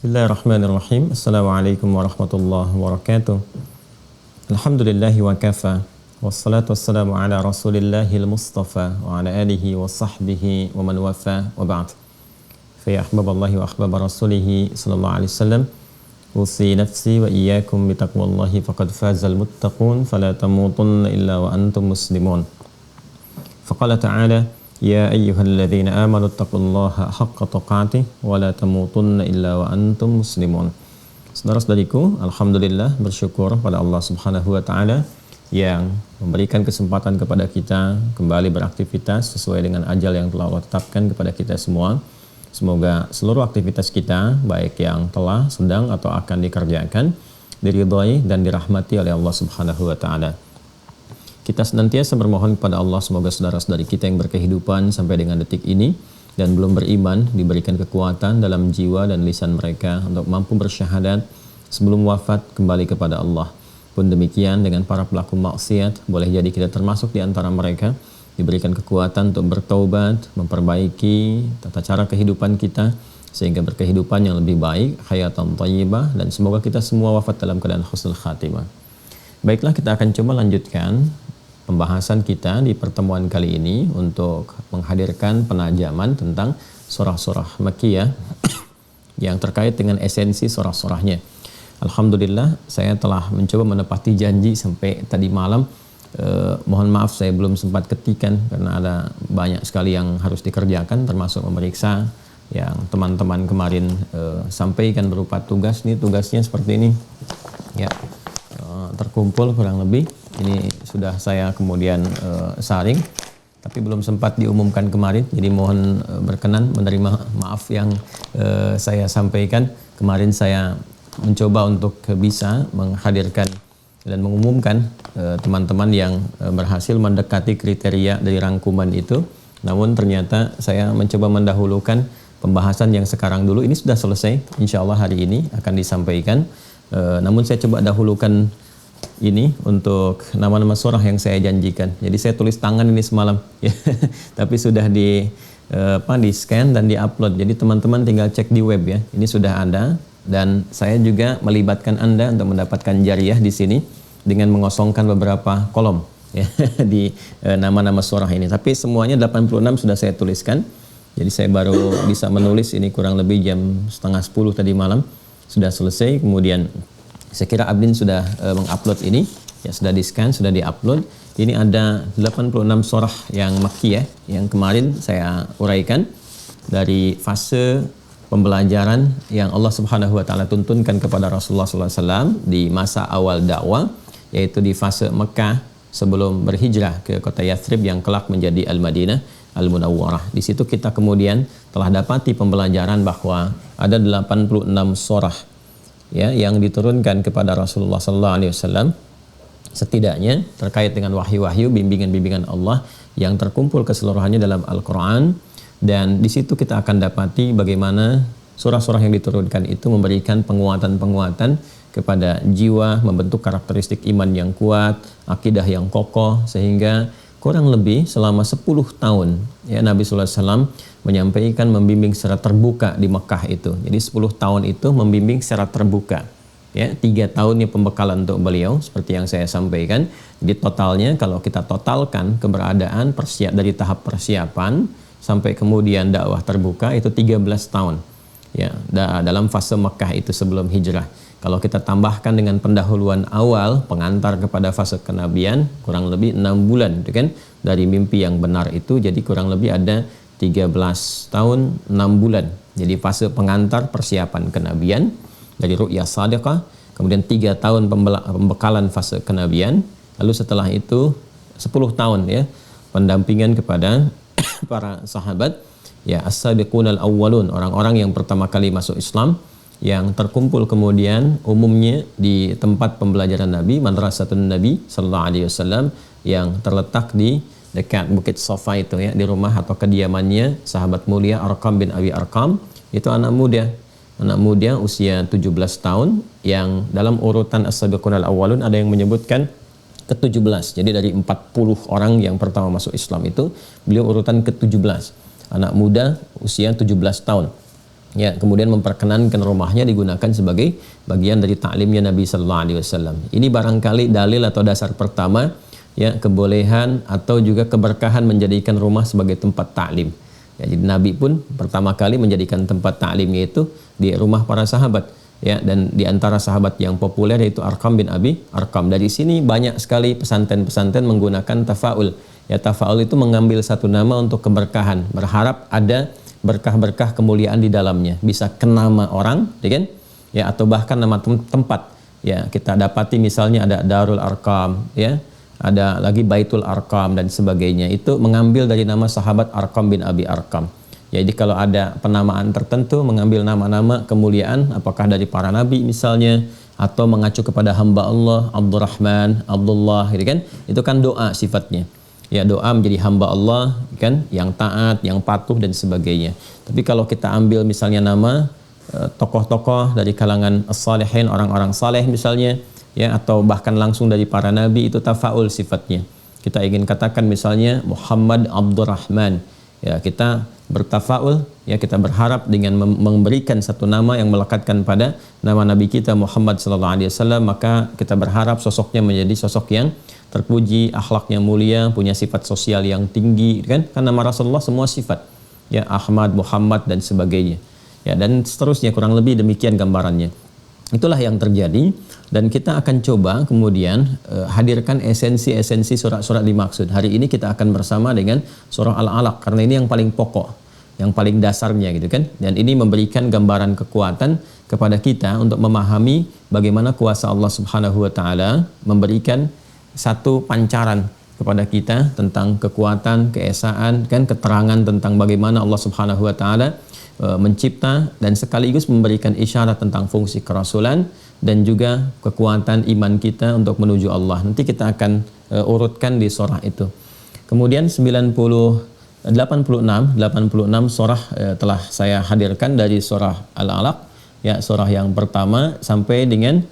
Bismillahirrahmanirrahim. Assalamualaikum warahmatullahi wabarakatuh. Alhamdulillahi wa kafa. Wassalatu wassalamu ala rasulillahil mustafa wa ala alihi wa sahbihi wa man wafa wa ba'd. Fa ya ahbaballahi wa ahbaba rasulihi sallallahu alaihi wasallam. Usi nafsi wa iyyakum bi taqwallahi faqad fazal muttaqun fala tamutunna illa wa antum muslimun. Faqala ta'ala ya ayyuhalladzina amanu taqullaha haqqa tuqatih wa la tamutunna illa wa antum muslimun. Saudara-saudariku, alhamdulillah bersyukur pada Allah Subhanahu wa taala yang memberikan kesempatan kepada kita kembali beraktivitas sesuai dengan ajal yang telah Allah tetapkan kepada kita semua. Semoga seluruh aktivitas kita, baik yang telah, sedang atau akan dikerjakan, diridhai dan dirahmati oleh Allah Subhanahu wa taala. Kita senantiasa bermohon kepada Allah semoga saudara-saudari kita yang berkehidupan sampai dengan detik ini dan belum beriman diberikan kekuatan dalam jiwa dan lisan mereka untuk mampu bersyahadat sebelum wafat kembali kepada Allah. Pun demikian dengan para pelaku maksiat, boleh jadi kita termasuk di antara mereka, diberikan kekuatan untuk bertaubat, memperbaiki tata cara kehidupan kita sehingga berkehidupan yang lebih baik, hayatan thayyibah, dan semoga kita semua wafat dalam keadaan husnul khatimah. Baiklah, kita akan coba lanjutkan pembahasan kita di pertemuan kali ini untuk menghadirkan penajaman tentang surah-surah Makkiyah yang terkait dengan esensi surah-surahnya. Alhamdulillah, saya telah mencoba menepati janji sampai tadi malam. Mohon maaf saya belum sempat ketikan karena ada banyak sekali yang harus dikerjakan, termasuk memeriksa yang teman-teman kemarin sampaikan berupa tugas. Nih tugasnya seperti ini ya, terkumpul kurang lebih. Ini sudah saya kemudian saring, tapi belum sempat diumumkan kemarin, jadi mohon berkenan menerima maaf yang saya sampaikan. Kemarin saya mencoba untuk bisa menghadirkan dan mengumumkan teman-teman yang berhasil mendekati kriteria dari rangkuman itu, namun ternyata saya mencoba mendahulukan pembahasan yang sekarang dulu. Ini sudah selesai, insya Allah hari ini akan disampaikan, namun saya coba dahulukan ini untuk nama-nama surah yang saya janjikan. Jadi saya tulis tangan ini semalam ya. Tapi sudah di scan dan di-upload. Jadi teman-teman tinggal cek di web ya. Ini sudah ada dan saya juga melibatkan Anda untuk mendapatkan jariah di sini dengan mengosongkan beberapa kolom ya di nama-nama surah ini. Tapi semuanya 86 sudah saya tuliskan. Jadi saya baru bisa menulis ini kurang lebih jam 9:30 tadi malam. Sudah selesai, kemudian saya kira Abdin sudah mengupload ini, ya sudah di-scan, sudah di-upload. Ini ada 86 surah yang Makkiyah yang kemarin saya uraikan dari fase pembelajaran yang Allah Subhanahu wa taala tuntunkan kepada Rasulullah SAW di masa awal dakwah, yaitu di fase Mekah sebelum berhijrah ke kota Yathrib yang kelak menjadi Al-Madinah Al-Munawwarah. Di situ kita kemudian telah dapati pembelajaran bahwa ada 86 surah ya yang diturunkan kepada Rasulullah sallallahu alaihi wasallam, setidaknya terkait dengan wahyu-wahyu, bimbingan-bimbingan Allah yang terkumpul keseluruhannya dalam Al-Qur'an. Dan di situ kita akan dapati bagaimana surah-surah yang diturunkan itu memberikan penguatan-penguatan kepada jiwa, membentuk karakteristik iman yang kuat, akidah yang kokoh, sehingga kurang lebih selama 10 tahun ya Nabi sallallahu alaihi wasallam menyampaikan, membimbing secara terbuka di Mekah itu. Jadi 10 tahun itu membimbing secara terbuka. Ya, 3 tahunnya pembekalan untuk beliau seperti yang saya sampaikan. Jadi totalnya kalau kita totalkan keberadaan dari tahap persiapan sampai kemudian dakwah terbuka itu 13 tahun. Ya, dalam fase Mekah itu sebelum hijrah. Kalau kita tambahkan dengan pendahuluan awal pengantar kepada fase kenabian kurang lebih 6 bulan, gitu kan? Dari mimpi yang benar itu jadi kurang lebih ada 13 tahun 6 bulan. Jadi fase pengantar persiapan kenabian dari ru'yah shadiqah, kemudian 3 tahun pembekalan fase kenabian, lalu setelah itu 10 tahun ya pendampingan kepada para sahabat ya as-sabiqunal awwalun, orang-orang yang pertama kali masuk Islam, yang terkumpul kemudian umumnya di tempat pembelajaran Nabi, Madrasatun Nabi sallallahu alaihi wasallam, yang terletak di dekat Bukit Safa itu ya, di rumah atau kediamannya sahabat mulia Arqam bin Abi Arqam. Itu anak muda usia 17 tahun yang dalam urutan as-sabiqunal awwalun ada yang menyebutkan ke-17. Jadi dari 40 orang yang pertama masuk Islam itu beliau urutan ke-17. Anak muda usia 17 tahun. Ya, kemudian memperkenankan rumahnya digunakan sebagai bagian dari taklimnya Nabi Sallallahu Alaihi Wasallam. Ini barangkali dalil atau dasar pertama, ya, kebolehan atau juga keberkahan menjadikan rumah sebagai tempat taklim. Ya, jadi Nabi pun pertama kali menjadikan tempat taklimnya itu di rumah para sahabat. Ya, dan di antara sahabat yang populer yaitu Arqam bin Abi Arqam. Dari sini banyak sekali pesantren-pesantren menggunakan tafaul. Ya, tafaul itu mengambil satu nama untuk keberkahan, berharap ada berkah-berkah kemuliaan di dalamnya, bisa ke nama orang, ya kan? Ya, atau bahkan nama tempat. Ya, kita dapati misalnya ada Darul Arqam, ya, ada lagi Baitul Arqam dan sebagainya. Itu mengambil dari nama sahabat Arqam bin Abi Arqam. Jadi kalau ada penamaan tertentu mengambil nama-nama kemuliaan, apakah dari para nabi misalnya, atau mengacu kepada hamba Allah, Abdurrahman, Abdullah, gitu kan? Itu kan doa sifatnya. Ya, doa menjadi hamba Allah, kan, yang taat, yang patuh dan sebagainya. Tapi kalau kita ambil misalnya nama tokoh-tokoh dari kalangan as-salihin, orang-orang saleh misalnya, ya, atau bahkan langsung dari para nabi, itu tafaul sifatnya. Kita ingin katakan misalnya Muhammad Abdurrahman, ya, kita bertafaul, ya, kita berharap dengan memberikan satu nama yang melekatkan pada nama nabi kita Muhammad sallallahu alaihi wasallam, maka kita berharap sosoknya menjadi sosok yang terpuji, akhlaknya mulia, punya sifat sosial yang tinggi, kan? Karena nama Rasulullah semua sifat, ya, Ahmad, Muhammad dan sebagainya. Ya, dan seterusnya, kurang lebih demikian gambarannya. Itulah yang terjadi, dan kita akan coba kemudian hadirkan esensi-esensi surat-surat dimaksud. Hari ini kita akan bersama dengan surah Al-Alaq karena ini yang paling pokok, yang paling dasarnya, gitu kan. Dan ini memberikan gambaran kekuatan kepada kita untuk memahami bagaimana kuasa Allah Subhanahu wa taala memberikan satu pancaran kepada kita tentang kekuatan, keesaan, kan, keterangan tentang bagaimana Allah Subhanahu wa taala mencipta dan sekaligus memberikan isyarat tentang fungsi kerasulan dan juga kekuatan iman kita untuk menuju Allah. Nanti kita akan urutkan di surah itu. Kemudian 86 surah telah saya hadirkan dari surah Al-Alaq, ya, surah yang pertama sampai dengan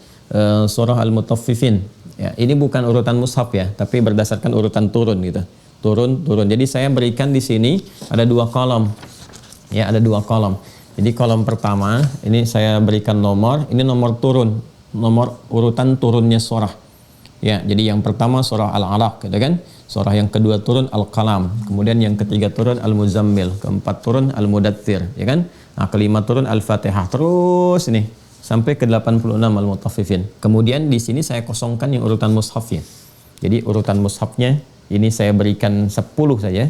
surah Al-Mutaffifin. Ya, ini bukan urutan mushaf, ya, tapi berdasarkan urutan turun gitu. Turun. Jadi saya berikan di sini ada dua kolom. Ya, ada dua kolom. Jadi kolom pertama ini saya berikan nomor, ini nomor turun, nomor urutan turunnya surah. Ya, jadi yang pertama surah Al-Alaq, gitu kan? Surah yang kedua turun Al-Qalam, kemudian yang ketiga turun Al-Muzammil, keempat turun Al-Mudaththir, ya kan? Nah, kelima turun Al-Fatihah. Terus ini sampai ke 86 Al-Mutaffifin. Kemudian di sini saya kosongkan yang urutan mushafnya. Jadi urutan mushafnya ini saya berikan 10 saja.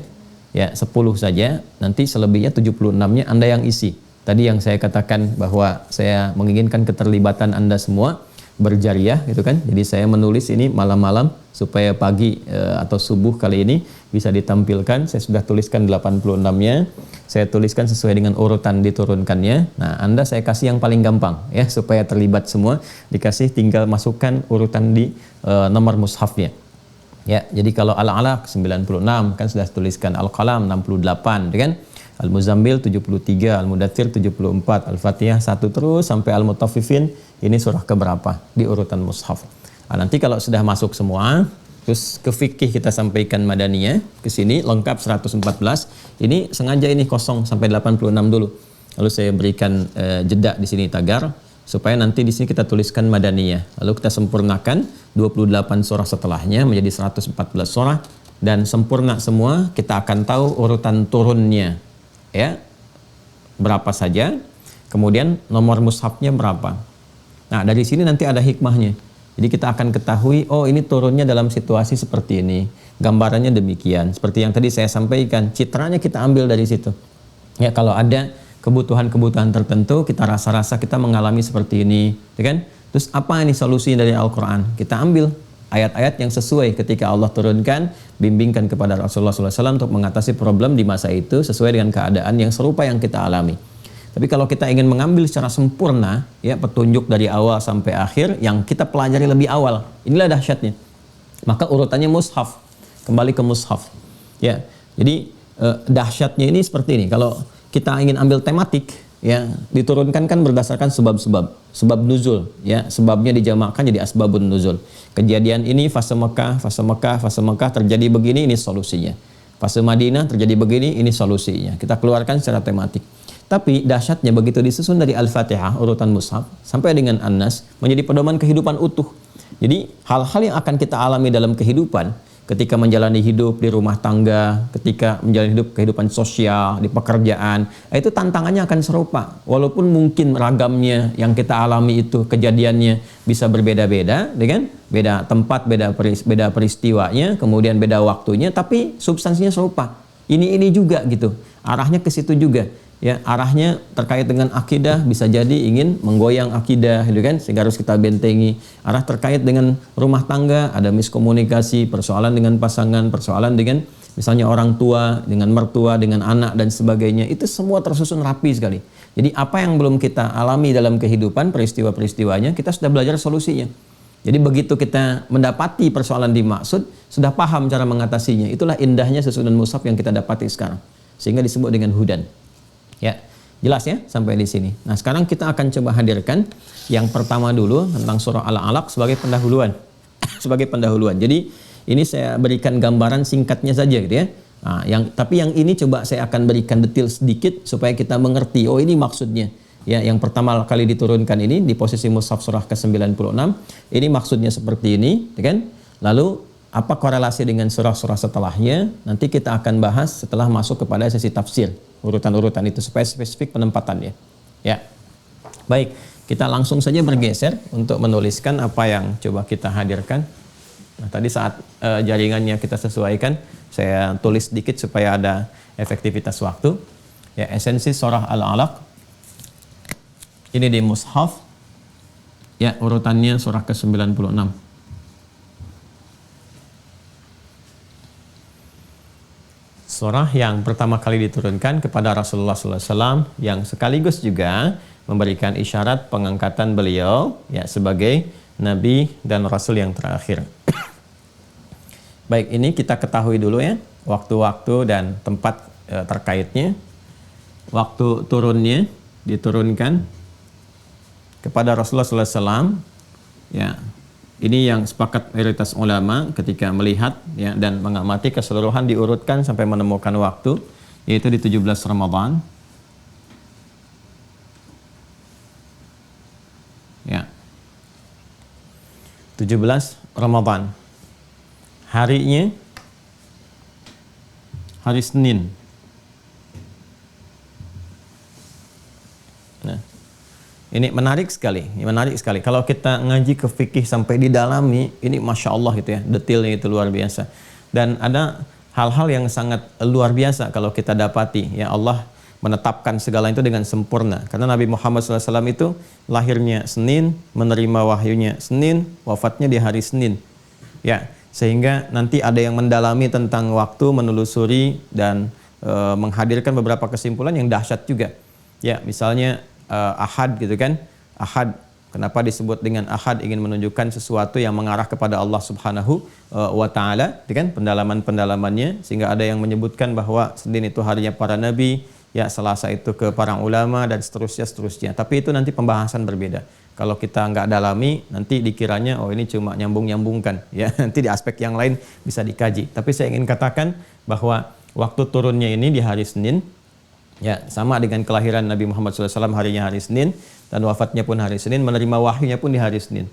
Ya, 10 saja. Nanti selebihnya 76-nya Anda yang isi. Tadi yang saya katakan bahwa saya menginginkan keterlibatan Anda semua berjariah, gitu kan. Jadi saya menulis ini malam-malam supaya pagi atau subuh kali ini bisa ditampilkan. Saya sudah tuliskan 86-nya. Saya tuliskan sesuai dengan urutan diturunkannya. Nah, Anda saya kasih yang paling gampang, ya, supaya terlibat semua. Dikasih tinggal masukkan urutan di nomor mushafnya. Ya, jadi kalau Al-Alaq 96 kan sudah tuliskan, Al-Qalam 68, kan? Al-Muzammil 73, Al-Mudaththir 74, Al-Fatihah 1 terus sampai Al-Mutaffifin. Ini surah keberapa di urutan mushaf. Nah, nanti kalau sudah masuk semua, terus ke fikih kita sampaikan madaniyah, ke sini lengkap 114. Ini sengaja ini kosong sampai 86 dulu. Lalu saya berikan jeda di sini tagar supaya nanti di sini kita tuliskan madaniyah. Lalu kita sempurnakan 28 surah setelahnya menjadi 114 surah, dan sempurna semua kita akan tahu urutan turunnya, ya, berapa saja, kemudian nomor mushafnya berapa. Nah, dari sini nanti ada hikmahnya. Jadi kita akan ketahui, oh, ini turunnya dalam situasi seperti ini, gambarannya demikian. Seperti yang tadi saya sampaikan, citranya kita ambil dari situ. Ya, kalau ada kebutuhan-kebutuhan tertentu, kita rasa-rasa kita mengalami seperti ini, ya kan? Terus apa ini solusi dari Al-Quran? Kita ambil ayat-ayat yang sesuai ketika Allah turunkan, bimbingkan kepada Rasulullah SAW untuk mengatasi problem di masa itu sesuai dengan keadaan yang serupa yang kita alami. Tapi kalau kita ingin mengambil secara sempurna, ya, petunjuk dari awal sampai akhir yang kita pelajari lebih awal, inilah dahsyatnya. Maka urutannya mushaf, kembali ke mushaf. Ya, jadi dahsyatnya ini seperti ini. Kalau kita ingin ambil tematik, ya, diturunkan kan berdasarkan sebab nuzul, ya, sebabnya dijamakkan jadi asbabun nuzul. Kejadian ini fase Mekah terjadi begini, ini solusinya. Fase Madinah terjadi begini, ini solusinya. Kita keluarkan secara tematik. Tapi dahsyatnya begitu disusun dari Al-Fatihah urutan mushaf sampai dengan An-Nas menjadi pedoman kehidupan utuh. Jadi hal-hal yang akan kita alami dalam kehidupan ketika menjalani hidup di rumah tangga, ketika menjalani hidup kehidupan sosial, di pekerjaan, itu tantangannya akan serupa. Walaupun mungkin ragamnya yang kita alami itu kejadiannya bisa berbeda-beda, dengan beda tempat, beda peristiwanya, kemudian beda waktunya, tapi substansinya serupa. Ini juga gitu. Arahnya ke situ juga. Ya, arahnya terkait dengan akidah, bisa jadi ingin menggoyang akidah, gitu kan, sehingga harus kita bentengi. Arah terkait dengan rumah tangga, ada miskomunikasi, persoalan dengan pasangan, persoalan dengan misalnya orang tua, dengan mertua, dengan anak dan sebagainya. Itu semua tersusun rapi sekali. Jadi apa yang belum kita alami dalam kehidupan, peristiwa-peristiwanya, kita sudah belajar solusinya. Jadi begitu kita mendapati persoalan dimaksud, sudah paham cara mengatasinya. Itulah indahnya susunan mushaf yang kita dapati sekarang. Sehingga disebut dengan hudan. Ya, jelas ya sampai di sini. Nah, sekarang kita akan coba hadirkan yang pertama dulu tentang surah Al-Alaq sebagai pendahuluan. Sebagai pendahuluan. Jadi ini saya berikan gambaran singkatnya saja gitu ya. Nah, tapi yang ini coba saya akan berikan detail sedikit supaya kita mengerti. Oh, ini maksudnya. Ya, yang pertama kali diturunkan ini di posisi mushaf surah ke-96. Ini maksudnya seperti ini, ya kan? Lalu apa korelasi dengan surah-surah setelahnya? Nanti kita akan bahas setelah masuk kepada sesi tafsir. Urutan-urutan itu supaya spesifik penempatannya. Ya. Baik, kita langsung saja bergeser untuk menuliskan apa yang coba kita hadirkan. Nah, tadi saat jaringannya kita sesuaikan, saya tulis sedikit supaya ada efektivitas waktu. Ya, esensi surah Al-Alaq. Ini di mushaf. Ya, urutannya surah ke-96. Surah yang pertama kali diturunkan kepada Rasulullah SAW yang sekaligus juga memberikan isyarat pengangkatan beliau ya sebagai Nabi dan Rasul yang terakhir. Baik, ini kita ketahui dulu ya waktu-waktu dan tempat terkaitnya. Waktu turunnya diturunkan kepada Rasulullah SAW ya. Ini yang sepakat mayoritas ulama ketika melihat ya, dan mengamati keseluruhan diurutkan sampai menemukan waktu, yaitu di 17 Ramadan. Ya. 17 Ramadan. Harinya hari Senin. Nah, ini menarik sekali. Kalau kita ngaji ke fikih sampai didalami, ini masya Allah gitu ya, detailnya itu luar biasa. Dan ada hal-hal yang sangat luar biasa kalau kita dapati. Ya, Allah menetapkan segala itu dengan sempurna. Karena Nabi Muhammad SAW itu lahirnya Senin, menerima wahyunya Senin, wafatnya di hari Senin. Ya, sehingga nanti ada yang mendalami tentang waktu, menelusuri dan menghadirkan beberapa kesimpulan yang dahsyat juga. Ya, misalnya Ahad gitu kan. Ahad, kenapa disebut dengan Ahad? Ingin menunjukkan sesuatu yang mengarah kepada Allah Subhanahu wa Ta'ala, gitu kan? Pendalaman-pendalamannya, sehingga ada yang menyebutkan bahwa Senin itu harinya para nabi, ya Selasa itu ke para ulama dan seterusnya. Tapi itu nanti pembahasan berbeda. Kalau kita nggak dalami, nanti dikiranya oh ini cuma nyambung-nyambungkan, ya. Nanti di aspek yang lain bisa dikaji. Tapi saya ingin katakan bahwa waktu turunnya ini di hari Senin. Ya, sama dengan kelahiran Nabi Muhammad SAW harinya hari Senin dan wafatnya pun hari Senin, menerima wahyunya pun di hari Senin.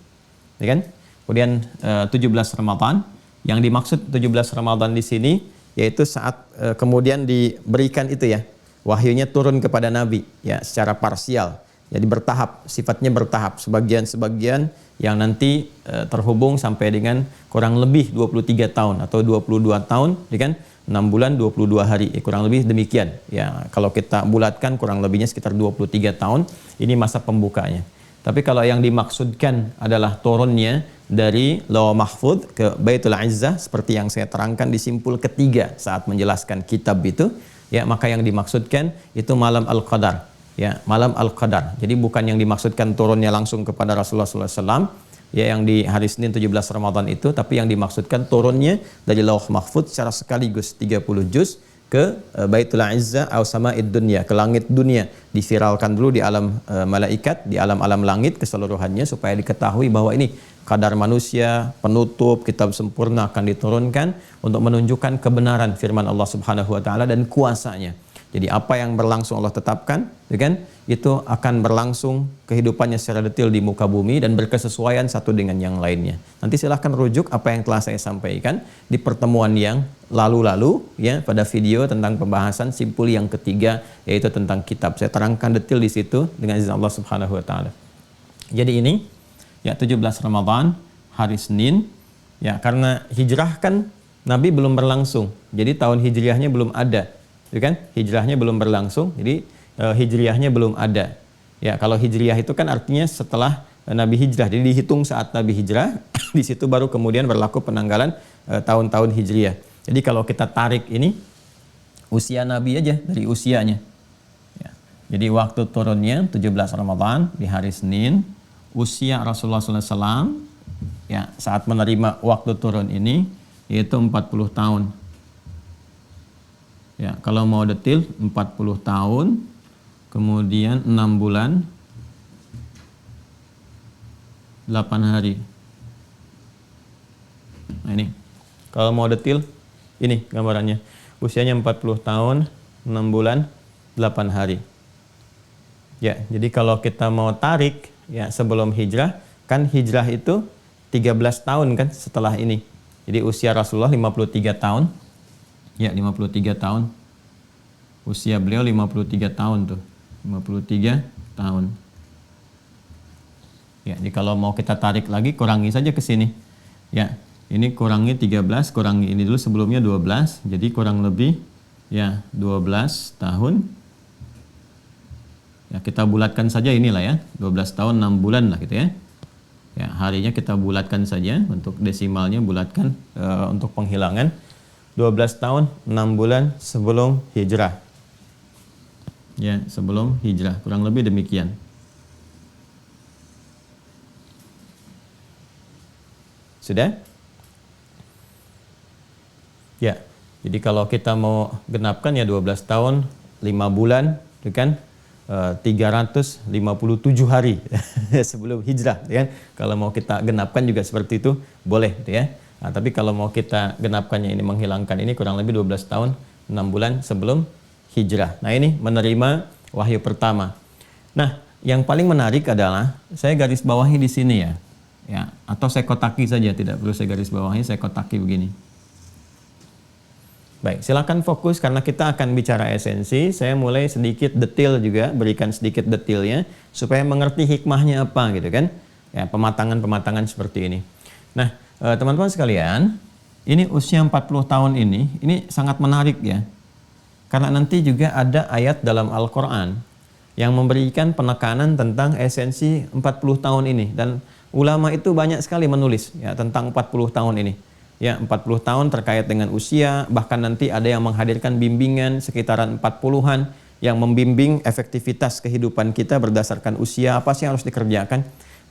Ya kan? Kemudian 17 Ramadan, yang dimaksud 17 Ramadan di sini yaitu saat kemudian diberikan itu ya, wahyunya turun kepada Nabi ya secara parsial. Jadi bertahap, sifatnya bertahap, sebagian-sebagian yang nanti terhubung sampai dengan kurang lebih 23 tahun atau 22 tahun, ya kan? 6 bulan 22 hari, kurang lebih demikian. Ya, kalau kita bulatkan kurang lebihnya sekitar 23 tahun, ini masa pembukanya. Tapi kalau yang dimaksudkan adalah turunnya dari Lauh Mahfudz ke Baitul Izzah seperti yang saya terangkan di simpul ketiga saat menjelaskan kitab itu, ya maka yang dimaksudkan itu malam Al-Qadar. Ya, malam Al-Qadar. Jadi bukan yang dimaksudkan turunnya langsung kepada Rasulullah SAW, ya yang di hari Senin 17 Ramadan itu, tapi yang dimaksudkan turunnya dari Lauh Mahfudz secara sekaligus 30 juz ke Baitul Izzah atau Sama'id Dunya, ke langit dunia, diviralkan dulu di alam malaikat, di alam-alam langit keseluruhannya supaya diketahui bahwa ini kadar manusia, penutup, kitab sempurna akan diturunkan untuk menunjukkan kebenaran firman Allah Subhanahu wa taala dan kuasanya. Jadi apa yang berlangsung Allah tetapkan, ya kan? Itu akan berlangsung kehidupannya secara detail di muka bumi dan berkesesuaian satu dengan yang lainnya. Nanti silahkan rujuk apa yang telah saya sampaikan di pertemuan yang lalu-lalu ya, pada video tentang pembahasan simpul yang ketiga, yaitu tentang kitab. Saya terangkan detail di situ dengan izin Allah Subhanahu wa taala. Jadi ini ya 17 Ramadan hari Senin ya, karena hijrah kan Nabi belum berlangsung. Jadi tahun hijriahnya belum ada. Itu kan? Hijrahnya belum berlangsung. Jadi hijriahnya belum ada. Ya, kalau hijriah itu kan artinya setelah Nabi hijrah. Jadi dihitung saat Nabi hijrah, di situ baru kemudian berlaku penanggalan tahun-tahun hijriah. Jadi kalau kita tarik ini usia Nabi aja dari usianya. Ya. Jadi waktu turunnya 17 Ramadan di hari Senin, usia Rasulullah SAW ya saat menerima waktu turun ini yaitu 40 tahun. Ya, kalau mau detil 40 tahun, kemudian 6 bulan 8 hari. Nah ini, kalau mau detil, ini gambarannya. Usianya 40 tahun, 6 bulan 8 hari. Ya, jadi kalau kita mau tarik, ya sebelum hijrah, kan hijrah itu 13 tahun kan setelah ini. Jadi usia Rasulullah 53 tahun. Ya, 53 tahun. Usia beliau 53 tahun tuh. 53 tahun. Ya, jadi kalau mau kita tarik lagi, kurangi saja ke sini. Ya, ini kurangi 13, kurangi ini dulu sebelumnya 12. Jadi kurang lebih ya 12 tahun. Ya, kita bulatkan saja inilah ya. 12 tahun 6 bulan lah gitu ya. Ya, harinya kita bulatkan saja, untuk desimalnya bulatkan untuk penghilangan. 12 tahun 6 bulan sebelum hijrah. Ya, sebelum hijrah, kurang lebih demikian. Sudah? Ya, jadi kalau kita mau genapkan ya 12 tahun 5 bulan, itu kan 357 hari sebelum hijrah, ya kan? Kalau mau kita genapkan juga seperti itu boleh, gitu ya. Nah, tapi kalau mau kita genapkannya ini, menghilangkan ini, kurang lebih 12 tahun 6 bulan sebelum hijrah. Nah, ini menerima wahyu pertama. Nah, yang paling menarik adalah saya garis bawahi di sini ya. Ya, atau saya kotaki saja, tidak perlu saya garis bawahi, saya kotaki begini. Baik, silakan fokus karena kita akan bicara esensi. Saya mulai sedikit detail juga, berikan sedikit detailnya supaya mengerti hikmahnya apa gitu kan. Ya, pematangan-pematangan seperti ini. Nah, teman-teman sekalian, ini usia 40 tahun ini sangat menarik ya. Karena nanti juga ada ayat dalam Al-Quran yang memberikan penekanan tentang esensi 40 tahun ini. Dan ulama itu banyak sekali menulis ya tentang 40 tahun ini. Ya, 40 tahun terkait dengan usia, bahkan nanti ada yang menghadirkan bimbingan sekitaran 40-an yang membimbing efektivitas kehidupan kita berdasarkan usia, apa sih yang harus dikerjakan.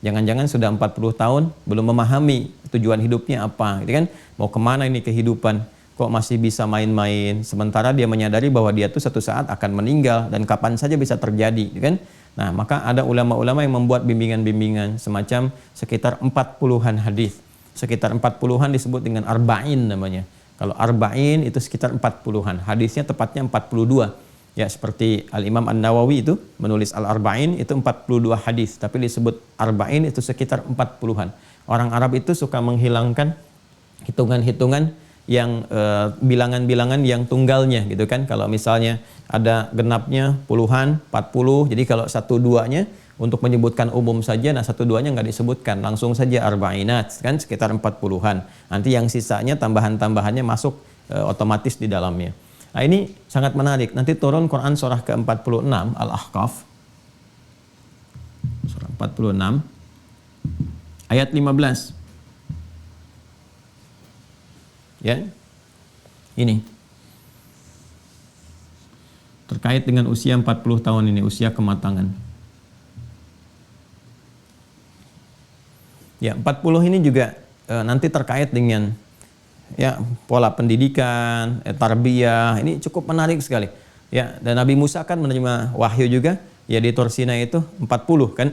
Jangan-jangan sudah 40 tahun belum memahami tujuan hidupnya apa, gitu kan? Mau kemana ini kehidupan? Kok masih bisa main-main? Sementara dia menyadari bahwa dia tuh satu saat akan meninggal dan kapan saja bisa terjadi, gitu kan? Nah, maka ada ulama-ulama yang membuat bimbingan-bimbingan semacam sekitar 40-an hadis. Sekitar 40-an disebut dengan arba'in namanya. Kalau arba'in itu sekitar 40-an. Hadisnya tepatnya 42. Ya, seperti Al-Imam An-Nawawi itu menulis Al-Arba'in itu 42 hadis, tapi disebut arba'in itu sekitar 40-an. Orang Arab itu suka menghilangkan hitungan-hitungan yang bilangan-bilangan yang tunggalnya gitu kan. Kalau misalnya ada genapnya puluhan, 40, jadi kalau 1-2-nya untuk menyebutkan umum saja, nah 1-2-nya nggak disebutkan, langsung saja arba'inat kan sekitar 40-an. Nanti yang sisanya tambahan-tambahannya masuk otomatis di dalamnya. Nah, ini sangat menarik. Nanti turun Quran surah ke-46 Al-Ahqaf. Surah 46 ayat 15. Ya. Ini terkait dengan usia 40 tahun ini, usia kematangan. Ya, 40 ini juga nanti terkait dengan ya pola pendidikan, tarbiyah. Ini cukup menarik sekali. Ya, dan Nabi Musa kan menerima wahyu juga ya di Tur Sinai itu 40 kan.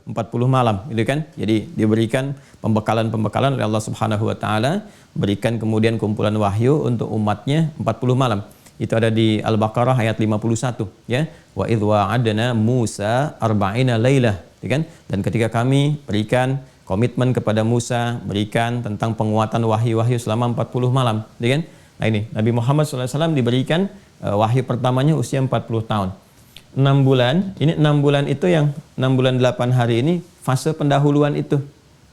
40 malam gitu kan. Jadi diberikan pembekalan oleh Allah Subhanahu wa taala, berikan kemudian kumpulan wahyu untuk umatnya 40 malam. Itu ada di Al-Baqarah ayat 51 ya. Wa idh wa'adna Musa arba'ina lailah, ya kan? Dan ketika kami berikan komitmen kepada Musa, berikan tentang penguatan wahyu-wahyu selama 40 malam, ya kan? Nah ini Nabi Muhammad SAW diberikan wahyu pertamanya usia 40 tahun. 6 bulan, ini 6 bulan itu yang 6 bulan 8 hari ini fase pendahuluan itu.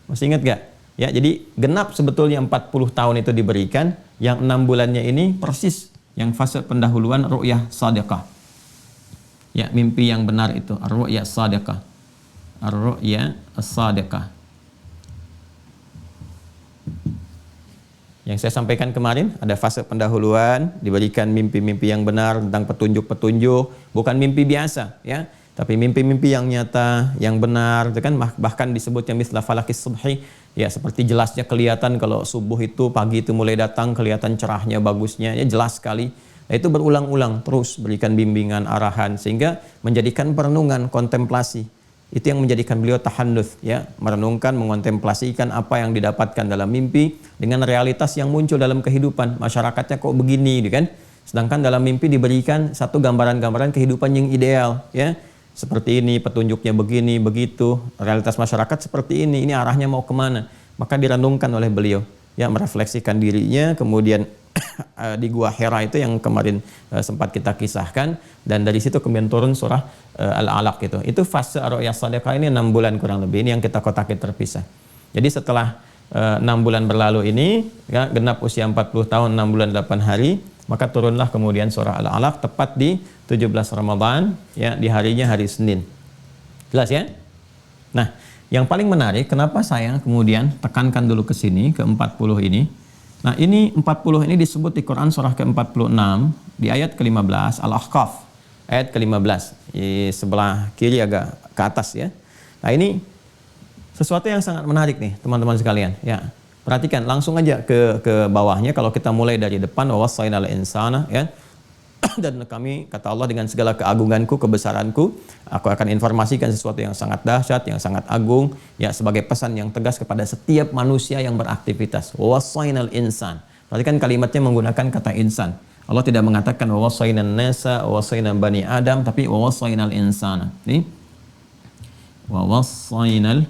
Masih ingat gak? Ya, jadi genap sebetulnya 40 tahun itu diberikan, yang 6 bulannya ini persis yang fase pendahuluan ru'yah shadiqah. Ya, mimpi yang benar itu, ar-ru'yah shadiqah. Ar-ru'yah shadiqah. Yang saya sampaikan kemarin, ada fase pendahuluan, diberikan mimpi-mimpi yang benar tentang petunjuk-petunjuk, bukan mimpi biasa ya, tapi mimpi-mimpi yang nyata, yang benar, itu kan bahkan disebutnya misla falakis subhi, ya seperti jelasnya kelihatan kalau subuh itu, pagi itu mulai datang, kelihatan cerahnya, bagusnya, ya jelas sekali. Nah, itu berulang-ulang terus berikan bimbingan, arahan, sehingga menjadikan perenungan, kontemplasi. Itu yang menjadikan beliau tahannuts, ya, merenungkan, mengontemplasikan apa yang didapatkan dalam mimpi dengan realitas yang muncul dalam kehidupan masyarakatnya kok begini, gitu kan? Sedangkan dalam mimpi diberikan satu gambaran-gambaran kehidupan yang ideal, ya. Seperti ini, petunjuknya begini, begitu, realitas masyarakat seperti ini arahnya mau kemana? Maka direnungkan oleh beliau, ya, merefleksikan dirinya, kemudian di Gua Hira itu yang kemarin sempat kita kisahkan, dan dari situ kemudian turun surah Al-Alaq itu. Itu fase ar-ru'yah shadiqah ini 6 bulan kurang lebih, ini yang kita kotakin terpisah. Jadi setelah 6 bulan berlalu ini, ya, genap usia 40 tahun 6 bulan 8 hari, maka turunlah kemudian surah Al-Alaq tepat di 17 Ramadan, ya, di harinya hari Senin. Jelas ya? Nah, yang paling menarik, kenapa saya kemudian tekankan dulu ke sini, ke 40 ini. Nah, ini 40 ini disebut di Quran surah ke-46 di ayat ke-15 Al-Ahqaf, ayat ke-15 di sebelah kiri agak ke atas ya. Nah, ini sesuatu yang sangat menarik nih teman-teman sekalian ya. Perhatikan langsung aja ke bawahnya, kalau kita mulai dari depan, wa wassaynal insana ya. Dan kami, kata Allah, dengan segala keagunganku, kebesaranku, aku akan informasikan sesuatu yang sangat dahsyat, yang sangat agung, ya, sebagai pesan yang tegas kepada setiap manusia yang beraktivitas. Wassaynal insan. Perhatikan kalimatnya menggunakan kata insan. Allah tidak mengatakan wassaynan nasa, wassayna bani Adam, tapi wassaynal insana. Ini wassaynal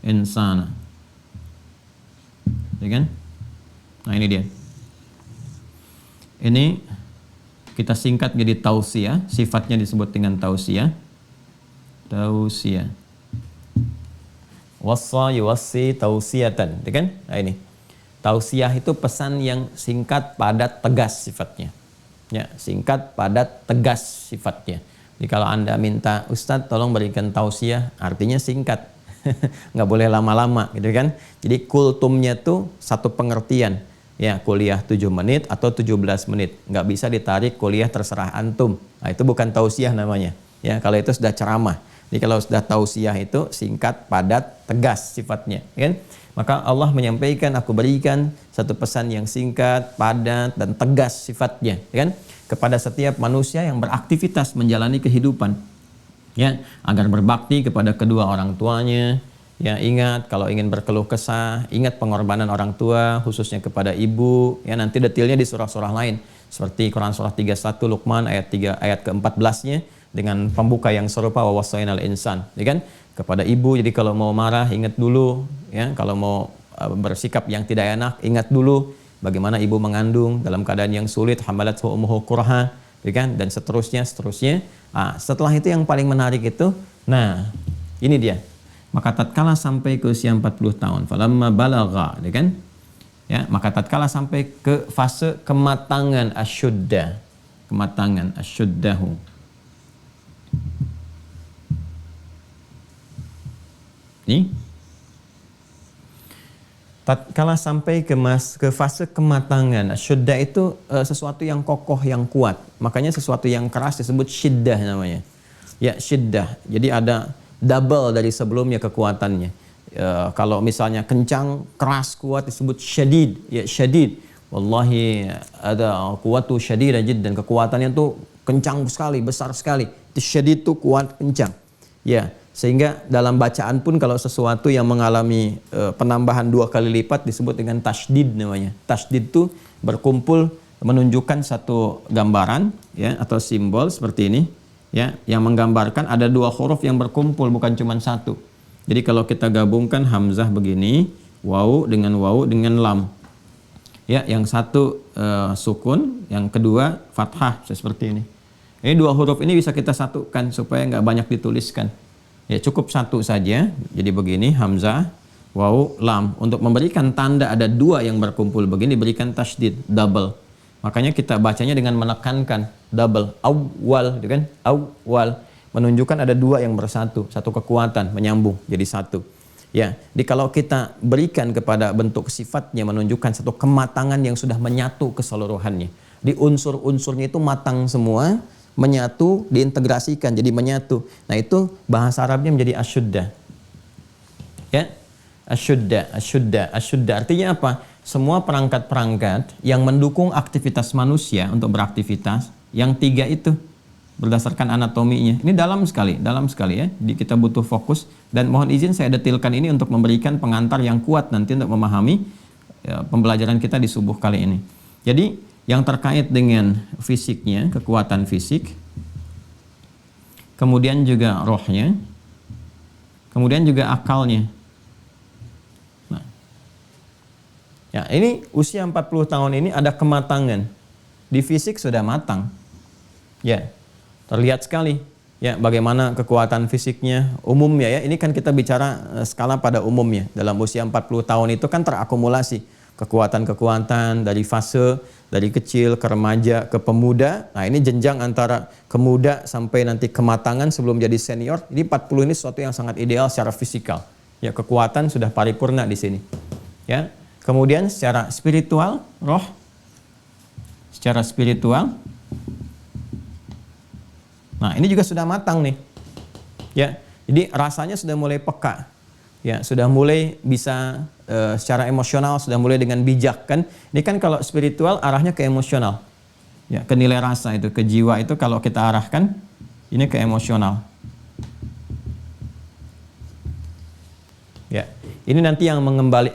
insana. Ya kan? Nah, ini dia. Ini kita singkat jadi tausiyah, sifatnya disebut dengan tausiyah. Tausiyah. Wassa yuwassi tausiyatan, ya kan? Nah, ini. Tausiyah itu pesan yang singkat, padat, tegas sifatnya. Ya, singkat, padat, tegas sifatnya. Jadi kalau Anda minta, Ustadz tolong berikan tausiyah, artinya singkat. Nggak boleh lama-lama, gitu kan? Jadi kultumnya tuh satu pengertian. Ya, kuliah 7 menit atau 17 menit. Nggak bisa ditarik kuliah terserah antum. Nah, itu bukan tausiah namanya. Ya, kalau itu sudah ceramah. Jadi kalau sudah tausiah itu singkat, padat, tegas sifatnya. Kan? Maka Allah menyampaikan, aku berikan satu pesan yang singkat, padat, dan tegas sifatnya. Kan? Kepada setiap manusia yang beraktivitas menjalani kehidupan. Ya, agar berbakti kepada kedua orang tuanya. Ya, ingat kalau ingin berkeluh kesah, ingat pengorbanan orang tua, khususnya kepada ibu. Ya, nanti detailnya di surah-surah lain. Seperti Quran surah 31 Luqman ayat ke-14-nya dengan pembuka yang serupa wa wassaynal insan, ya kan? Kepada ibu, jadi kalau mau marah ingat dulu, ya, kalau mau bersikap yang tidak enak ingat dulu bagaimana ibu mengandung dalam keadaan yang sulit, hamalathu ummuhu kurha, ya kan? Dan seterusnya. Nah, setelah itu yang paling menarik itu, nah, ini dia. Maka tatkala sampai ke usia 40 tahun, falamma balagha, ya kan? Ya, maka tatkala sampai ke fase kematangan asyuddah, kematangan asyuddahu. Nih. Tatkala sampai ke fase kematangan, asyuddah itu sesuatu yang kokoh, yang kuat. Makanya sesuatu yang keras disebut syiddah namanya. Ya, syiddah. Jadi ada double dari sebelumnya kekuatannya. Kalau misalnya kencang, keras, kuat disebut syadid. Ya, syadid. Wallahi ada kuwatu syadidah jiddan. Kekuatannya tuh kencang sekali, besar sekali. Itu syadid tuh kuat, kencang. Ya, sehingga dalam bacaan pun kalau sesuatu yang mengalami penambahan 2 kali lipat disebut dengan tasydid namanya. Tasydid tuh berkumpul menunjukkan satu gambaran ya atau simbol seperti ini ya yang menggambarkan ada dua huruf yang berkumpul bukan cuma satu. Jadi kalau kita gabungkan hamzah begini, waw dengan lam. Ya, yang satu sukun, yang kedua fathah seperti ini. Ini dua huruf ini bisa kita satukan supaya nggak banyak dituliskan. Ya cukup satu saja. Jadi begini hamzah, waw, lam. Untuk memberikan tanda ada dua yang berkumpul begini diberikan tasydid, double. Makanya kita bacanya dengan menekankan double, awwal, gitu kan? Awwal menunjukkan ada dua yang bersatu, satu kekuatan menyambung jadi satu. Ya, jadi kalau kita berikan kepada bentuk sifatnya menunjukkan satu kematangan yang sudah menyatu keseluruhannya. Di unsur-unsurnya itu matang semua, menyatu, diintegrasikan jadi menyatu. Nah, itu bahasa Arabnya menjadi asyudda. Ya. Asyudda. Artinya apa? Semua perangkat-perangkat yang mendukung aktivitas manusia untuk beraktivitas, yang tiga itu berdasarkan anatominya. Ini dalam sekali ya. Jadi kita butuh fokus dan mohon izin saya detilkan ini untuk memberikan pengantar yang kuat nanti untuk memahami pembelajaran kita di subuh kali ini. Jadi yang terkait dengan fisiknya, kekuatan fisik, kemudian juga rohnya, kemudian juga akalnya. Nah, ya ini usia 40 tahun ini ada kematangan. Di fisik sudah matang. Ya, terlihat sekali. Ya, bagaimana kekuatan fisiknya umumnya ya. Ini kan kita bicara skala pada umumnya. Dalam usia 40 tahun itu kan terakumulasi kekuatan-kekuatan dari fase dari kecil ke remaja ke pemuda. Nah, ini jenjang antara kemuda sampai nanti kematangan sebelum jadi senior. Ini 40 ini sesuatu yang sangat ideal secara fisikal. Ya, kekuatan sudah paripurna di sini. Ya. Kemudian secara spiritual, roh. Secara spiritual. Nah, ini juga sudah matang nih. Ya. Jadi rasanya sudah mulai peka. Ya, sudah mulai bisa secara emosional, sudah mulai dengan bijak kan. Ini kan kalau spiritual arahnya ke emosional. Ya, ke nilai rasa itu, ke jiwa itu kalau kita arahkan ini ke emosional. Ya. Ini nanti yang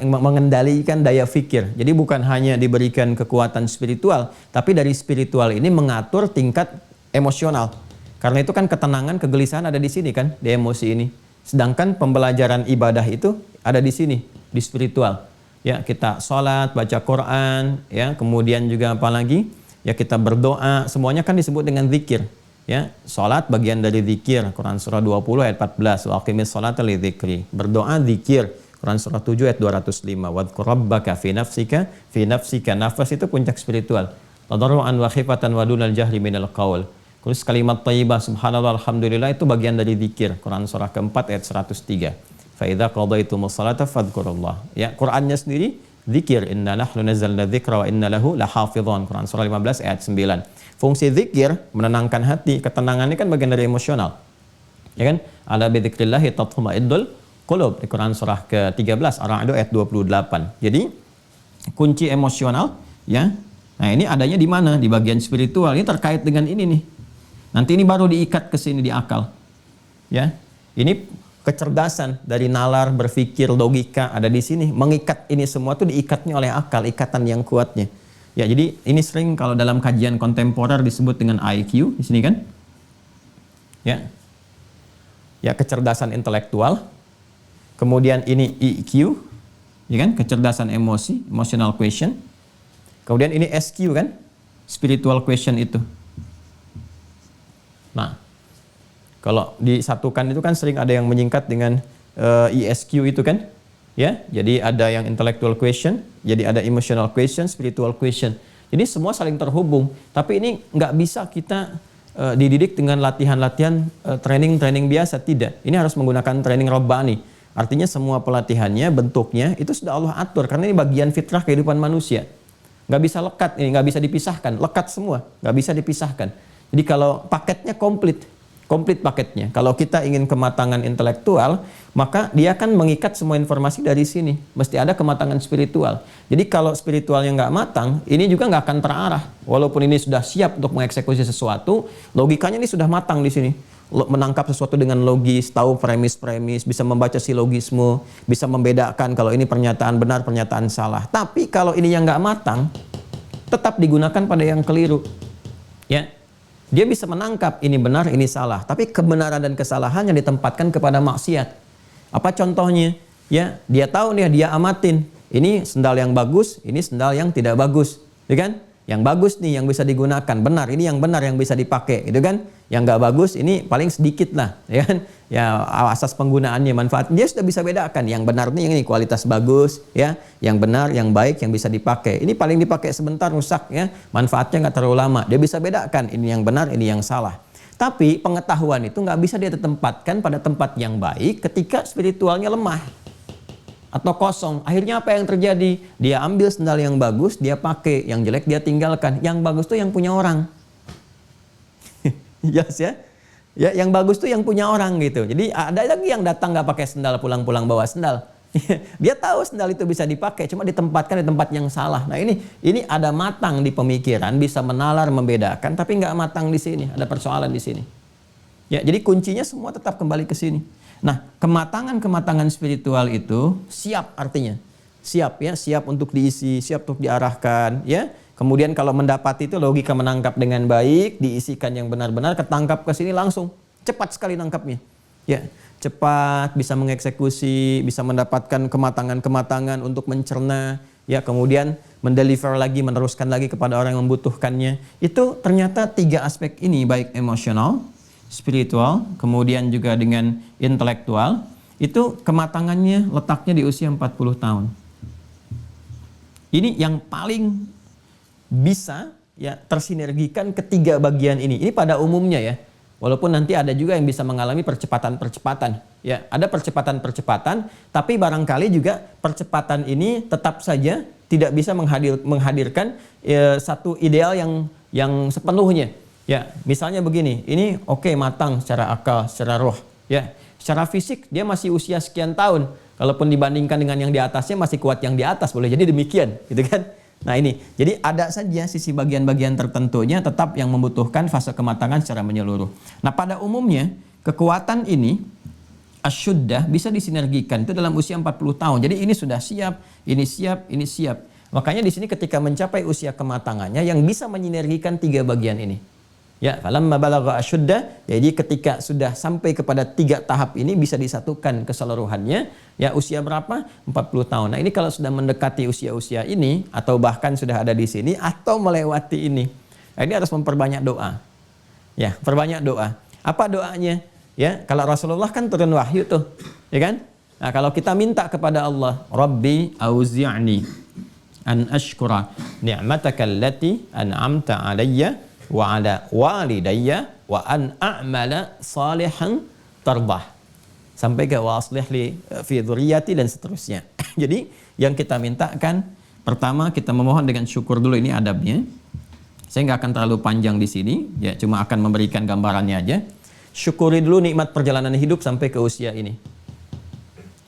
mengendalikan daya fikir. Jadi bukan hanya diberikan kekuatan spiritual, tapi dari spiritual ini mengatur tingkat emosional. Karena itu kan ketenangan, kegelisahan ada di sini kan, di emosi ini. Sedangkan pembelajaran ibadah itu ada di sini, di spiritual. Ya, kita sholat, baca Quran, ya, kemudian juga apa lagi? Ya, kita berdoa, semuanya kan disebut dengan zikir. Ya, sholat bagian dari zikir. Quran surah 20 ayat 14. Wa aqimis sholata li dzikri. Berdoa zikir. Quran surah 7 ayat 205. Wadhkur rabbaka fi nafsika. Fi nafsika, nafas itu puncak spiritual. Tadarruan wa khifatan wa dunal jahri minal qaul. Terus kalimat thayyibah subhanallah alhamdulillah itu bagian dari zikir. Quran surah keempat ayat 103. Fa idza qadaytumus salata fadhkurullah. Ya, Qurannya sendiri zikir. Inna nahnu nazzalna dzikra wa inna lahu lahafizun. Quran surah 15 ayat 9. Fungsi zikir menenangkan hati, ketenangan ini kan bagian dari emosional. Ya kan? Ala bi dzikrillah tatma'innul qulub di Quran surah ke-13 Ar-Ra'd ayat 28. Jadi kunci emosional ya. Nah, ini adanya di mana? Di bagian spiritual. Ini terkait dengan ini nih. Nanti ini baru diikat ke sini di akal. Ya. Ini kecerdasan dari nalar, berpikir, logika ada di sini. Mengikat ini semua tuh diikatnya oleh akal, ikatan yang kuatnya. Ya, jadi ini sering kalau dalam kajian kontemporer disebut dengan IQ di sini kan? Ya. Ya, kecerdasan intelektual. Kemudian ini EQ, ya kan? Kecerdasan emosi, emotional quotient. Kemudian ini SQ kan? Spiritual quotient itu. Nah, kalau disatukan itu kan sering ada yang menyingkat dengan ESQ itu kan? Ya, jadi ada yang intellectual quotient, jadi ada emotional quotient, spiritual quotient. Jadi semua saling terhubung. Tapi ini nggak bisa kita dididik dengan latihan-latihan training biasa, tidak. Ini harus menggunakan training robbani. Artinya semua pelatihannya, bentuknya itu sudah Allah atur karena ini bagian fitrah kehidupan manusia. Nggak bisa lekat, ini nggak bisa dipisahkan, lekat semua, nggak bisa dipisahkan. Jadi kalau paketnya komplit paketnya. Kalau kita ingin kematangan intelektual, maka dia akan mengikat semua informasi dari sini. Mesti ada kematangan spiritual. Jadi kalau spiritualnya nggak matang, ini juga nggak akan terarah. Walaupun ini sudah siap untuk mengeksekusi sesuatu, logikanya ini sudah matang di sini. Menangkap sesuatu dengan logis, tahu premis-premis, bisa membaca silogisme, bisa membedakan kalau ini pernyataan benar, pernyataan salah. Tapi kalau ini yang nggak matang, tetap digunakan pada yang keliru. Ya, dia bisa menangkap ini benar, ini salah, tapi kebenaran dan kesalahannya ditempatkan kepada maksiat. Apa contohnya? Ya, dia tahu nih, dia amatin. Ini sendal yang bagus, ini sendal yang tidak bagus, ya kan? Yang bagus nih yang bisa digunakan, benar, ini yang benar yang bisa dipakai, gitu kan? Yang nggak bagus ini paling sedikit lah, ya kan? Ya, asas penggunaannya, manfaat dia sudah bisa bedakan. Yang benar nih yang ini kualitas bagus, ya. Yang benar, yang baik, yang bisa dipakai. Ini paling dipakai sebentar rusak, ya. Manfaatnya nggak terlalu lama. Dia bisa bedakan ini yang benar, ini yang salah. Tapi pengetahuan itu nggak bisa dia tempatkan pada tempat yang baik ketika spiritualnya lemah atau kosong. Akhirnya apa yang terjadi? Dia ambil sendal yang bagus, dia pakai, yang jelek dia tinggalkan. Yang bagus tuh yang punya orang. Yes, ya. Ya, yang bagus tuh yang punya orang gitu. Jadi ada lagi yang datang nggak pakai sendal, pulang-pulang bawa sendal. Dia tahu sendal itu bisa dipakai, cuma ditempatkan di tempat yang salah. Nah ini ada matang di pemikiran, bisa menalar, membedakan, tapi nggak matang di sini. Ada persoalan di sini. Ya, jadi kuncinya semua tetap kembali ke sini. Nah, kematangan spiritual itu siap artinya. Siap ya, siap untuk diisi, siap untuk diarahkan ya. Kemudian kalau mendapat itu logika menangkap dengan baik, diisikan yang benar-benar, ketangkap ke sini langsung. Cepat sekali nangkapnya. Ya, cepat bisa mengeksekusi, bisa mendapatkan kematangan-kematangan untuk mencerna, ya, kemudian mendeliver lagi, meneruskan lagi kepada orang yang membutuhkannya. Itu ternyata 3 aspek ini, baik emosional, spiritual, kemudian juga dengan intelektual, itu kematangannya letaknya di usia 40 tahun. Ini yang paling bisa ya tersinergikan ketiga bagian ini. Ini pada umumnya ya. Walaupun nanti ada juga yang bisa mengalami percepatan-percepatan. Ya, ada percepatan-percepatan, tapi barangkali juga percepatan ini tetap saja tidak bisa menghadirkan satu ideal yang sepenuhnya. Ya, misalnya begini, ini oke, matang secara akal, secara roh, ya. Secara fisik dia masih usia sekian tahun. Kalaupun dibandingkan dengan yang di atasnya masih kuat yang di atas, boleh jadi demikian, gitu kan? Nah ini, jadi ada saja sisi bagian-bagian tertentunya tetap yang membutuhkan fase kematangan secara menyeluruh. Nah pada umumnya kekuatan ini asyuddah bisa disinergikan itu dalam usia 40 tahun. Jadi ini sudah siap, ini siap, ini siap. Makanya di sini ketika mencapai usia kematangannya yang bisa menyinergikan 3 bagian ini. Ya, falamma balagha asyuddah, jadi ketika sudah sampai kepada 3 tahap ini bisa disatukan keseluruhannya, ya usia berapa? 40 tahun. Nah, ini kalau sudah mendekati usia-usia ini atau bahkan sudah ada di sini atau melewati ini. Nah, ini harus memperbanyak doa. Ya, perbanyak doa. Apa doanya? Ya, kalau Rasulullah kan turun wahyu tuh, ya kan? Nah, kalau kita minta kepada Allah, Rabbi auzi'ni an ashkura ni'mataka allati an'amta 'alayya wa ala walidayya wa an a'mala salihan tardah, sampai ke wa aslih li fi dzurriyyati dan seterusnya. Jadi yang kita mintakan pertama kita memohon dengan syukur dulu, ini adabnya. Saya nggak akan terlalu panjang di sini, ya cuma akan memberikan gambarannya aja. Syukuri dulu nikmat perjalanan hidup sampai ke usia ini.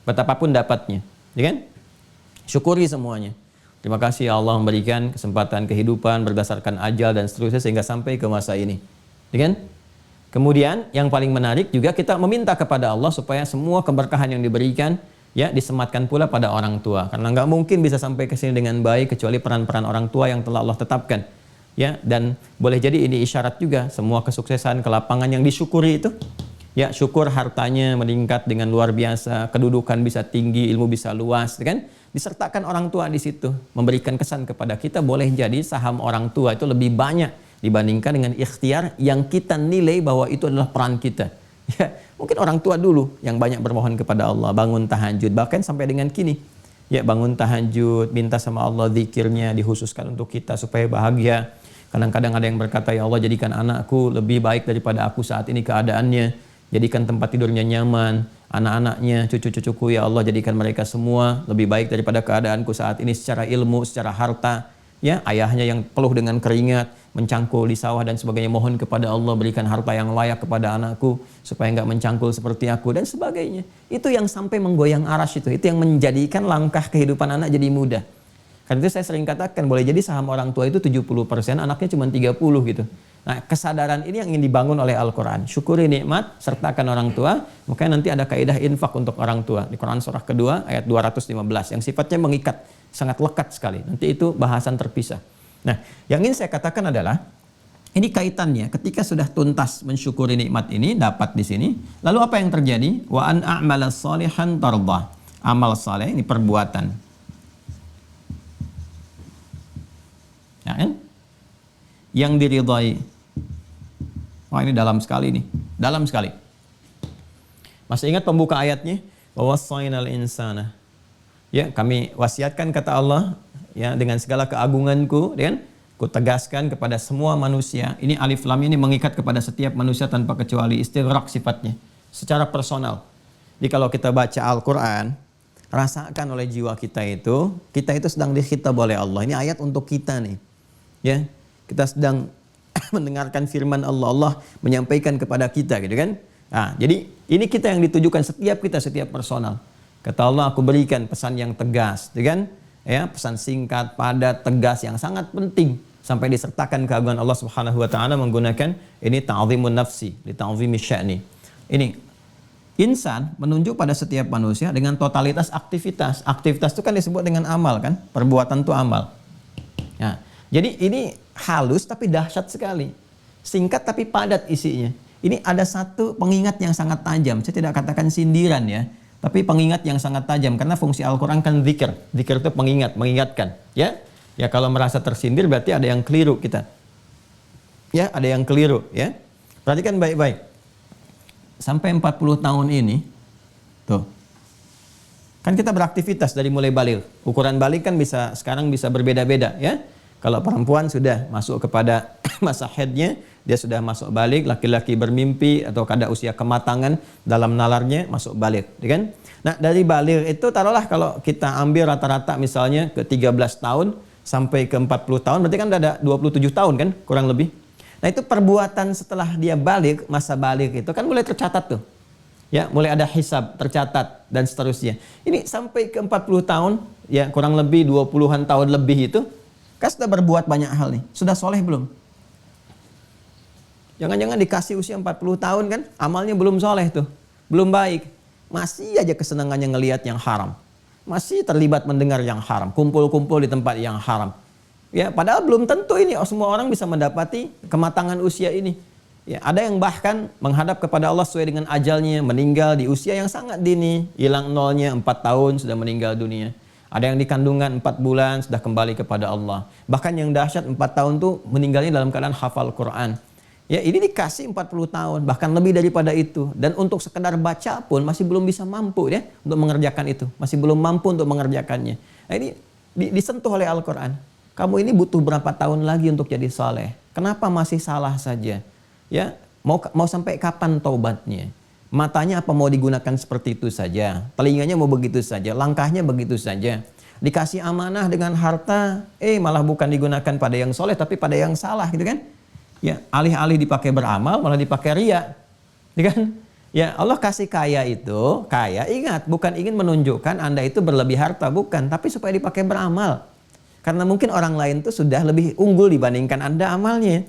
Betapapun dapatnya, ya kan? Syukuri semuanya. Terima kasih ya Allah memberikan kesempatan kehidupan berdasarkan ajal dan seterusnya sehingga sampai ke masa ini. Ya kan? Kemudian yang paling menarik juga kita meminta kepada Allah supaya semua keberkahan yang diberikan ya disematkan pula pada orang tua. Karena nggak mungkin bisa sampai ke sini dengan baik kecuali peran-peran orang tua yang telah Allah tetapkan. Ya, dan boleh jadi ini isyarat juga semua kesuksesan, kelapangan yang disyukuri itu. Ya, syukur hartanya meningkat dengan luar biasa, kedudukan bisa tinggi, ilmu bisa luas, kan? Disertakan orang tua di situ, memberikan kesan kepada kita, boleh jadi saham orang tua itu lebih banyak dibandingkan dengan ikhtiar yang kita nilai bahwa itu adalah peran kita. Ya, mungkin orang tua dulu yang banyak bermohon kepada Allah, bangun tahajud, bahkan sampai dengan kini. Ya, bangun tahajud, minta sama Allah zikirnya dikhususkan untuk kita supaya bahagia. Kadang-kadang ada yang berkata, ya Allah jadikan anakku lebih baik daripada aku saat ini keadaannya. Jadikan tempat tidurnya nyaman, anak-anaknya, cucu-cucuku ya Allah jadikan mereka semua lebih baik daripada keadaanku saat ini secara ilmu, secara harta. Ya, ayahnya yang peluh dengan keringat, mencangkul di sawah dan sebagainya, mohon kepada Allah berikan harta yang layak kepada anakku supaya nggak mencangkul seperti aku dan sebagainya. Itu yang sampai menggoyang aras itu yang menjadikan langkah kehidupan anak jadi mudah. Karena itu saya sering katakan boleh jadi saham orang tua itu 70%, anaknya cuma 30 gitu. Nah, kesadaran ini yang ingin dibangun oleh Al-Quran. Syukuri nikmat, sertakan orang tua. Makanya nanti ada kaidah infak untuk orang tua. Di Quran surah kedua ayat 215. Yang sifatnya mengikat, sangat lekat sekali. Nanti itu bahasan terpisah. Nah, yang ingin saya katakan adalah ini kaitannya ketika sudah tuntas mensyukuri nikmat ini dapat di sini, lalu apa yang terjadi? Wa an a'mala shalihan tardah. Amal saleh ini perbuatan. Ya kan? Yang diridhai. Wah, ini dalam sekali nih. Dalam sekali. Masih ingat pembuka ayatnya? Wa wassaynal insana. Ya, kami wasiatkan kata Allah ya dengan segala keagunganku, ya kan? Ku tegaskan kepada semua manusia. Ini alif lam ini mengikat kepada setiap manusia tanpa kecuali, istighraq sifatnya secara personal. Jadi kalau kita baca Al-Qur'an, rasakan oleh jiwa kita itu sedang dikhitab oleh Allah. Ini ayat untuk kita nih. Ya, kita sedang mendengarkan firman Allah, Allah menyampaikan kepada kita gitu kan. Nah, jadi ini kita yang ditujukan setiap personal. Kata Allah, aku berikan pesan yang tegas, gitu kan? Ya, pesan singkat, padat, tegas yang sangat penting sampai disertakan keagungan Allah Subhanahu wa taala menggunakan ini ta'zimun nafsi, li ta'zimi sya'ni. Ini insan menunjuk pada setiap manusia dengan totalitas aktivitas. Aktivitas itu kan disebut dengan amal kan? Perbuatan itu amal. Nah, jadi ini halus tapi dahsyat sekali. Singkat tapi padat isinya. Ini ada satu pengingat yang sangat tajam. Saya tidak katakan sindiran ya, tapi pengingat yang sangat tajam karena fungsi Al-Qur'an kan zikir. Zikir itu pengingat, mengingatkan, ya. Ya kalau merasa tersindir berarti ada yang keliru kita. Ya, ada yang keliru, ya. Perhatikan baik-baik. Sampai 40 tahun ini tuh. Kan kita beraktivitas dari mulai baligh. Ukuran baligh kan sekarang bisa berbeda-beda, ya. Kalau perempuan sudah masuk kepada masa haidnya, dia sudah masuk baligh, laki-laki bermimpi atau kada usia kematangan dalam nalarnya masuk baligh, ya kan? Nah, dari baligh itu taruhlah kalau kita ambil rata-rata misalnya ke 13 tahun sampai ke 40 tahun, berarti kan ada 27 tahun kan, kurang lebih. Nah, itu perbuatan setelah dia baligh, masa baligh itu kan mulai tercatat tuh. Ya, mulai ada hisab, tercatat dan seterusnya. Ini sampai ke 40 tahun, ya kurang lebih 20-an tahun lebih itu kan sudah berbuat banyak hal nih. Sudah soleh belum? Jangan-jangan dikasih usia 40 tahun kan, amalnya belum soleh tuh. Belum baik. Masih aja kesenangannya ngelihat yang haram. Masih terlibat mendengar yang haram. Kumpul-kumpul di tempat yang haram. Ya, padahal belum tentu ini semua orang bisa mendapati kematangan usia ini. Ya, ada yang bahkan menghadap kepada Allah sesuai dengan ajalnya, meninggal di usia yang sangat dini. Hilang nolnya 4 tahun sudah meninggal dunia. Ada yang di kandungan 4 bulan sudah kembali kepada Allah. Bahkan yang dahsyat 4 tahun tuh meninggalnya dalam keadaan hafal Quran. Ya, ini dikasih 40 tahun, bahkan lebih daripada itu. Dan untuk sekedar baca pun masih belum bisa mampu ya untuk mengerjakan itu. Masih belum mampu untuk mengerjakannya. Nah, ini disentuh oleh Al-Quran. Kamu ini butuh berapa tahun lagi untuk jadi saleh? Kenapa masih salah saja? Ya, mau sampai kapan taubatnya? Matanya apa mau digunakan seperti itu saja? Telinganya mau begitu saja? Langkahnya begitu saja? Dikasih amanah dengan harta, malah bukan digunakan pada yang soleh tapi pada yang salah gitu kan? Ya, alih-alih dipakai beramal malah dipakai riya. Ya kan? Ya, Allah kasih kaya itu, kaya ingat bukan ingin menunjukkan Anda itu berlebih harta, bukan, tapi supaya dipakai beramal. Karena mungkin orang lain tuh sudah lebih unggul dibandingkan Anda amalnya.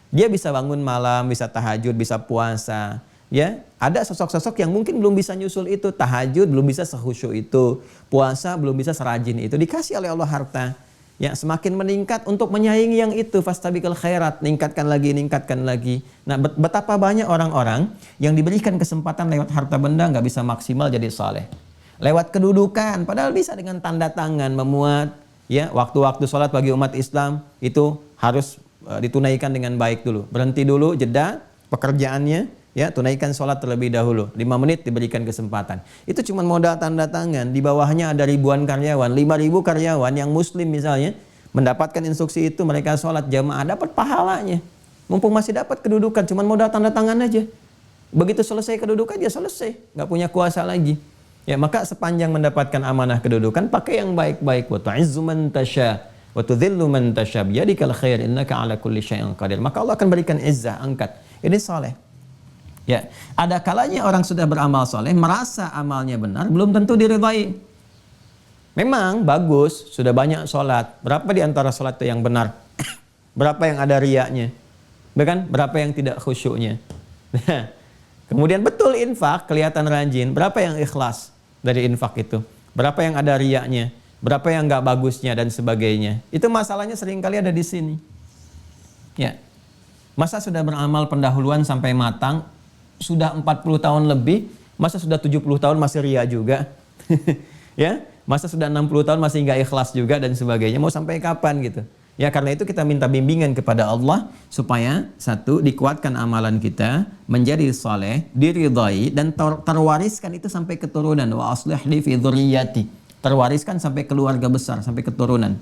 Dia bisa bangun malam, bisa tahajud, bisa puasa. Ya, ada sosok-sosok yang mungkin belum bisa nyusul itu, tahajud belum bisa sekhusyuk itu, puasa belum bisa serajin itu, dikasih oleh Allah harta. Ya, semakin meningkat untuk menyaingi yang itu, fastabiqul khairat, ningkatkan lagi. Nah, betapa banyak orang-orang yang diberikan kesempatan lewat harta benda nggak bisa maksimal jadi saleh. Lewat kedudukan, padahal bisa dengan tanda tangan memuat. Ya, waktu-waktu sholat bagi umat Islam itu harus ditunaikan dengan baik dulu. Berhenti dulu, jeda pekerjaannya. Ya, tunaikan sholat terlebih dahulu. 5 menit diberikan kesempatan. Itu cuma modal tanda tangan. Di bawahnya ada ribuan karyawan. 5.000 karyawan yang muslim misalnya. Mendapatkan instruksi itu, mereka sholat jamaah. Dapat pahalanya. Mumpung masih dapat kedudukan. Cuma modal tanda tangan aja. Begitu selesai kedudukan, dia selesai. Nggak punya kuasa lagi. Ya, maka sepanjang mendapatkan amanah kedudukan, pakai yang baik-baik. Wa tu'izzu man tasya. Wa tudhillu man tasya. Biyadikal khair. Innaka ala kulli syai'in qadir. Maka Allah akan berikan izzah, angkat. Ini saleh. Ya, ada kalanya orang sudah beramal soleh, merasa amalnya benar, belum tentu diridhai. Memang bagus, sudah banyak sholat. Berapa di antara sholat itu yang benar? Berapa yang ada riyanya? Bahkan berapa yang tidak khusyuknya? Kemudian betul infak, kelihatan rajin. Berapa yang ikhlas dari infak itu? Berapa yang ada riyanya? berapa yang nggak bagusnya dan sebagainya. Itu masalahnya seringkali ada di sini. Ya. Masa sudah beramal pendahuluan sampai matang, sudah 40 tahun lebih, masa sudah 70 tahun masih ria juga. Ya, masa sudah 60 tahun masih nggak ikhlas juga dan sebagainya. Mau sampai kapan gitu? Ya, karena itu kita minta bimbingan kepada Allah supaya satu, dikuatkan amalan kita menjadi saleh, diridhai dan terwariskan itu sampai keturunan. Wa aslih li fi dzurriyyati. Terwariskan sampai keluarga besar, sampai keturunan.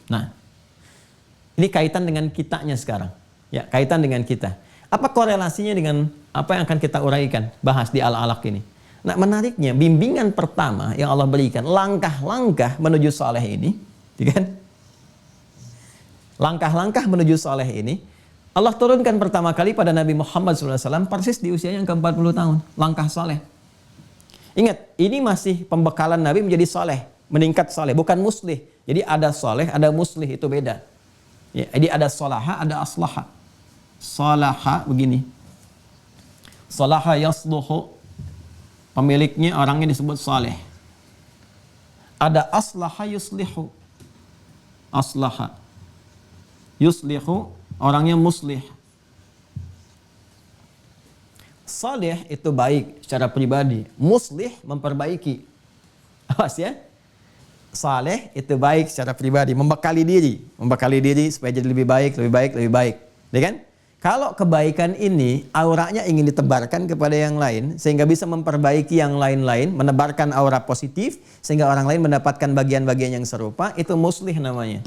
Nah, ini kaitan dengan kitanya sekarang. Ya, kaitan dengan kita. Apa korelasinya dengan apa yang akan kita uraikan, bahas di Al-Alaq ini? Nah, menariknya, bimbingan pertama yang Allah berikan, langkah-langkah menuju saleh ini, kan? Langkah-langkah menuju saleh ini, Allah turunkan pertama kali pada Nabi Muhammad SAW persis di usia yang ke-40 tahun. Langkah saleh. Ingat, ini masih pembekalan Nabi menjadi saleh, meningkat saleh, bukan muslih. Jadi ada saleh, ada muslih, itu beda. Ya, jadi ada salaha, ada aslaha. Salaha begini. Salaha yasluhu, pemiliknya orangnya disebut saleh. Ada aslaha yuslihu. Aslaha yuslihu, orangnya muslih. Saleh itu baik secara pribadi, muslih memperbaiki. Awas ya. Saleh itu baik secara pribadi, membekali diri supaya jadi lebih baik, lebih baik, lebih baik. Ya kan? Kalau kebaikan ini auranya ingin ditebarkan kepada yang lain sehingga bisa memperbaiki yang lain-lain, menebarkan aura positif sehingga orang lain mendapatkan bagian-bagian yang serupa, itu muslih namanya.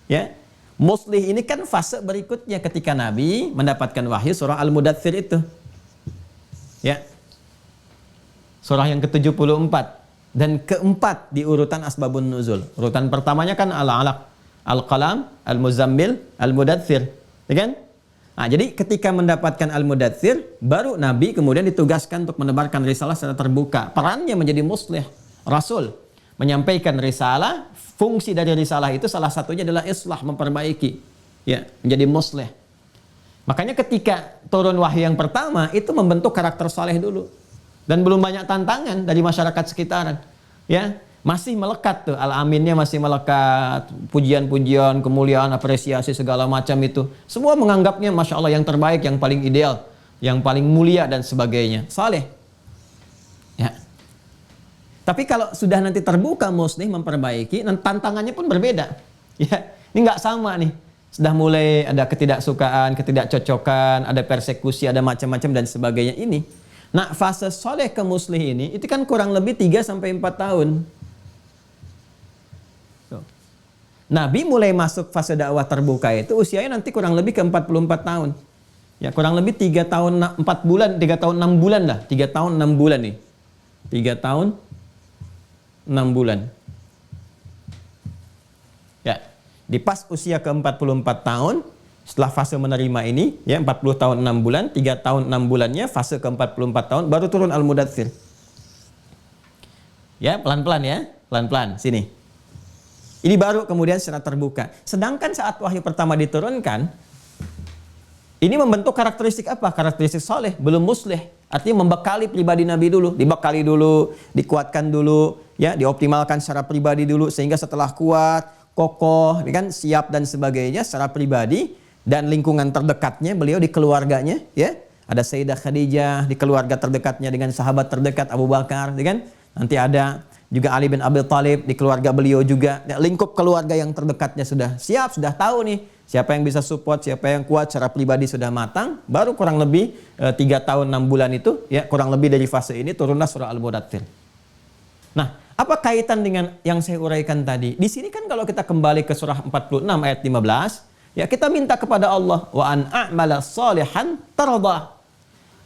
Ya. Muslih ini kan fase berikutnya ketika Nabi mendapatkan wahyu surah Al-Mudaththir itu. Ya. Surah yang ke-74 dan keempat di urutan asbabun nuzul. Urutan pertamanya kan Al-Alaq, Al-Qalam, Al-Muzammil, Al-Mudaththir. Ya kan? Nah, jadi ketika mendapatkan Al-Mudaththir, baru Nabi kemudian ditugaskan untuk menebarkan risalah secara terbuka. Perannya menjadi muslih, rasul, menyampaikan risalah. Fungsi dari risalah itu salah satunya adalah islah, memperbaiki, ya, menjadi muslih. Makanya ketika turun wahyu yang pertama itu membentuk karakter saleh dulu, dan belum banyak tantangan dari masyarakat sekitaran, ya. Masih melekat tuh, al-aminnya masih melekat, pujian-pujian, kemuliaan, apresiasi segala macam itu. Semua menganggapnya Masya Allah yang terbaik, yang paling ideal, yang paling mulia dan sebagainya. Saleh. Ya. Tapi kalau sudah nanti terbuka muslih, memperbaiki, tantangannya pun berbeda. Ya. Ini nggak sama nih. Sudah mulai ada ketidaksukaan, ketidakcocokan, ada persekusi, ada macam-macam dan sebagainya ini. Nah, fase saleh ke muslih ini, itu kan kurang lebih 3-4 tahun. Nabi mulai masuk fase dakwah terbuka itu usianya nanti kurang lebih ke 44 tahun. Ya, kurang lebih 3 tahun 4 bulan, 3 tahun 6 bulan lah. 3 tahun 6 bulan nih. 3 tahun 6 bulan. Ya, di pas usia ke 44 tahun, setelah fase menerima ini, ya 40 tahun 6 bulan, 3 tahun 6 bulannya, fase ke 44 tahun, baru turun Al-Mudaththir. Ya, pelan-pelan ya, pelan-pelan, sini. Ini baru kemudian secara terbuka. Sedangkan saat wahyu pertama diturunkan, ini membentuk karakteristik apa? Karakteristik saleh, belum muslih. Artinya membekali pribadi Nabi dulu, dibekali dulu, dikuatkan dulu, ya, dioptimalkan secara pribadi dulu sehingga setelah kuat, kokoh, kan siap dan sebagainya secara pribadi dan lingkungan terdekatnya beliau di keluarganya, ya. Ada Sayyidah Khadijah di keluarga terdekatnya dengan sahabat terdekat Abu Bakar, ya kan? Nanti ada juga Ali bin Abi Thalib di keluarga beliau juga. Lingkup keluarga yang terdekatnya sudah siap, sudah tahu nih siapa yang bisa support, siapa yang kuat secara pribadi sudah matang. Baru kurang lebih 3 tahun 6 bulan itu, ya kurang lebih dari fase ini turunlah surah Al-Mudaththir. Nah, apa kaitan dengan yang saya uraikan tadi? Di sini kan kalau kita kembali ke surah 46 ayat 15, ya kita minta kepada Allah, wa an a'mala shalihan tardah.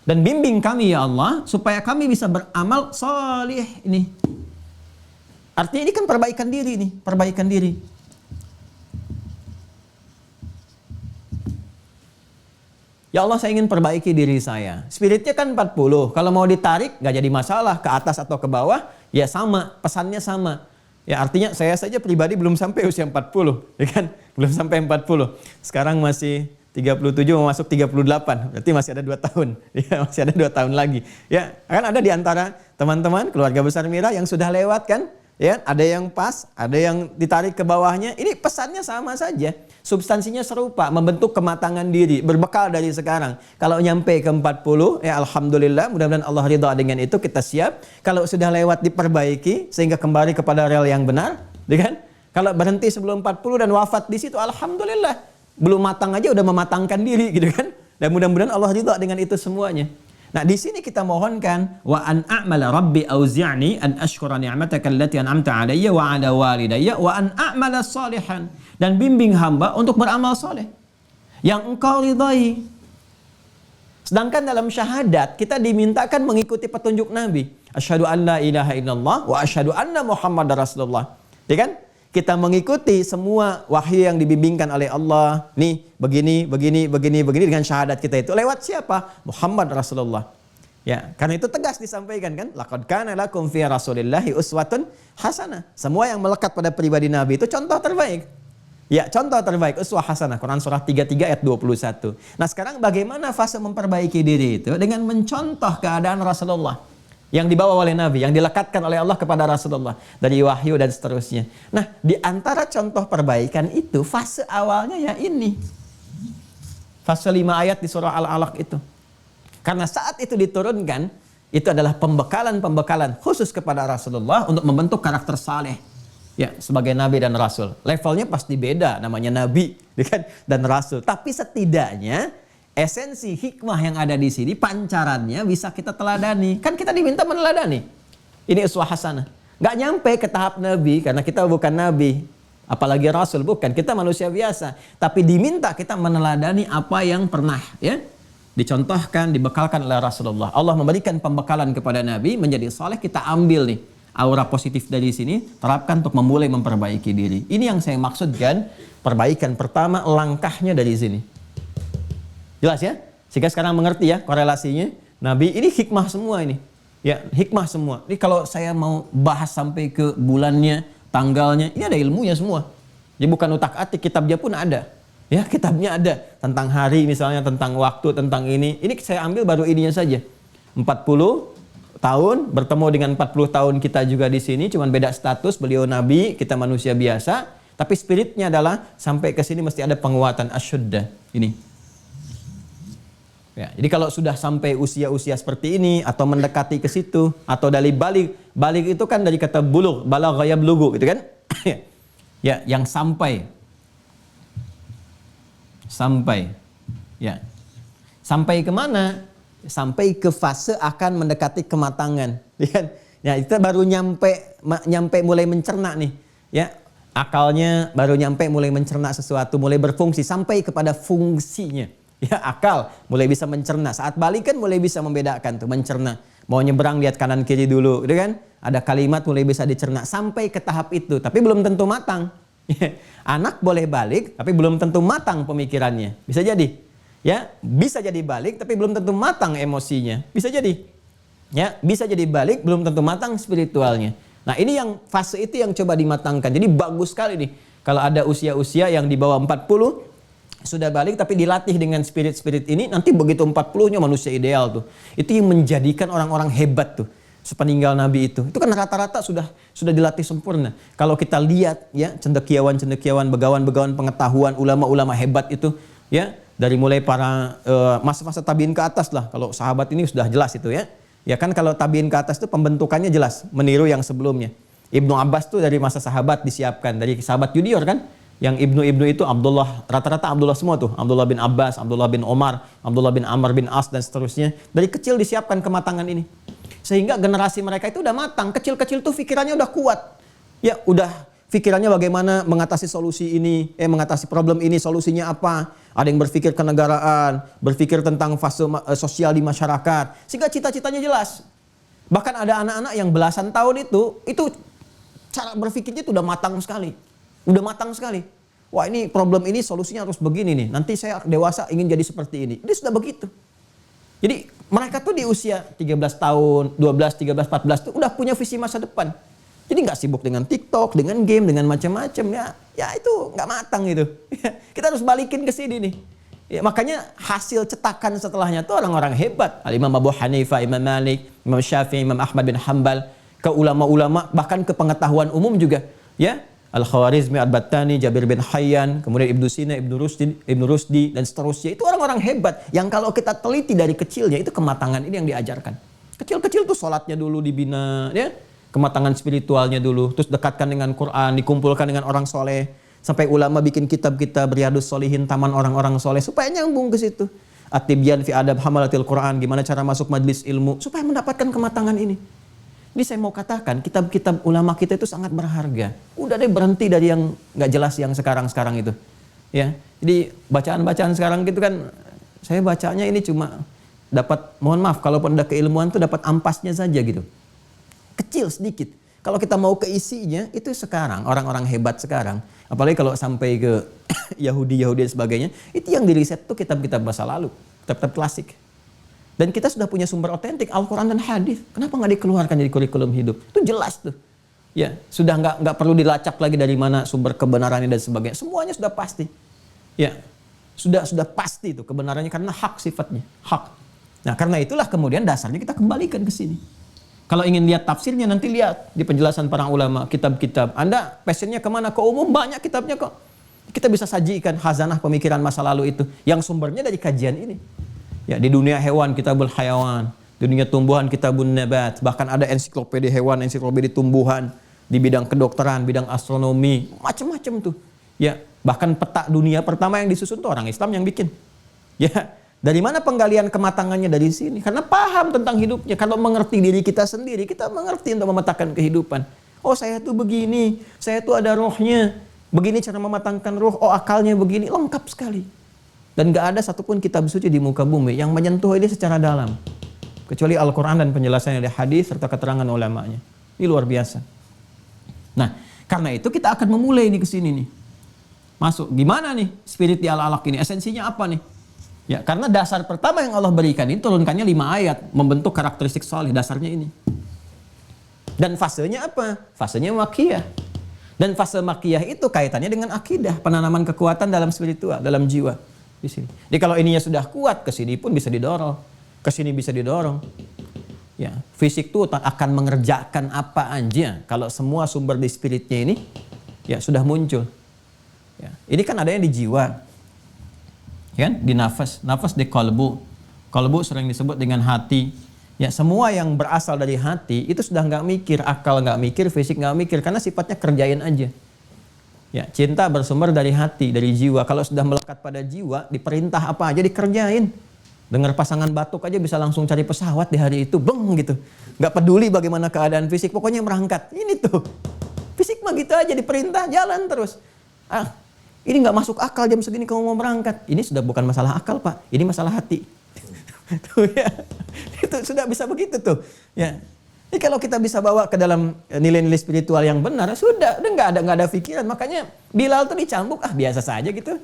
Dan bimbing kami ya Allah supaya kami bisa beramal salih ini. Artinya ini kan perbaikan diri nih, perbaikan diri. Ya Allah, saya ingin perbaiki diri saya. Spiritnya kan 40. Kalau mau ditarik nggak jadi masalah, ke atas atau ke bawah ya sama, pesannya sama. Ya artinya saya saja pribadi belum sampai usia 40, ya kan? Belum sampai 40. Sekarang masih 37 mau masuk 38, berarti masih ada 2 tahun. Ya, masih ada 2 tahun lagi. Ya, kan ada di antara teman-teman keluarga besar Mira yang sudah lewat kan? Ya, ada yang pas, ada yang ditarik ke bawahnya. Ini pesannya sama saja. Substansinya serupa, membentuk kematangan diri, berbekal dari sekarang. Kalau nyampe ke 40, ya alhamdulillah, mudah-mudahan Allah ridha dengan itu, kita siap. Kalau sudah lewat diperbaiki sehingga kembali kepada rel yang benar, ya kan? Kalau berhenti sebelum 40 dan wafat di situ, alhamdulillah. Belum matang aja udah mematangkan diri gitu kan. Dan mudah-mudahan Allah ridha dengan itu semuanya. Nah, di sini kita mohonkan wa an a'mala rabbi auzi'ni an ashkura ni'mataka allati an'amta 'alayya wa 'ala walidayya wa an a'mala salihan, dan bimbing hamba untuk beramal soleh yang engkau ridhai. Sedangkan dalam syahadat kita dimintakan mengikuti petunjuk Nabi. Asyhadu an la ilaha illallah wa asyhadu anna Muhammadar Rasulullah. Ya kan? Kita mengikuti semua wahyu yang dibimbingkan oleh Allah. Nih, begini dengan syahadat kita itu. Lewat siapa? Muhammad Rasulullah. Ya, karena itu tegas disampaikan kan? Laqad kana lakum fi Rasulillahi uswatun hasanah. Semua yang melekat pada pribadi Nabi itu contoh terbaik. Ya, contoh terbaik uswah hasanah. Quran surah 33 ayat 21. Nah, sekarang bagaimana fase memperbaiki diri itu? Dengan mencontoh keadaan Rasulullah yang dibawa oleh Nabi, yang dilekatkan oleh Allah kepada Rasulullah dari wahyu dan seterusnya. Nah, di antara contoh perbaikan itu, fase awalnya ya ini. Fase 5 ayat di surah Al-Alaq itu. Karena saat itu diturunkan, itu adalah pembekalan khusus kepada Rasulullah untuk membentuk karakter saleh. Ya, sebagai Nabi dan Rasul. Levelnya pasti beda, namanya Nabi dan Rasul. Tapi setidaknya esensi hikmah yang ada di sini, pancarannya bisa kita teladani. Kan kita diminta meneladani. Ini uswah hasanah. Nggak nyampe ke tahap Nabi, karena kita bukan Nabi. Apalagi Rasul, bukan. Kita manusia biasa. Tapi diminta kita meneladani apa yang pernah dicontohkan, dibekalkan oleh Rasulullah. Allah memberikan pembekalan kepada Nabi, menjadi saleh, kita ambil nih. Aura positif dari sini, terapkan untuk memulai memperbaiki diri. Ini yang saya maksudkan, perbaikan pertama, langkahnya dari sini. Jelas ya? Sehingga sekarang mengerti ya korelasinya. Nabi ini hikmah semua ini. Ya, hikmah semua. Ini kalau saya mau bahas sampai ke bulannya, tanggalnya, ini ada ilmunya semua. Jadi bukan utak-atik, kitabnya pun ada. Ya, kitabnya ada. Tentang hari misalnya, tentang waktu, tentang ini. Ini saya ambil baru ininya saja. 40 tahun, bertemu dengan 40 tahun kita juga di sini. Cuman beda status, beliau Nabi, kita manusia biasa. Tapi spiritnya adalah sampai ke sini mesti ada penguatan asyudda. Ini. Ya, jadi kalau sudah sampai usia-usia seperti ini atau mendekati ke situ atau dari balik itu kan dari kata bulugh, balagha yablughu gitu kan? Ya, yang sampai. Ya. Sampai ke mana? Sampai ke fase akan mendekati kematangan, ya kan? Ya, itu baru nyampe mulai mencerna nih, ya. Akalnya baru nyampe mulai mencerna sesuatu, mulai berfungsi sampai kepada fungsinya. Ya, akal mulai bisa mencerna. Saat balik kan mulai bisa membedakan tuh, mencerna. Mau nyebrang lihat kanan kiri dulu, gitu kan? Ada kalimat mulai bisa dicerna sampai ke tahap itu, tapi belum tentu matang. Anak boleh balik, tapi belum tentu matang pemikirannya. Bisa jadi. Ya, bisa jadi balik tapi belum tentu matang emosinya. Bisa jadi. Ya, bisa jadi balik belum tentu matang spiritualnya. Nah, ini yang fase itu yang coba dimatangkan. Jadi bagus sekali nih kalau ada usia-usia yang di bawah 40 sudah balik tapi dilatih dengan spirit-spirit ini, nanti begitu 40-nya manusia ideal tuh. Itu yang menjadikan orang-orang hebat tuh. Sepeninggal Nabi itu kan rata-rata sudah dilatih sempurna. Kalau kita lihat ya cendekiawan-cendekiawan, begawan-begawan pengetahuan, ulama-ulama hebat itu ya, dari mulai para masa-masa tabiin ke atas lah. Kalau sahabat ini sudah jelas itu ya. Ya kan kalau tabiin ke atas itu pembentukannya jelas, meniru yang sebelumnya. Ibnu Abbas tuh dari masa sahabat disiapkan, dari sahabat junior kan. Yang ibnu itu Abdullah, rata-rata Abdullah semua tuh. Abdullah bin Abbas, Abdullah bin Omar, Abdullah bin Amr bin As dan seterusnya. Dari kecil disiapkan kematangan ini. Sehingga generasi mereka itu udah matang. Kecil-kecil tuh pikirannya udah kuat. Ya udah pikirannya bagaimana mengatasi solusi ini, mengatasi problem ini, solusinya apa. Ada yang berpikir kenegaraan, berpikir tentang fase sosial di masyarakat. Sehingga cita-citanya jelas. Bahkan ada anak-anak yang belasan tahun itu cara berpikirnya itu udah matang sekali. Udah matang sekali. Wah, ini problem ini solusinya harus begini nih. Nanti saya dewasa ingin jadi seperti ini. Ini sudah begitu. Jadi mereka tuh di usia 13 tahun, 12, 13, 14 tuh udah punya visi masa depan. Jadi nggak sibuk dengan TikTok, dengan game, dengan macam-macam ya. Ya itu nggak matang gitu. Kita harus balikin ke sini nih. Ya, makanya hasil cetakan setelahnya itu orang-orang hebat. Al-Imam Abu Hanifah, Imam Malik, Imam Syafi'i, Imam Ahmad bin Hanbal, ke ulama-ulama, bahkan ke pengetahuan umum juga. Ya, Al-Khawarizmi, Al-Battani, Jabir bin Hayyan, kemudian Ibnu Sina, Ibnu Rusdi, dan seterusnya. Itu orang-orang hebat yang kalau kita teliti dari kecilnya, itu kematangan ini yang diajarkan. Kecil-kecil tuh sholatnya dulu dibina, ya, kematangan spiritualnya dulu, terus dekatkan dengan Quran, dikumpulkan dengan orang soleh. Sampai ulama bikin kitab-kitab Riyadus Sholihin, taman orang-orang soleh, supaya nyambung ke situ. At-Tibyan fi adab hamalatil Quran, gimana cara masuk majlis ilmu, supaya mendapatkan kematangan ini. Ini saya mau katakan, kitab-kitab ulama kita itu sangat berharga. Udah deh berhenti dari yang nggak jelas yang sekarang-sekarang itu. Ya, jadi bacaan-bacaan sekarang gitu kan, saya bacanya ini cuma dapat, mohon maaf, kalaupun ada keilmuan tuh dapat ampasnya saja gitu. Kecil sedikit. Kalau kita mau ke isinya, itu sekarang, orang-orang hebat sekarang, apalagi kalau sampai ke Yahudi dan sebagainya, itu yang diriset tuh kitab-kitab masa lalu, kitab-kitab klasik. Dan kita sudah punya sumber otentik, Al-Quran dan Hadis. Kenapa nggak dikeluarkan dari kurikulum hidup? Itu jelas tuh. Ya, sudah nggak perlu dilacak lagi dari mana sumber kebenarannya dan sebagainya. Semuanya sudah pasti. Ya, sudah pasti itu kebenarannya karena hak sifatnya, hak. Nah, karena itulah kemudian dasarnya kita kembalikan ke sini. Kalau ingin lihat tafsirnya, nanti lihat di penjelasan para ulama, kitab-kitab. Anda passionnya kemana? Ke umum banyak kitabnya kok. Kita bisa sajikan khazanah pemikiran masa lalu itu, yang sumbernya dari kajian ini. Ya, di dunia hewan, Kitabul Hayawan. Di dunia tumbuhan, Kitabun Nabat. Bahkan ada ensiklopedia hewan, ensiklopedia tumbuhan. Di bidang kedokteran, bidang astronomi, macam-macam tuh. Ya, bahkan peta dunia pertama yang disusun tuh orang Islam yang bikin. Ya, dari mana penggalian kematangannya? Dari sini. Karena paham tentang hidupnya. Kalau mengerti diri kita sendiri, kita mengerti untuk memetakan kehidupan. Oh, saya tuh begini. Saya tuh ada rohnya. Begini cara mematangkan roh. Oh, akalnya begini. Lengkap sekali. Dan gak ada satupun kitab suci di muka bumi yang menyentuh ini secara dalam. Kecuali Al-Quran dan penjelasannya dari hadis serta keterangan ulamanya. Ini luar biasa. Nah, karena itu kita akan memulai nih ke sini nih. Masuk. Gimana nih spirit di al-alaq ini? Esensinya apa nih? Ya, karena dasar pertama yang Allah berikan ini turunkannya 5 ayat, membentuk karakteristik salih, dasarnya ini. Dan fasenya apa? Fasenya makiyah. Dan fase makiyah itu kaitannya dengan akidah, penanaman kekuatan dalam spiritual, dalam jiwa di sini. Jadi kalau ininya sudah kuat, ke sini pun bisa didorong, ke sini bisa didorong. Ya, fisik tuh akan mengerjakan apa aja kalau semua sumber di spiritnya ini ya sudah muncul. Ya, ini kan adanya di jiwa. Kan, di nafas di kolbu sering disebut dengan hati. Ya, semua yang berasal dari hati itu sudah nggak mikir, akal nggak mikir, fisik nggak mikir, karena sifatnya kerjain aja. Ya, cinta bersumber dari hati, dari jiwa. Kalau sudah melekat pada jiwa, diperintah apa aja dikerjain. Dengar pasangan batuk aja bisa langsung cari pesawat di hari itu, beng gitu. Nggak peduli bagaimana keadaan fisik, pokoknya berangkat. Ini tuh fisik mah gitu aja, diperintah jalan terus. Ini nggak masuk akal jam segini kamu mau berangkat. Ini sudah bukan masalah akal, Pak. Ini masalah hati. Tuh ya. Itu sudah bisa begitu tuh. Ya. Ini kalau kita bisa bawa ke dalam nilai-nilai spiritual yang benar, sudah nggak ada pikiran. Makanya Bilal tuh dicambuk, biasa saja gitu.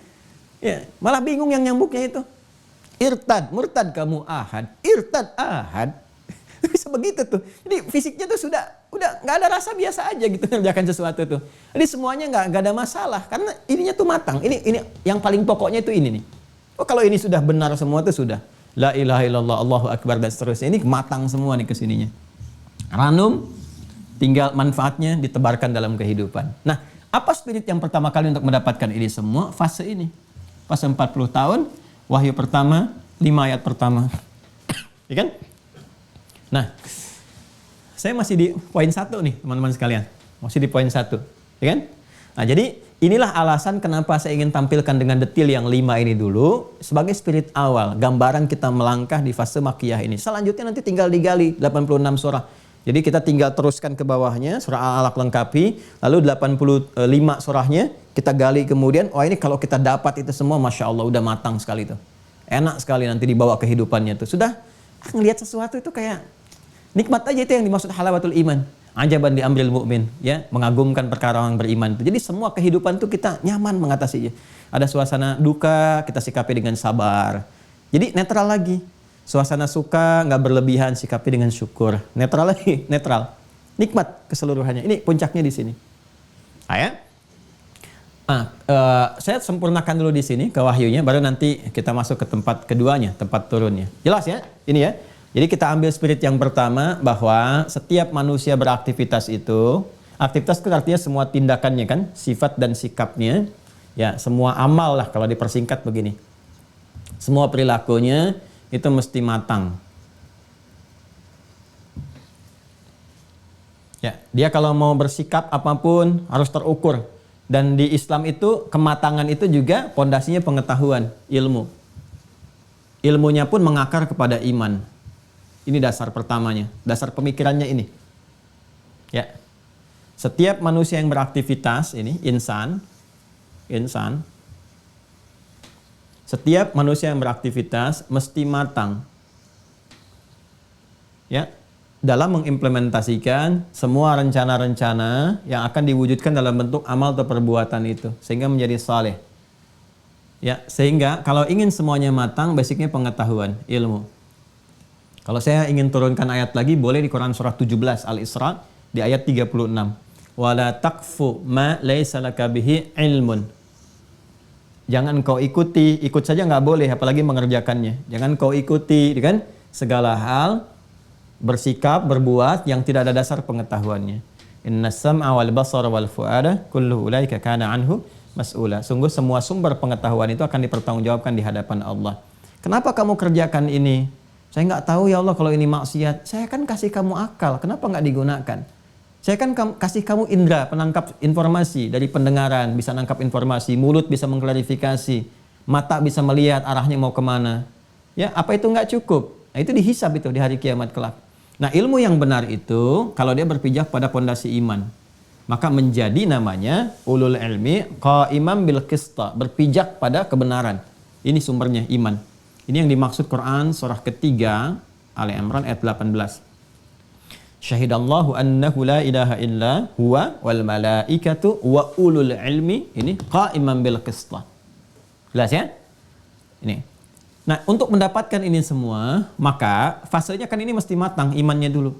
Ya, malah bingung yang nyambuknya itu. Murtad kamu ahad. Irtad ahad. Bisa begitu tuh. Jadi fisiknya tuh udah nggak ada rasa, biasa aja gitu ngerjakan sesuatu tuh. Jadi semuanya nggak ada masalah karena ininya tuh matang. Ini yang paling pokoknya itu ini nih. Oh, kalau ini sudah benar semua tuh sudah. La ilaha illallah, Allahu akbar dan seterusnya. Ini matang semua nih kesininya. Ranum, tinggal manfaatnya ditebarkan dalam kehidupan. Nah, apa spirit yang pertama kali untuk mendapatkan ini semua? Fase ini. Fase 40 tahun, wahyu pertama, 5 ayat pertama. Ya kan? Nah, saya masih di poin 1 nih teman-teman sekalian. Masih di poin 1. Ya kan? Nah, jadi inilah alasan kenapa saya ingin tampilkan dengan detail yang 5 ini dulu. Sebagai spirit awal, gambaran kita melangkah di fase makiyah ini. Selanjutnya nanti tinggal digali 86 surah. Jadi kita tinggal teruskan ke bawahnya, surah Al-Alaq lengkapi. Lalu 85 surahnya kita gali kemudian. Oh, ini kalau kita dapat itu semua, Masya Allah udah matang sekali tuh. Enak sekali nanti dibawa kehidupannya tuh. Sudah ngelihat sesuatu itu kayak nikmat aja, itu yang dimaksud halawatul iman. Ajaban di amril mu'min, ya, mengagumkan perkara orang beriman itu. Jadi semua kehidupan itu kita nyaman mengatasinya. Ada suasana duka, kita sikapi dengan sabar. Jadi netral lagi. Suasana suka, nggak berlebihan, sikapi dengan syukur. Netral lagi, netral. Nikmat keseluruhannya. Ini puncaknya di sini. Saya sempurnakan dulu di sini ke wahyunya, baru nanti kita masuk ke tempat keduanya, tempat turunnya. Jelas ya? Ini ya. Jadi kita ambil spirit yang pertama bahwa setiap manusia beraktivitas itu, aktivitas itu artinya semua tindakannya kan, sifat dan sikapnya, ya semua amal lah kalau dipersingkat begini. Semua perilakunya itu mesti matang. Ya, dia kalau mau bersikap apapun harus terukur. Dan di Islam itu kematangan itu juga pondasinya pengetahuan, ilmu. Ilmunya pun mengakar kepada iman. Ini dasar pertamanya, dasar pemikirannya ini. Ya. Setiap manusia yang beraktivitas ini insan. Setiap manusia yang beraktivitas mesti matang. Ya. Dalam mengimplementasikan semua rencana-rencana yang akan diwujudkan dalam bentuk amal atau perbuatan itu sehingga menjadi saleh. Ya, sehingga kalau ingin semuanya matang, basicnya pengetahuan, ilmu. Kalau saya ingin turunkan ayat lagi, boleh di Quran surah 17 Al-Isra di ayat 36. Wala taqfu ma laisa laka bihi ilmun. Jangan kau ikuti, ikut saja nggak boleh, apalagi mengerjakannya. Jangan kau ikuti, kan? Segala hal bersikap, berbuat yang tidak ada dasar pengetahuannya. Inna sam'a wal basara wal fu'ada kullu ulaika kana anhu mas'ula. Sungguh semua sumber pengetahuan itu akan dipertanggungjawabkan di hadapan Allah. Kenapa kamu kerjakan ini? Saya nggak tahu ya Allah kalau ini maksiat. Saya kan kasih kamu akal, kenapa nggak digunakan? Saya kan kasih kamu indera, penangkap informasi dari pendengaran, bisa nangkap informasi, mulut bisa mengklarifikasi, mata bisa melihat arahnya mau kemana. Ya, apa itu nggak cukup? Nah, itu dihisab itu di hari kiamat kelak. Nah, ilmu yang benar itu kalau dia berpijak pada pondasi iman, maka menjadi namanya ulul ilmi qaiman bil qista, berpijak pada kebenaran. Ini sumbernya iman. Ini yang dimaksud Quran surah ketiga Ali Imran ayat 18. Syahidallahu annahu la ilaha illa huwa wal malaikatu wa ulul ilmi, ini qaiman bil qista. Jelas ya? Ini. Nah, untuk mendapatkan ini semua, maka fasenya kan ini mesti matang imannya dulu.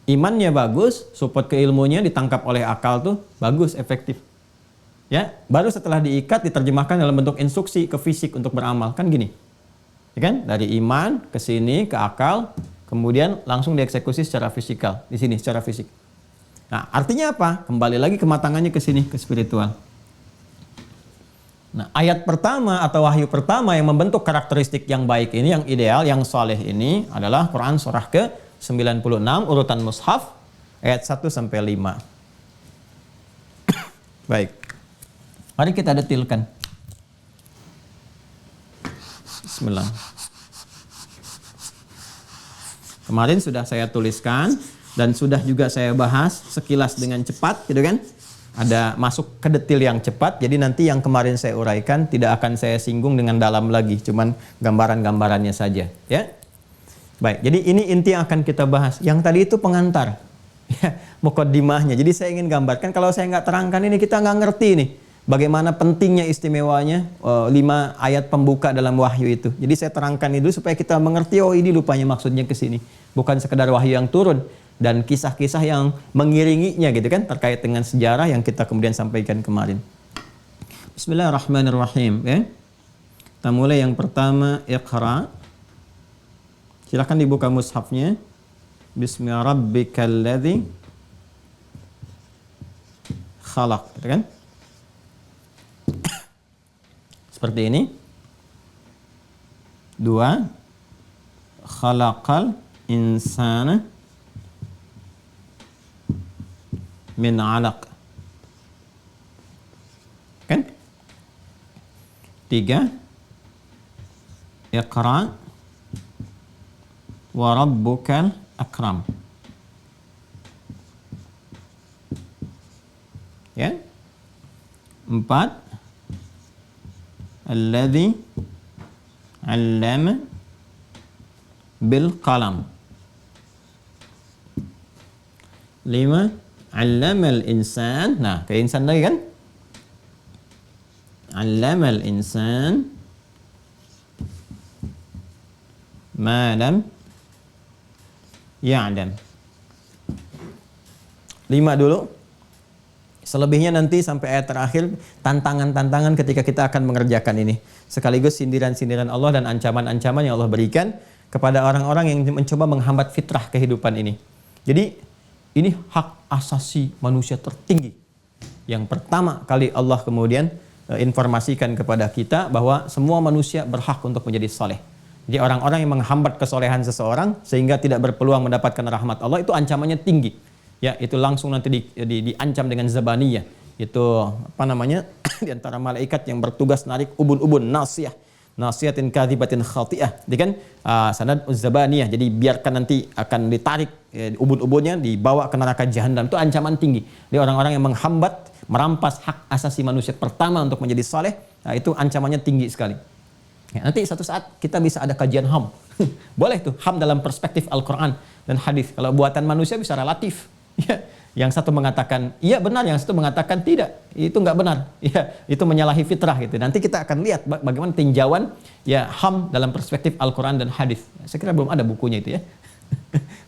Imannya bagus, support ke ilmunya ditangkap oleh akal tuh bagus, efektif. Ya, baru setelah diikat diterjemahkan dalam bentuk instruksi ke fisik untuk beramal, kan gini. Ya kan? Dari iman ke sini ke akal, kemudian langsung dieksekusi secara fisikal, di sini secara fisik. Nah, artinya apa? Kembali lagi kematangannya ke sini, ke spiritual. Nah, ayat pertama atau wahyu pertama yang membentuk karakteristik yang baik ini, yang ideal, yang soleh ini adalah Quran surah ke-96 urutan mushaf ayat 1 sampai 5. Baik. Mari kita detilkan. Bismillah. Kemarin sudah saya tuliskan dan sudah juga saya bahas sekilas dengan cepat, gitu kan? Ada masuk ke detil yang cepat, jadi nanti yang kemarin saya uraikan tidak akan saya singgung dengan dalam lagi, cuman gambaran-gambarannya saja, ya. Baik, jadi ini inti yang akan kita bahas. Yang tadi itu pengantar, ya, mukaddimahnya. Jadi saya ingin gambarkan, kalau saya nggak terangkan ini kita nggak ngerti nih bagaimana pentingnya, istimewanya 5 ayat pembuka dalam wahyu itu. Jadi saya terangkan itu supaya kita mengerti, oh ini lupanya maksudnya ke sini, bukan sekedar wahyu yang turun. Dan kisah-kisah yang mengiringinya gitu kan, terkait dengan sejarah yang kita kemudian sampaikan kemarin. Bismillahirrahmanirrahim, ya. Kita mulai yang pertama, Iqra. Silakan dibuka mushafnya. Bismillahirrahmanirrahim. Khalaq, gitu kan? Seperti ini. 2. Khalaqal insana min 'alaq. Kan? 3. Iqra wa rabbukal akram. Ya. 4. Alladhi 'allama bil qalam. 5. Allamal insan. Nah, ke insan lagi kan? Allamal insan ma lam ya'lam. 5 dulu. Selebihnya nanti sampai ayat terakhir, tantangan-tantangan ketika kita akan mengerjakan ini. Sekaligus sindiran-sindiran Allah dan ancaman-ancaman yang Allah berikan kepada orang-orang yang mencoba menghambat fitrah kehidupan ini. Jadi ini hak asasi manusia tertinggi. Yang pertama kali Allah kemudian informasikan kepada kita bahwa semua manusia berhak untuk menjadi soleh. Jadi orang-orang yang menghambat kesolehan seseorang sehingga tidak berpeluang mendapatkan rahmat Allah, itu ancamannya tinggi. Ya, itu langsung nanti diancam dengan zabaniyah. Itu apa namanya? Di antara malaikat yang bertugas narik ubun-ubun, nasiyatin kadhibatin khati'ah. Jadi kan sanad zabaniyah. Jadi biarkan nanti akan ditarik ubun-ubunnya dibawa ke neraka jahanam. Itu ancaman tinggi. Jadi orang-orang yang menghambat, merampas hak asasi manusia pertama untuk menjadi saleh, itu ancamannya tinggi sekali. Ya, nanti satu saat kita bisa ada kajian HAM. Boleh tuh HAM dalam perspektif Al-Quran dan hadis. Kalau buatan manusia bisa relatif. Ya, yang satu mengatakan iya benar, yang satu mengatakan tidak, itu nggak benar. Ya, itu menyalahi fitrah gitu. Nanti kita akan lihat bagaimana tinjauan ya HAM dalam perspektif Al-Quran dan hadis. Saya kira belum ada bukunya itu ya.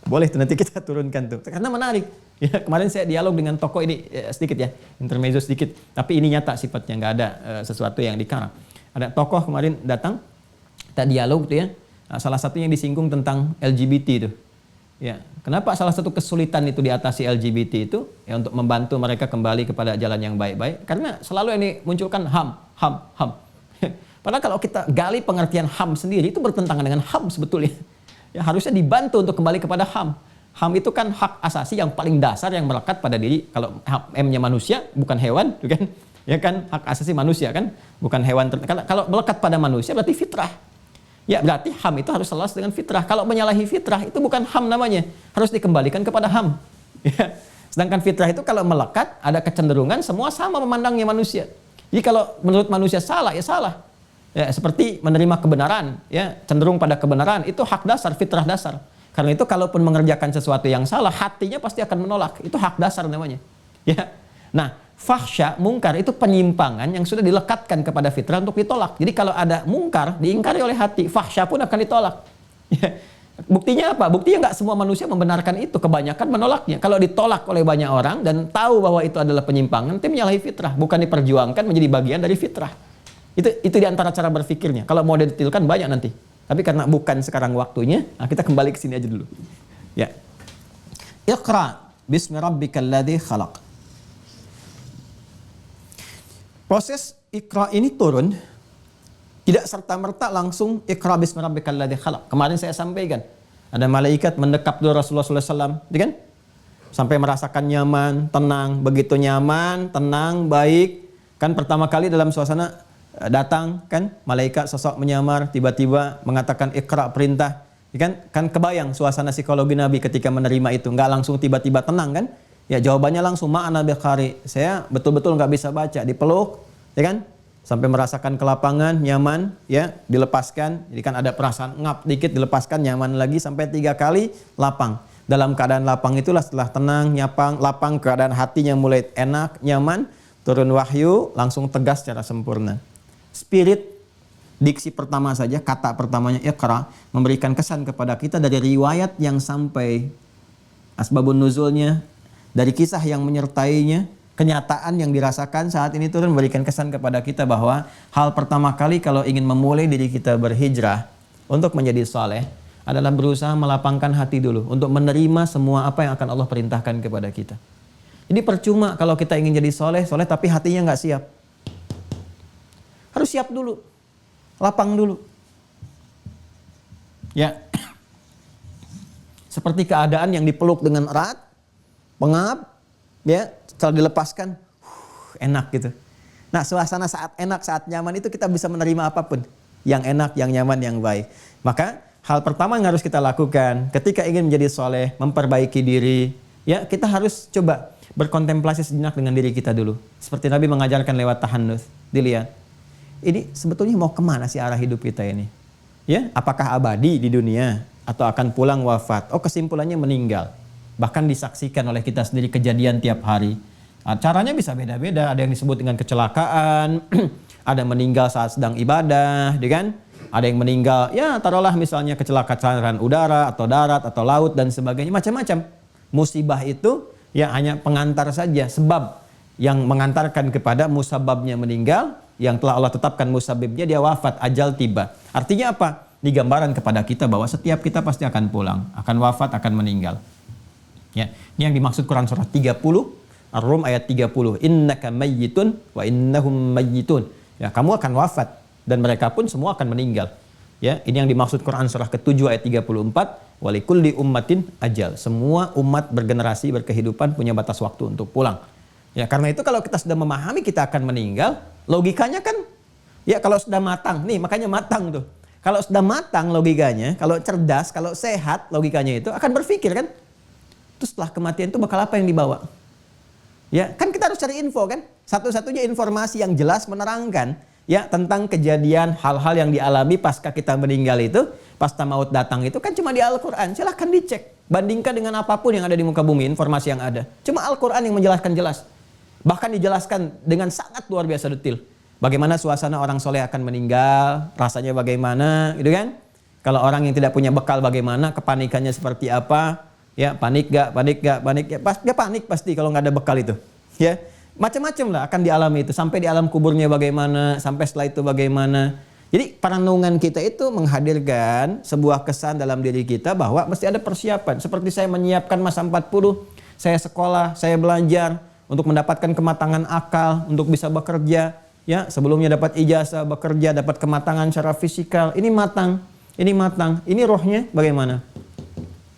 Boleh tuh nanti kita turunkan tuh. Karena menarik. Ya, kemarin saya dialog dengan tokoh ini sedikit ya, intermezzo sedikit. Tapi ini nyata sifatnya, nggak ada sesuatu yang dikarang. Ada tokoh kemarin datang, kita dialog tuh ya. Salah satunya yang disinggung tentang LGBT itu. Ya, kenapa salah satu kesulitan itu diatasi LGBT itu ya untuk membantu mereka kembali kepada jalan yang baik-baik? Karena selalu ini munculkan HAM. Padahal kalau kita gali pengertian HAM sendiri itu bertentangan dengan HAM sebetulnya. Ya, harusnya dibantu untuk kembali kepada HAM. HAM itu kan hak asasi yang paling dasar yang melekat pada diri. Kalau M-nya manusia bukan hewan, kan? Ya kan hak asasi manusia kan, bukan hewan. Kalau melekat pada manusia berarti fitrah. Ya berarti HAM itu harus selaras dengan fitrah. Kalau menyalahi fitrah itu bukan HAM namanya, harus dikembalikan kepada HAM. Ya. Sedangkan fitrah itu kalau melekat ada kecenderungan semua sama memandangnya manusia. Jadi kalau menurut manusia salah ya salah. Ya, seperti menerima kebenaran, ya cenderung pada kebenaran itu hak dasar, fitrah dasar. Karena itu kalaupun mengerjakan sesuatu yang salah, hatinya pasti akan menolak. Itu hak dasar namanya. Ya. Nah, fahsya, mungkar itu penyimpangan yang sudah dilekatkan kepada fitrah untuk ditolak. Jadi kalau ada mungkar diingkari oleh hati, fahsya pun akan ditolak. Ya. Buktinya apa? Buktinya nggak semua manusia membenarkan itu, kebanyakan menolaknya. Kalau ditolak oleh banyak orang dan tahu bahwa itu adalah penyimpangan, itu menyalahi fitrah, bukan diperjuangkan menjadi bagian dari fitrah. Itu di antara cara berpikirnya. Kalau mau didetailkan banyak nanti. Tapi karena bukan sekarang waktunya, kita kembali ke sini aja dulu. Ya. Iqra bismi rabbikal ladzi khalaq. Proses Iqra ini turun tidak serta-merta langsung Iqra bismi rabbikal ladzi khalaq. Kemarin saya sampaikan, ada malaikat mendekap dulu Rasulullah SAW, kan? Sampai merasakan nyaman, tenang, begitu nyaman, tenang, baik. Kan pertama kali dalam suasana datang kan malaikat sosok menyamar, tiba-tiba mengatakan Iqra perintah, kan kebayang suasana psikologi Nabi ketika menerima itu, nggak langsung tiba-tiba tenang kan? Ya jawabannya langsung ma'ana biqari, saya betul-betul nggak bisa baca, dipeluk, ya kan? Sampai merasakan kelapangan, nyaman, ya dilepaskan, jadi kan ada perasaan ngap dikit, dilepaskan, nyaman lagi sampai 3 kali lapang. Dalam keadaan lapang itulah setelah tenang, lapang, keadaan hatinya mulai enak, nyaman, turun wahyu, langsung tegas secara sempurna. Spirit, diksi pertama saja, kata pertamanya Iqra, memberikan kesan kepada kita dari riwayat yang sampai asbabun nuzulnya, dari kisah yang menyertainya, kenyataan yang dirasakan saat ini turun memberikan kesan kepada kita bahwa hal pertama kali kalau ingin memulai diri kita berhijrah untuk menjadi saleh adalah berusaha melapangkan hati dulu untuk menerima semua apa yang akan Allah perintahkan kepada kita. Jadi percuma kalau kita ingin jadi soleh tapi hatinya nggak siap. Harus siap dulu, lapang dulu. Ya, seperti keadaan yang dipeluk dengan erat, pengap, ya kalau dilepaskan, enak gitu. Nah, suasana saat enak, saat nyaman itu kita bisa menerima apapun, yang enak, yang nyaman, yang baik. Maka hal pertama yang harus kita lakukan ketika ingin menjadi soleh, memperbaiki diri, ya kita harus coba berkontemplasi sejenak dengan diri kita dulu. Seperti Nabi mengajarkan lewat tahannus. Dilihat. Ini sebetulnya mau kemana sih arah hidup kita ini? Ya, apakah abadi di dunia atau akan pulang wafat? Oh, kesimpulannya meninggal. Bahkan disaksikan oleh kita sendiri kejadian tiap hari. Nah, caranya bisa beda-beda. Ada yang disebut dengan kecelakaan, ada yang meninggal saat sedang ibadah, kan? Ada yang meninggal, ya taruhlah misalnya kecelakaan udara atau darat atau laut dan sebagainya, macam-macam. Musibah itu ya hanya pengantar saja, sebab yang mengantarkan kepada musababnya meninggal, yang telah Allah tetapkan musabibnya dia wafat, ajal tiba. Artinya apa? Ini gambaran kepada kita bahwa setiap kita pasti akan pulang, akan wafat, akan meninggal. Ya, ini yang dimaksud Quran surah 30 Ar-Rum ayat 30. Innaka mayyitun wa innahum mayyitun. Ya, kamu akan wafat dan mereka pun semua akan meninggal. Ya, ini yang dimaksud Quran surah ke-7 ayat 34. Walikulli ummatin ajal. Semua umat bergenerasi, berkehidupan punya batas waktu untuk pulang. Ya, karena itu kalau kita sudah memahami kita akan meninggal, logikanya kan ya kalau sudah matang, nih makanya matang tuh. Kalau sudah matang logikanya, kalau cerdas, kalau sehat logikanya itu akan berpikir kan. Terus setelah kematian itu bakal apa yang dibawa? Ya, kan kita harus cari info kan. Satu-satunya informasi yang jelas menerangkan ya tentang kejadian hal-hal yang dialami pasca kita meninggal itu, pasca maut datang itu kan cuma di Al-Qur'an. Silahkan dicek, bandingkan dengan apapun yang ada di muka bumi, informasi yang ada. Cuma Al-Qur'an yang menjelaskan jelas. Bahkan dijelaskan dengan sangat luar biasa detail. Bagaimana suasana orang soleh akan meninggal, rasanya bagaimana, gitu kan? Kalau orang yang tidak punya bekal bagaimana, kepanikannya seperti apa? Ya, panik gak, panik ya, panik pasti kalau nggak ada bekal itu. Ya, macam-macam lah akan dialami itu. Sampai di alam kuburnya bagaimana, sampai setelah itu bagaimana. Jadi perenungan kita itu menghadirkan sebuah kesan dalam diri kita bahwa mesti ada persiapan. Seperti saya menyiapkan masa 40, saya sekolah, saya belajar untuk mendapatkan kematangan akal, untuk bisa bekerja. Ya, sebelumnya dapat ijazah, bekerja, dapat kematangan secara fisikal. Ini matang, ini rohnya bagaimana?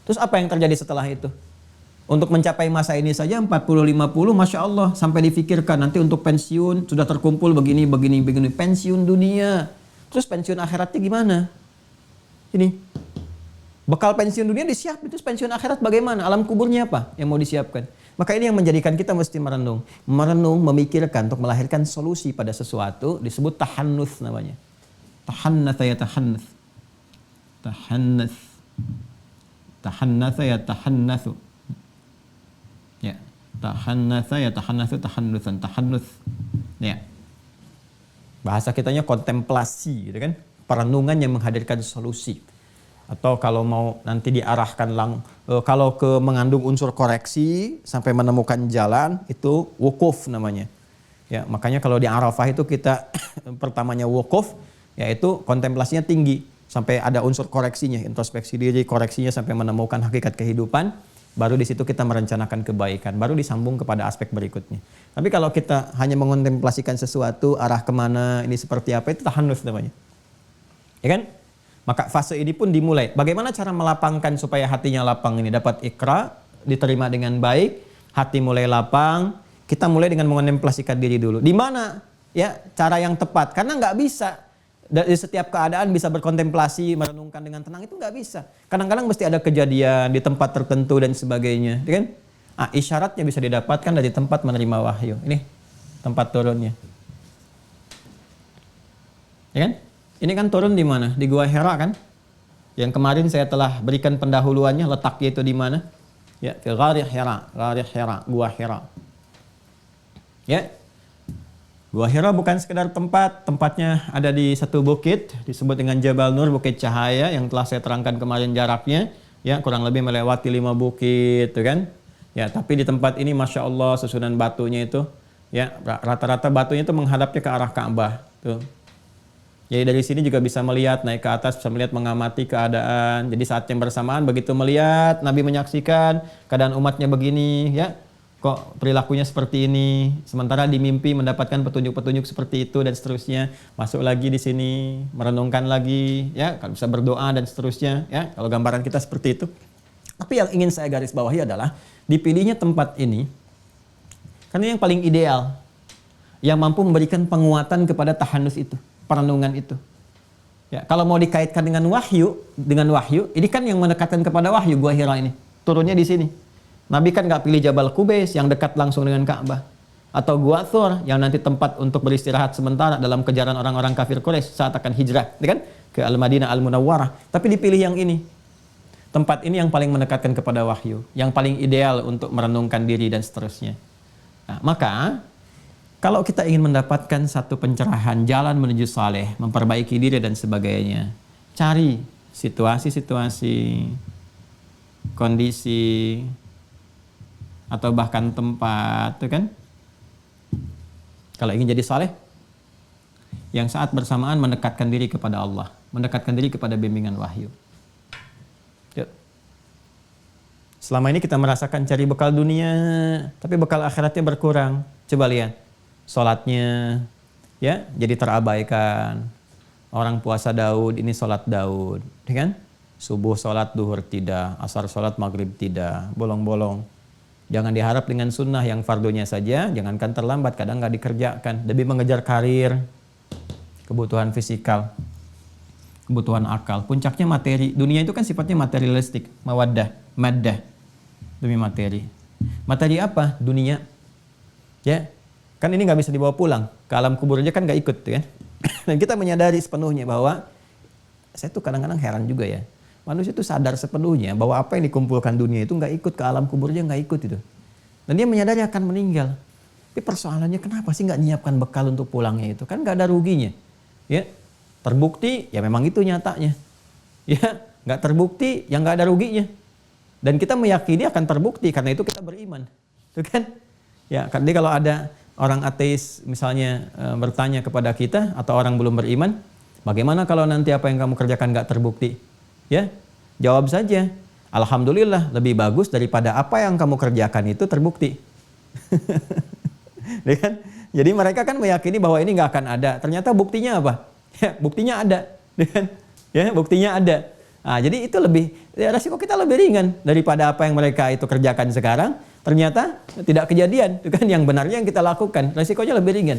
Terus apa yang terjadi setelah itu? Untuk mencapai masa ini saja 40-50, Masya Allah, sampai difikirkan nanti untuk pensiun, sudah terkumpul begini, pensiun dunia. Terus pensiun akhiratnya gimana? Ini, bekal pensiun dunia disiapin, terus pensiun akhirat bagaimana? Alam kuburnya apa yang mau disiapkan? Maka ini yang menjadikan kita mesti merenung. Merenung, memikirkan untuk melahirkan solusi pada sesuatu, disebut tahannuts namanya. Tahannatsa ya tahannuts. Tahannatsa ya tahannatsu. Ya, tahannatsa ya tahannatsu, tahannutsan, tahannuts. Ya. Bahasa kitanya kontemplasi gitu kan. Perenungan yang menghadirkan solusi. Atau kalau mau nanti diarahkan kalau ke mengandung unsur koreksi sampai menemukan jalan, itu wukuf namanya. Ya, makanya kalau di Arafah itu kita pertamanya wukuf, yaitu kontemplasinya tinggi. Sampai ada unsur koreksinya, introspeksi diri, koreksinya sampai menemukan hakikat kehidupan, baru di situ kita merencanakan kebaikan, baru disambung kepada aspek berikutnya. Tapi kalau kita hanya mengontemplasikan sesuatu, arah kemana, ini seperti apa, itu tahannuts namanya. Ya kan? Maka fase ini pun dimulai. Bagaimana cara melapangkan supaya hatinya lapang ini? Dapat ikra, diterima dengan baik, hati mulai lapang, kita mulai dengan mengontemplasikan diri dulu. Di mana ya cara yang tepat? Karena nggak bisa dari setiap keadaan bisa berkontemplasi, merenungkan dengan tenang, itu nggak bisa. Kadang-kadang mesti ada kejadian di tempat tertentu dan sebagainya, ya kan? Isyaratnya bisa didapatkan dari tempat menerima wahyu. Ini tempat turunnya, ya kan? Ini kan turun di mana? Di Gua Hira kan? Yang kemarin saya telah berikan pendahuluannya, letaknya itu di mana? Ya, ke Ghar Hira, Gua Hira. Ya. Gua Hira bukan sekedar tempatnya ada di satu bukit, disebut dengan Jabal Nur, Bukit Cahaya, yang telah saya terangkan kemarin jaraknya, ya kurang lebih melewati 5 bukit, tuh kan? Ya, tapi di tempat ini Masya Allah susunan batunya itu, ya rata-rata batunya itu menghadapnya ke arah Ka'bah, tuh. Jadi dari sini juga bisa melihat, naik ke atas bisa melihat, mengamati keadaan. Jadi saat yang bersamaan begitu melihat, Nabi menyaksikan keadaan umatnya begini, ya. Kok perilakunya seperti ini, sementara di mimpi mendapatkan petunjuk-petunjuk seperti itu dan seterusnya. Masuk lagi di sini, merenungkan lagi, ya, kalau bisa berdoa dan seterusnya, ya. Kalau gambaran kita seperti itu. Tapi yang ingin saya garis bawahi adalah dipilihnya tempat ini karena yang paling ideal, yang mampu memberikan penguatan kepada tahanus itu, perenungan itu. Ya, kalau mau dikaitkan dengan wahyu, ini kan yang mendekatkan kepada wahyu Gua Hira ini. Turunnya di sini. Nabi kan nggak pilih Jabal Qubais yang dekat langsung dengan Ka'bah, atau Gua Thur yang nanti tempat untuk beristirahat sementara dalam kejaran orang-orang kafir Quraisy saat akan hijrah, ya kan, ke Al-Madinah Al-Munawwarah. Tapi dipilih yang ini. Tempat ini yang paling mendekatkan kepada wahyu, yang paling ideal untuk merenungkan diri dan seterusnya. Nah, maka kalau kita ingin mendapatkan satu pencerahan jalan menuju saleh, memperbaiki diri dan sebagainya, cari situasi-situasi, kondisi, atau bahkan tempat, tuh kan, Kalau ingin jadi saleh, yang saat bersamaan mendekatkan diri kepada Allah, mendekatkan diri kepada bimbingan wahyu. Yuk. Selama ini kita merasakan cari bekal dunia, tapi bekal akhiratnya berkurang. Coba lihat, sholatnya ya jadi terabaikan. Orang puasa Daud, ini sholat Daud, ya kan? Subuh sholat, duhur tidak, asar sholat, maghrib tidak, bolong-bolong. Jangan diharap dengan sunnah yang fardunya saja, jangankan terlambat, kadang nggak dikerjakan. Lebih mengejar karir, kebutuhan fisikal, kebutuhan akal. Puncaknya materi. Dunia itu kan sifatnya materialistik, mawaddah, maddah, demi materi. Materi apa? Dunia. Ya, kan ini nggak bisa dibawa pulang. Ke alam kubur aja kan nggak ikut, kan? Dan kita menyadari sepenuhnya bahwa saya tuh kadang-kadang heran juga ya. Manusia itu sadar sepenuhnya bahwa apa yang dikumpulkan dunia itu nggak ikut ke alam kuburnya, nggak ikut itu. Dan dia menyadari akan meninggal. Tapi persoalannya kenapa sih nggak menyiapkan bekal untuk pulangnya itu? Kan nggak ada ruginya. Ya, terbukti ya memang itu nyatanya. Ya, nggak terbukti ya nggak ada ruginya. Dan kita meyakini akan terbukti karena itu kita beriman, itu kan? Ya, karena kalau ada orang ateis misalnya bertanya kepada kita atau orang belum beriman, bagaimana kalau nanti apa yang kamu kerjakan nggak terbukti? Ya, jawab saja, alhamdulillah lebih bagus daripada apa yang kamu kerjakan itu terbukti. Ya kan? Jadi mereka kan meyakini bahwa ini nggak akan ada. Ternyata buktinya apa? Ya, buktinya ada. Ya kan? Ya, buktinya ada. Nah, jadi itu lebih, ya, resiko kita lebih ringan daripada apa yang mereka itu kerjakan sekarang. Ternyata tidak kejadian. Itu kan yang benarnya yang kita lakukan. Resikonya lebih ringan.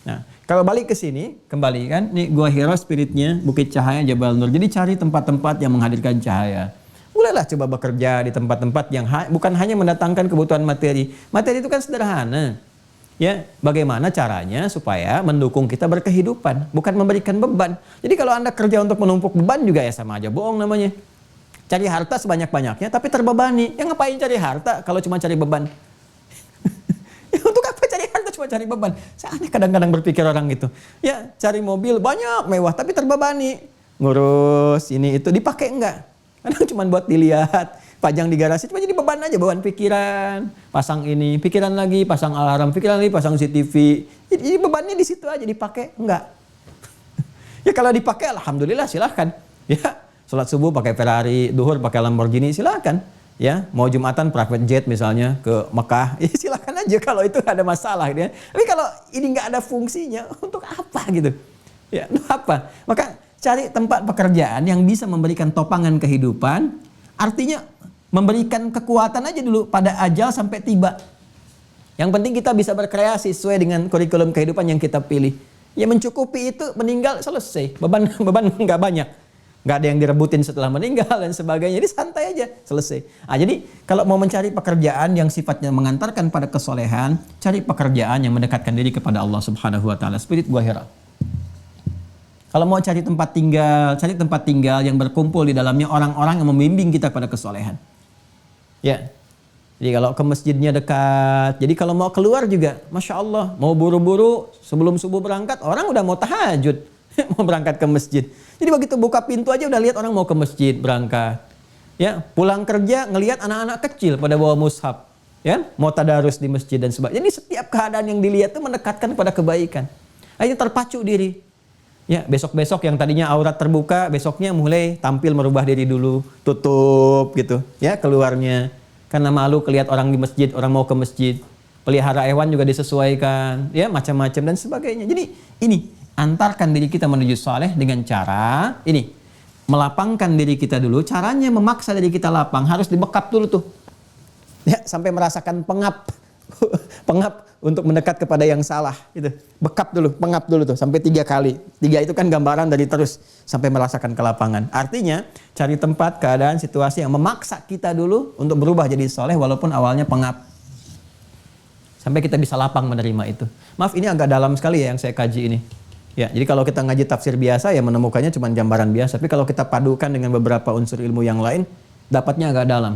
Nah, kalau balik ke sini, kembali kan, ini Gua Hira spiritnya, Bukit Cahaya, Jabal Nur. Jadi cari tempat-tempat yang menghadirkan cahaya. Mulailah coba bekerja di tempat-tempat yang bukan hanya mendatangkan kebutuhan materi. Materi itu kan sederhana. Ya, bagaimana caranya supaya mendukung kita berkehidupan, bukan memberikan beban. Jadi kalau Anda kerja untuk menumpuk beban juga ya sama aja bohong namanya. Cari harta sebanyak-banyaknya tapi terbebani. Ya ngapain cari harta kalau cuma cari beban? Untuk apa cari harta cuma cari beban? Saya aneh kadang-kadang berpikir orang itu. Ya, cari mobil banyak mewah tapi terbebani. Ngurus ini itu dipakai enggak? Kadang cuma buat dilihat, pajang di garasi cuma jadi beban aja, beban pikiran. Pasang ini, pikiran lagi, pasang alarm, pikiran lagi, pasang CCTV. Jadi bebannya di situ aja, dipakai enggak? Ya kalau dipakai alhamdulillah silahkan. Ya, sholat subuh pakai Ferrari, duhur pakai Lamborghini silahkan. Ya, mau Jumatan private jet misalnya ke Mekah, ya silakan aja kalau itu ada masalah gitu ya. Tapi kalau ini nggak ada fungsinya, untuk apa gitu? Ya, untuk apa? Maka cari tempat pekerjaan yang bisa memberikan topangan kehidupan, artinya memberikan kekuatan aja dulu pada ajal sampai tiba. Yang penting kita bisa berkreasi sesuai dengan kurikulum kehidupan yang kita pilih. Ya mencukupi itu, meninggal selesai, beban nggak banyak. Nggak ada yang direbutin setelah meninggal dan sebagainya. Jadi santai aja, selesai. Nah, jadi kalau mau mencari pekerjaan yang sifatnya mengantarkan pada kesolehan, cari pekerjaan yang mendekatkan diri kepada Allah Subhanahu wa taala. Spirit Gua Hira. Kalau mau cari tempat tinggal yang berkumpul di dalamnya orang-orang yang membimbing kita pada kesolehan. Ya. Jadi kalau ke masjidnya dekat, jadi kalau mau keluar juga, Masya Allah, mau buru-buru sebelum subuh berangkat, orang udah mau tahajud, mau berangkat ke masjid. Jadi begitu buka pintu aja udah lihat orang mau ke masjid berangkat. Ya, pulang kerja ngelihat anak-anak kecil pada bawa mushaf, ya, mau tadarus di masjid dan sebagainya. Jadi setiap keadaan yang dilihat itu mendekatkan pada kebaikan. Akhirnya terpacu diri. Ya, besok-besok yang tadinya aurat terbuka, besoknya mulai tampil merubah diri dulu, tutup gitu, ya, keluarnya. Karena malu kelihat orang di masjid, orang mau ke masjid. Pelihara hewan juga disesuaikan, ya, macam-macam dan sebagainya. Jadi ini antarkan diri kita menuju saleh dengan cara ini, melapangkan diri kita dulu. Caranya memaksa diri kita lapang, harus dibekap dulu tuh, ya, sampai merasakan pengap untuk mendekat kepada yang salah itu. Bekap dulu, pengap dulu tuh sampai 3 kali. 3 itu kan gambaran dari terus sampai merasakan kelapangan. Artinya cari tempat, keadaan, situasi yang memaksa kita dulu untuk berubah jadi saleh walaupun awalnya pengap, sampai kita bisa lapang menerima itu. Maaf, ini agak dalam sekali ya yang saya kaji ini. Ya, jadi kalau kita ngaji tafsir biasa ya menemukannya cuma gambaran biasa. Tapi kalau kita padukan dengan beberapa unsur ilmu yang lain, dapatnya agak dalam.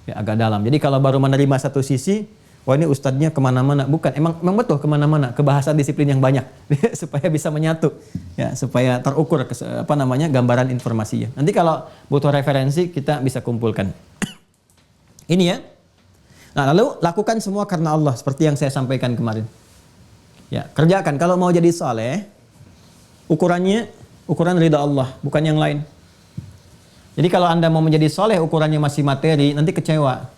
Ya, agak dalam. Jadi kalau baru menerima satu sisi, wah ini ustadznya kemana-mana. Bukan, emang betul kemana-mana. Kebahasan disiplin yang banyak. Supaya bisa menyatu. Ya, supaya terukur gambaran informasinya. Nanti kalau butuh referensi, kita bisa kumpulkan. Ini ya. Nah, lalu lakukan semua karena Allah. Seperti yang saya sampaikan kemarin. Ya, kerjakan kalau mau jadi saleh, ukuran ridha Allah, bukan yang lain. Jadi kalau Anda mau menjadi soleh ukurannya masih materi, nanti kecewa.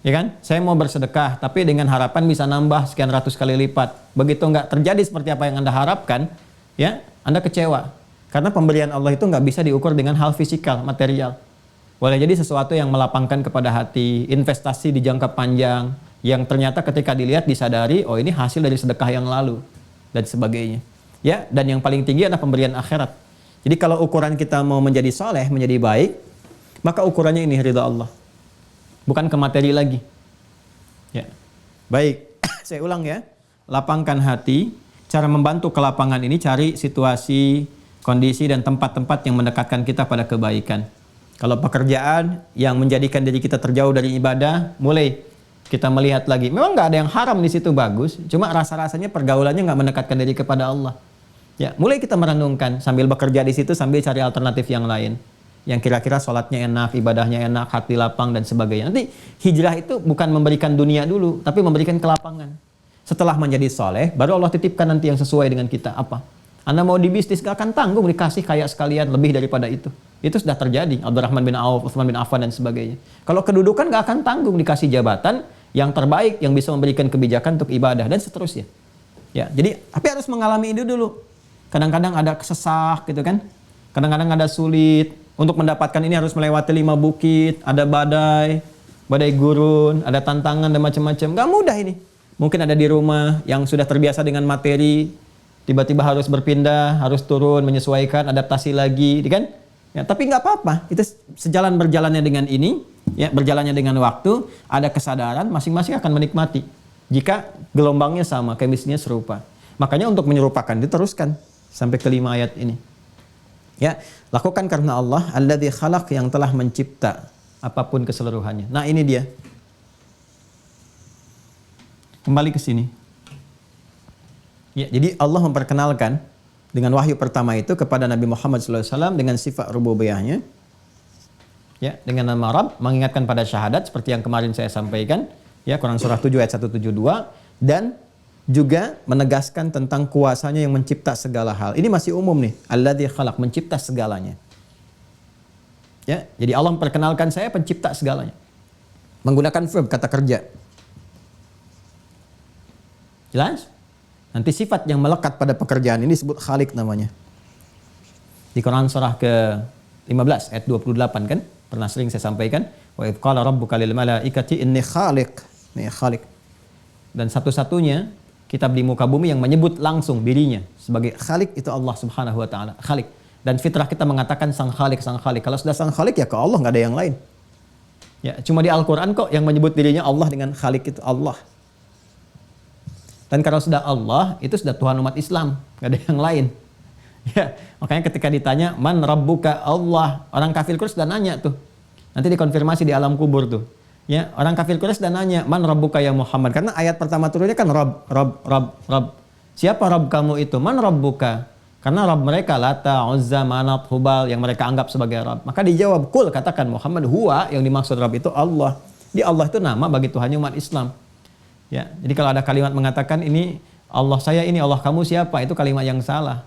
Ya kan? Saya mau bersedekah, tapi dengan harapan bisa nambah sekian ratus kali lipat. Begitu nggak terjadi seperti apa yang Anda harapkan, ya Anda kecewa. Karena pemberian Allah itu nggak bisa diukur dengan hal fisikal, material. Boleh jadi sesuatu yang melapangkan kepada hati, investasi di jangka panjang, yang ternyata ketika dilihat disadari, oh ini hasil dari sedekah yang lalu, dan sebagainya. Ya, dan yang paling tinggi adalah pemberian akhirat. Jadi kalau ukuran kita mau menjadi soleh, menjadi baik, maka ukurannya ini ridha Allah. Bukan ke materi lagi. Ya. Baik, saya ulang ya. Lapangkan hati, cara membantu kelapangan ini cari situasi, kondisi dan tempat-tempat yang mendekatkan kita pada kebaikan. Kalau pekerjaan yang menjadikan diri kita terjauh dari ibadah, mulai kita melihat lagi. Memang nggak ada yang haram di situ bagus, cuma rasa-rasanya pergaulannya nggak mendekatkan diri kepada Allah. Ya, mulai kita merenungkan sambil bekerja di situ sambil cari alternatif yang lain. Yang kira-kira sholatnya enak, ibadahnya enak, hati lapang dan sebagainya. Nanti hijrah itu bukan memberikan dunia dulu, tapi memberikan kelapangan. Setelah menjadi soleh, baru Allah titipkan nanti yang sesuai dengan kita. Apa? Anda mau di bisnis gak akan tanggung dikasih kaya sekalian lebih daripada itu. Itu sudah terjadi. Abdurrahman bin Auf, Utsman bin Affan dan sebagainya. Kalau kedudukan gak akan tanggung dikasih jabatan yang terbaik yang bisa memberikan kebijakan untuk ibadah dan seterusnya. Ya, jadi tapi harus mengalami itu dulu. Kadang-kadang ada kesesak gitu kan. Kadang-kadang ada sulit. Untuk mendapatkan ini harus melewati 5 bukit. Ada badai gurun, ada tantangan dan macam-macam. Gak mudah ini. Mungkin ada di rumah yang sudah terbiasa dengan materi. Tiba-tiba harus berpindah, harus turun, menyesuaikan, adaptasi lagi. Kan? Ya, tapi gak apa-apa. Itu sejalan berjalannya dengan ini. Ya, berjalannya dengan waktu. Ada kesadaran, masing-masing akan menikmati. Jika gelombangnya sama, chemistry-nya serupa. Makanya untuk menyerupakan, diteruskan. Sampai ke 5 ayat ini. Ya, lakukan karena Allah, alladzi khalaq, yang telah mencipta apapun keseluruhannya. Nah, ini dia. Kembali ke sini. Ya, jadi Allah memperkenalkan dengan wahyu pertama itu kepada Nabi Muhammad SAW dengan sifat rububiyahnya. Ya, dengan nama Rabb, mengingatkan pada syahadat seperti yang kemarin saya sampaikan, ya, Quran surah 7 ayat 172, dan juga menegaskan tentang kuasanya yang mencipta segala hal. Ini masih umum nih. Alladzi khalaq, mencipta segalanya. Ya, jadi Allah memperkenalkan saya pencipta segalanya. Menggunakan verb, kata kerja. Jelas? Nanti sifat yang melekat pada pekerjaan ini disebut khaliq namanya. Di Quran surah ke-15 ayat 28 kan? Pernah sering saya sampaikan. Wa idz qala rabbuka lil malaikati inni khaliq. Nih khaliq. Dan satu-satunya kitab di muka bumi yang menyebut langsung dirinya sebagai Khalik itu Allah Subhanahu wa taala, Khalik. Dan fitrah kita mengatakan sang Khalik, sang Khalik. Kalau sudah sang Khalik ya ke Allah, nggak ada yang lain. Ya, cuma di Al-Qur'an kok yang menyebut dirinya Allah dengan Khalik itu Allah. Dan kalau sudah Allah, itu sudah Tuhan umat Islam, nggak ada yang lain. Ya, makanya ketika ditanya man rabbuka Allah, orang kafir Quraisy sudah nanya tuh. Nanti dikonfirmasi di alam kubur tuh. Ya, orang kafir Quraisy dan nanya, "Man rabbuka ya Muhammad?" Karena ayat pertama turunnya kan Rabb. Siapa Rabb kamu itu? Man rabbuka? Karena Rabb mereka Lata, Uzza, Manat, Hubal yang mereka anggap sebagai Rabb. Maka dijawab, "Qul," katakan Muhammad, "huwa," yang dimaksud Rabb itu Allah. Di Allah itu nama bagi Tuhannya umat Islam. Ya, jadi kalau ada kalimat mengatakan ini Allah saya, ini Allah kamu siapa? Itu kalimat yang salah.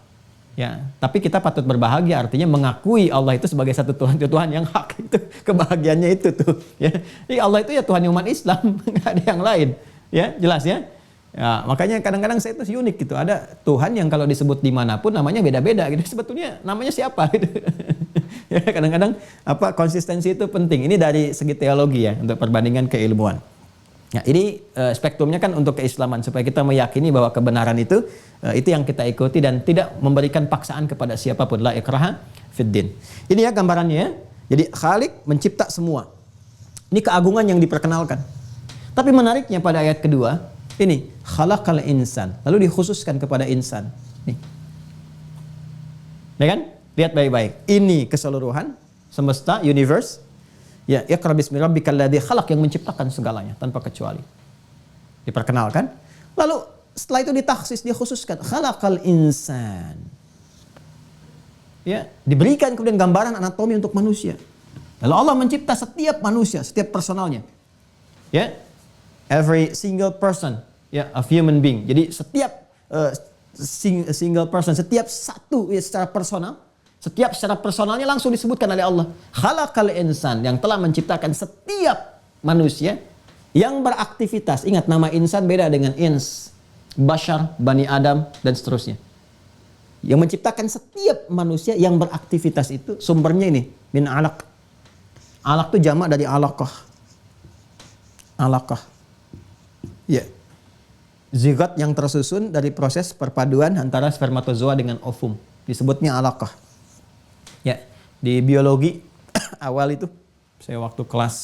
Ya, tapi kita patut berbahagia, artinya mengakui Allah itu sebagai satu Tuhan, itu Tuhan yang hak, itu kebahagiaannya itu tuh. Ya, jadi Allah itu ya Tuhan umat Islam, nggak ada yang lain. Ya, jelas ya. Ya, makanya kadang-kadang saya itu unik gitu. Ada Tuhan yang kalau disebut dimanapun namanya beda-beda gitu. Sebetulnya namanya siapa gitu. Ya, kadang-kadang konsistensi itu penting. Ini dari segi teologi ya, untuk perbandingan keilmuan. Ya, ini spektrumnya kan untuk keislaman supaya kita meyakini bahwa kebenaran itu yang kita ikuti dan tidak memberikan paksaan kepada siapapun, la ikraha fid din. Ini ya gambarannya ya. Jadi Khalik mencipta semua. Ini keagungan yang diperkenalkan. Tapi menariknya pada ayat kedua, ini khalaqal insan, lalu dikhususkan kepada insan. Nih. Ya kan? Lihat baik-baik. Ini keseluruhan semesta, universe. Ya, iqra bismi rabbikal ladzi khalaq, yang menciptakan segalanya tanpa kecuali. Diperkenalkan. Lalu setelah itu ditaksis, dikhususkan khalaqal insan. Ya, diberikan kemudian gambaran anatomi untuk manusia. Lalu Allah mencipta setiap manusia, setiap personalnya. Ya. Every single person ya, of human being. Jadi setiap single person, setiap satu ya, secara personal, setiap secara personalnya langsung disebutkan oleh Allah. Khalaqal insan, yang telah menciptakan setiap manusia yang beraktivitas. Ingat, nama insan beda dengan ins, bashar, bani Adam, dan seterusnya. Yang menciptakan setiap manusia yang beraktivitas itu sumbernya ini, min alaq. Alaq itu jamak dari alaqah. Alaqah. Ya. Zigot yang tersusun dari proses perpaduan antara spermatozoa dengan ovum. Disebutnya alaqah. Ya, di biologi awal itu, saya waktu kelas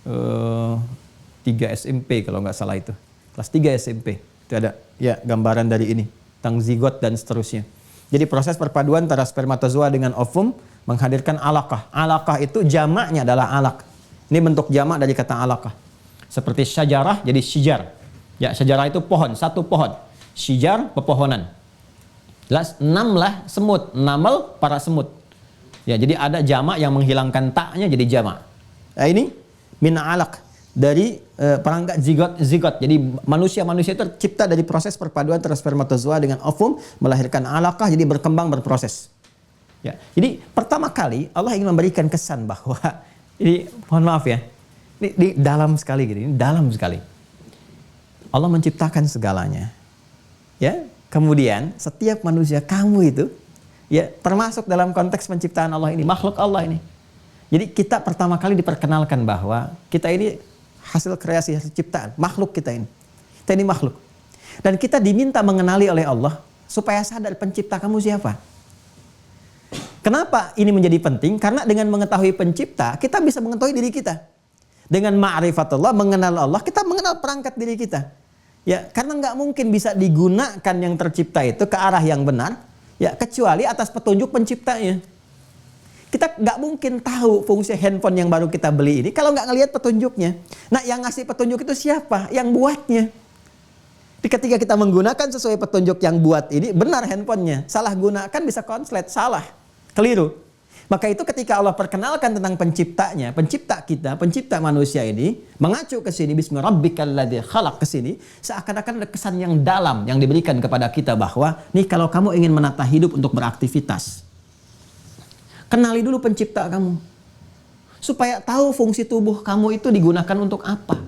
3 SMP kalau nggak salah itu. Kelas 3 SMP. Itu ada ya gambaran dari ini. Tentang zigot dan seterusnya. Jadi proses perpaduan antara spermatozoa dengan ovum menghadirkan alaqah. Alaqah itu jamaknya adalah alaq. Ini bentuk jamak dari kata alaqah. Seperti syajarah jadi syijar. Ya, syajarah itu pohon, satu pohon. Syijar, pepohonan. Namlah semut, namal para semut. Ya, jadi ada jamak yang menghilangkan taknya jadi jamak. Nah, ini min alaq dari perangkat zigot. Jadi manusia tercipta dari proses perpaduan antara spermatozoa dengan ovum melahirkan alaqah, jadi berkembang berproses. Ya, jadi pertama kali Allah ingin memberikan kesan bahwa ini mohon maaf ya. Ini dalam sekali gitu, ini dalam sekali. Allah menciptakan segalanya. Ya, kemudian setiap manusia kamu itu ya termasuk dalam konteks penciptaan Allah ini, makhluk Allah ini. Jadi kita pertama kali diperkenalkan bahwa kita ini hasil kreasi, hasil ciptaan, makhluk kita ini. Kita ini makhluk. Dan kita diminta mengenali oleh Allah supaya sadar pencipta kamu siapa. Kenapa ini menjadi penting? Karena dengan mengetahui pencipta, kita bisa mengetahui diri kita. Dengan ma'rifatullah, mengenal Allah, kita mengenal perangkat diri kita. Ya, karena nggak mungkin bisa digunakan yang tercipta itu ke arah yang benar, ya kecuali atas petunjuk penciptanya. Kita nggak mungkin tahu fungsi handphone yang baru kita beli ini kalau nggak ngelihat petunjuknya. Nah, yang ngasih petunjuk itu siapa? Yang buatnya. Jadi ketika kita menggunakan sesuai petunjuk yang buat ini, benar handphonenya. Salah gunakan bisa konslet, salah, keliru. Maka itu ketika Allah perkenalkan tentang penciptanya, pencipta kita, pencipta manusia ini, mengacu ke sini, bismi rabbikal ladzi khalaq ke sini, seakan-akan ada kesan yang dalam yang diberikan kepada kita bahwa, nih kalau kamu ingin menata hidup untuk beraktivitas, kenali dulu pencipta kamu. Supaya tahu fungsi tubuh kamu itu digunakan untuk apa.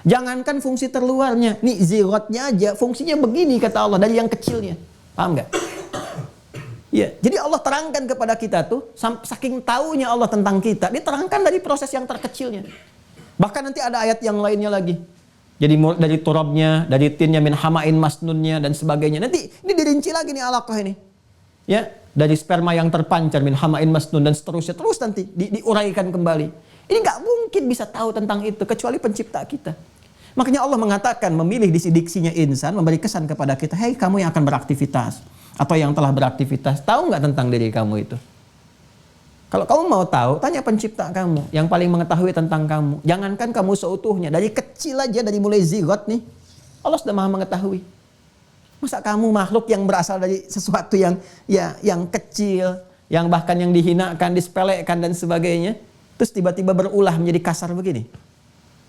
Jangankan fungsi terluarnya, nih zigotnya aja, fungsinya begini kata Allah, dari yang kecilnya. Paham gak? Ya, jadi Allah terangkan kepada kita tuh, saking taunya Allah tentang kita, diterangkan dari proses yang terkecilnya. Bahkan nanti ada ayat yang lainnya lagi. Jadi dari turabnya, dari tinnya, min hama'in masnunnya, dan sebagainya. Nanti ini dirinci lagi nih alaqah ini. Ya, dari sperma yang terpancar, min hama'in masnun, dan seterusnya. Terus nanti diuraikan kembali. Ini nggak mungkin bisa tahu tentang itu, kecuali pencipta kita. Makanya Allah mengatakan, memilih diksinya insan, memberi kesan kepada kita, hei kamu yang akan beraktivitas. Atau yang telah beraktivitas, tahu nggak tentang diri kamu itu? Kalau kamu mau tahu, tanya pencipta kamu, yang paling mengetahui tentang kamu. Jangankan kamu seutuhnya, dari kecil aja, dari mulai zigot nih, Allah sudah maha mengetahui. Masa kamu makhluk yang berasal dari sesuatu yang kecil, yang bahkan yang dihinakan, disepelekan dan sebagainya, terus tiba-tiba berulah menjadi kasar begini.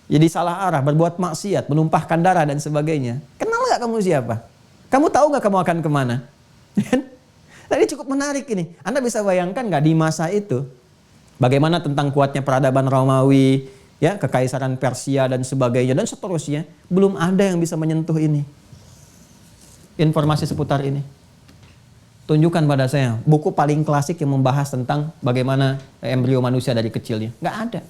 Jadi salah arah, berbuat maksiat, menumpahkan darah dan sebagainya. Kenal nggak kamu siapa? Kamu tahu nggak kamu akan kemana? Tadi cukup menarik ini. Anda bisa bayangkan nggak di masa itu bagaimana tentang kuatnya peradaban Romawi, ya, kekaisaran Persia dan sebagainya dan seterusnya. Belum ada yang bisa menyentuh ini. Informasi seputar ini. Tunjukkan pada saya buku paling klasik yang membahas tentang bagaimana embrio manusia dari kecilnya. Nggak ada.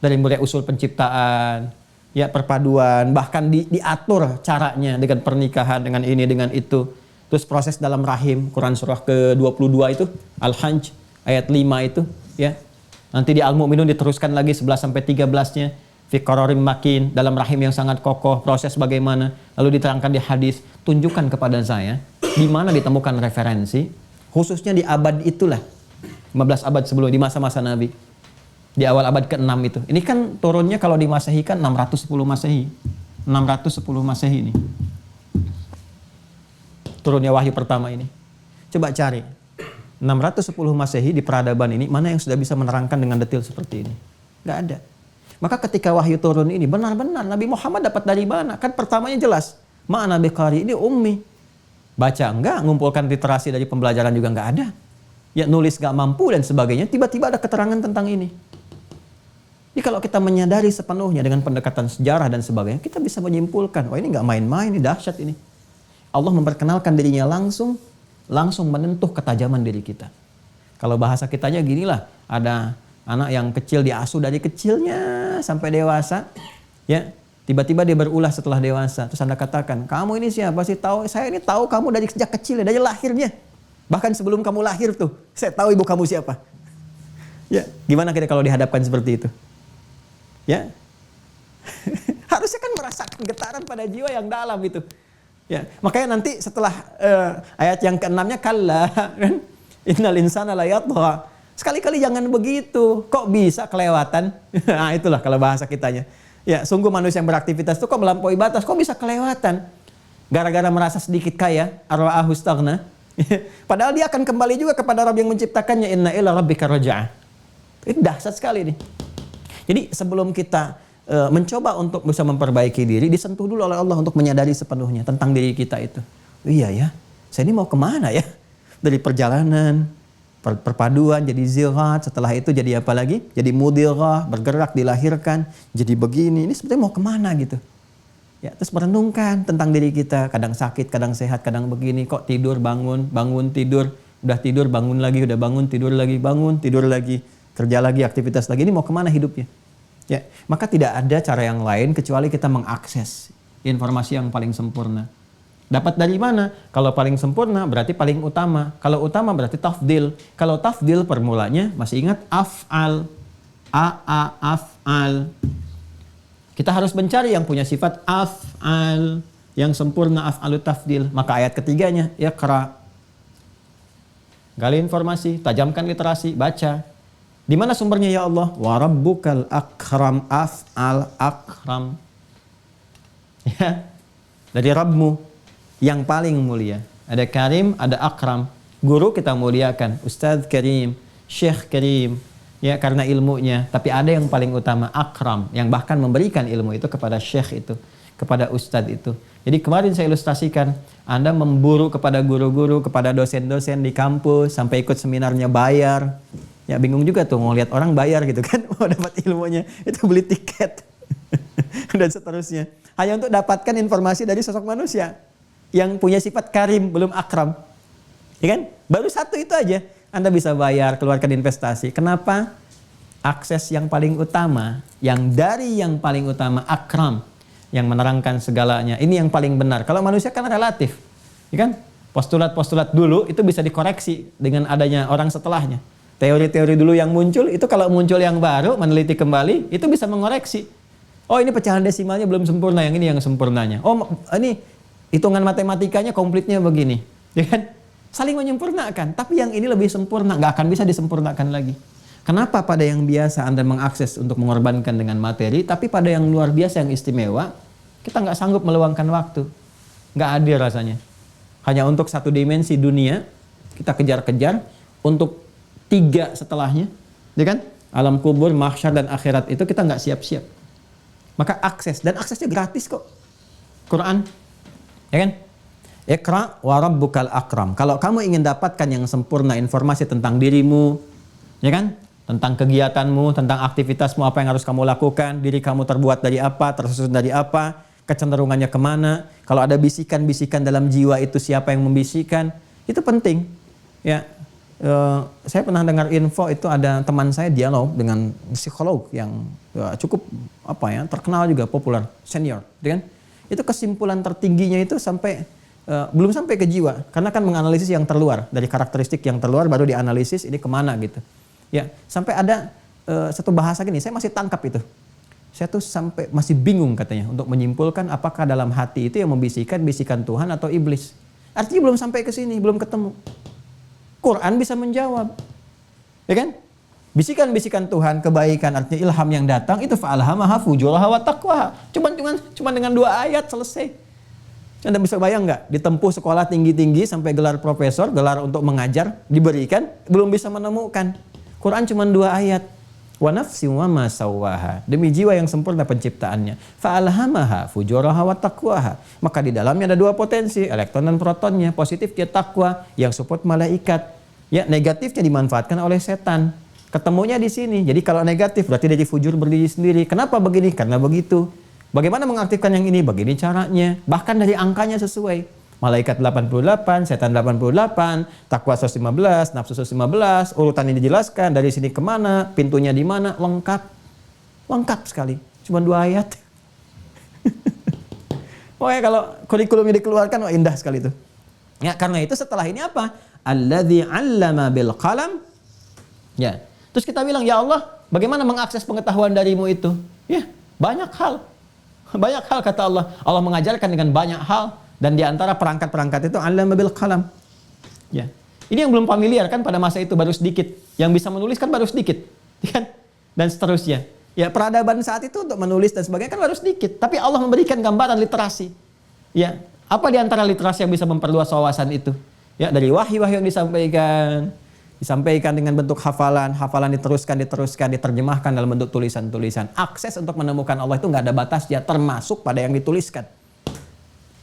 Dari mulai usul penciptaan, ya perpaduan, bahkan diatur caranya dengan pernikahan, dengan ini, dengan itu. Terus proses dalam rahim, Quran surah ke-22 itu, Al-Hajj ayat 5 itu, ya. Nanti di Al-Mu'minun diteruskan lagi 11-13-nya, fi qararim makin, dalam rahim yang sangat kokoh, proses bagaimana. Lalu diterangkan di hadis, tunjukkan kepada saya di mana ditemukan referensi, khususnya di abad itulah, 15 abad sebelum, di masa-masa Nabi. Di awal abad ke-6 itu. Ini kan turunnya kalau di Masehi kan 610 Masehi. 610 Masehi ini. Turunnya wahyu pertama ini. Coba cari 610 Masehi di peradaban ini, mana yang sudah bisa menerangkan dengan detail seperti ini? Nggak ada. Maka ketika wahyu turun ini, benar-benar Nabi Muhammad dapat dari mana? Kan pertamanya jelas, ma'ana biqari, ini ummi. Baca enggak, ngumpulkan literasi dari pembelajaran juga enggak ada. Ya nulis enggak mampu dan sebagainya, tiba-tiba ada keterangan tentang ini. Jadi kalau kita menyadari sepenuhnya dengan pendekatan sejarah dan sebagainya, kita bisa menyimpulkan, wah ini enggak main-main, ini dahsyat ini. Allah memperkenalkan dirinya langsung menentuh ketajaman diri kita. Kalau bahasa kitanya ginilah, ada anak yang kecil diasuh dari kecilnya sampai dewasa, ya tiba-tiba dia berulah setelah dewasa. Terus Anda katakan, kamu ini siapa sih? Saya ini tahu kamu dari sejak kecil, dari lahirnya. Bahkan sebelum kamu lahir tuh, saya tahu ibu kamu siapa. Ya, gimana kita kalau dihadapkan seperti itu? Ya, harusnya kan merasakan getaran pada jiwa yang dalam itu. Ya, makanya nanti setelah ayat yang ke-6-nya kalla, kan? Innal insana la yatgha. Sekali-kali jangan begitu. Kok bisa kelewatan? Nah, itulah kalau bahasa kitanya. Ya, sungguh manusia yang beraktivitas itu kok melampaui batas, kok bisa kelewatan? Gara-gara merasa sedikit kaya, arwa'ahu staghna. Padahal dia akan kembali juga kepada Rabb yang menciptakannya. Inna ila rabbika raja'ah. Ini dahsyat sekali nih. Jadi sebelum kita mencoba untuk bisa memperbaiki diri, disentuh dulu oleh Allah untuk menyadari sepenuhnya tentang diri kita itu. Iya ya, saya ini mau kemana ya? Dari perjalanan, perpaduan jadi zirat, setelah itu jadi apa lagi? Jadi mudirah, bergerak, dilahirkan, jadi begini. Ini sebetulnya mau kemana gitu? Ya, terus merenungkan tentang diri kita, kadang sakit, kadang sehat, kadang begini. Kok tidur, bangun, tidur, udah tidur, bangun lagi, udah bangun, tidur lagi, bangun, tidur lagi, kerja lagi, aktivitas lagi. Ini mau kemana hidupnya? Ya, maka tidak ada cara yang lain kecuali kita mengakses informasi yang paling sempurna. Dapat dari mana? Kalau paling sempurna berarti paling utama. Kalau utama berarti tafdil. Kalau tafdil permulanya masih ingat af'al. Af'al. Kita harus mencari yang punya sifat af'al, yang sempurna af'alut tafdil. Maka ayat ketiganya, iqra. Gali informasi, tajamkan literasi, baca. Di mana sumbernya ya Allah? Wa rabbukal akram, af'al akram. Ya. Dari Rabbmu yang paling mulia. Ada karim, ada akram. Guru kita muliakan, Ustadz karim, Syekh karim. Ya, karena ilmunya. Tapi ada yang paling utama, akram, yang bahkan memberikan ilmu itu kepada syekh itu, kepada ustadz itu. Jadi kemarin saya ilustrasikan, Anda memburu kepada guru-guru, kepada dosen-dosen di kampus, sampai ikut seminarnya bayar. Ya bingung juga tuh ngelihat orang bayar gitu kan, mau dapat ilmunya, itu beli tiket. Dan seterusnya. Hanya untuk dapatkan informasi dari sosok manusia yang punya sifat karim, belum akram. Ya kan? Baru satu itu aja. Anda bisa bayar, keluarkan investasi. Kenapa? Akses yang paling utama, yang dari yang paling utama, akram, yang menerangkan segalanya. Ini yang paling benar. Kalau manusia kan relatif. Ya kan? Postulat-postulat dulu itu bisa dikoreksi dengan adanya orang setelahnya. Teori-teori dulu yang muncul, itu kalau muncul yang baru, meneliti kembali, itu bisa mengoreksi. Oh ini pecahan desimalnya belum sempurna, yang ini yang sempurnanya. Oh ini hitungan matematikanya komplitnya begini. Ya kan? Saling menyempurnakan, tapi yang ini lebih sempurna, nggak akan bisa disempurnakan lagi. Kenapa pada yang biasa Anda mengakses untuk mengorbankan dengan materi, tapi pada yang luar biasa yang istimewa, kita nggak sanggup meluangkan waktu. Nggak adil rasanya. Hanya untuk satu dimensi dunia, kita kejar-kejar, untuk 3 setelahnya, ya kan? Alam kubur, mahsyar, dan akhirat itu kita nggak siap-siap. Maka akses, dan aksesnya gratis kok. Quran, ya kan? Iqra wa rabbukal akram. Kalau kamu ingin dapatkan yang sempurna informasi tentang dirimu, ya kan? Tentang kegiatanmu, tentang aktivitasmu, apa yang harus kamu lakukan, diri kamu terbuat dari apa, tersusun dari apa, kecenderungannya kemana. Kalau ada bisikan-bisikan dalam jiwa itu, siapa yang membisikkan, itu penting. Ya, saya pernah dengar info itu ada teman saya dialog dengan psikolog yang cukup terkenal juga, populer, senior, ya kan? Itu kesimpulan tertingginya itu belum sampai ke jiwa, karena kan menganalisis yang terluar, dari karakteristik yang terluar baru dianalisis ini kemana gitu. Ya, sampai ada satu bahasa gini, saya masih tangkap itu. Saya tuh sampai masih bingung katanya untuk menyimpulkan apakah dalam hati itu yang membisikkan bisikan Tuhan atau iblis. Artinya belum sampai ke sini, belum ketemu. Quran bisa menjawab. Ya kan? Bisikan-bisikan Tuhan, kebaikan, artinya ilham yang datang itu fa'alhamaha fujuraha wa taqwaha. Cuma dengan 2 ayat selesai. Anda bisa bayang nggak? Ditempuh sekolah tinggi-tinggi sampai gelar profesor, gelar untuk mengajar, diberikan, belum bisa menemukan. Quran cuma 2 ayat. Wa nafsin wa ma sawwaha. Demi jiwa yang sempurna penciptaannya. Fa alhamaha fujuraha wa taqwaha. Maka di dalamnya ada dua potensi, elektron dan protonnya. Positifnya takwa yang support malaikat. Ya, negatifnya dimanfaatkan oleh setan. Ketemunya di sini. Jadi kalau negatif berarti dari fujur berdiri sendiri. Kenapa begini? Karena begitu. Bagaimana mengaktifkan yang ini? Begini caranya. Bahkan dari angkanya sesuai. Malaikat 88, setan 88, takwa 115, nafsu 115, urutannya dijelaskan dari sini kemana, pintunya di mana, lengkap. Lengkap sekali. Cuma 2 ayat. Pokoknya kalau kurikulumnya dikeluarkan, wah indah sekali itu. Ya, karena itu setelah ini apa? Alladzi 'allama bil qalam. Ya. Terus kita bilang, ya Allah, bagaimana mengakses pengetahuan darimu itu? Ya, banyak hal. Banyak hal kata Allah. Allah mengajarkan dengan banyak hal. Dan di antara perangkat-perangkat itu 'allama bil qalam. Ya. Ini yang belum familiar kan pada masa itu baru sedikit. Yang bisa menulis kan baru sedikit. Kan? Dan seterusnya. Ya, peradaban saat itu untuk menulis dan sebagainya kan baru sedikit. Tapi Allah memberikan gambaran literasi. Ya. Apa di antara literasi yang bisa memperluas wawasan itu? Ya, dari wahyu-wahyu yang disampaikan dengan bentuk hafalan diteruskan, diterjemahkan dalam bentuk tulisan-tulisan. Akses untuk menemukan Allah itu nggak ada batasnya, termasuk pada yang dituliskan.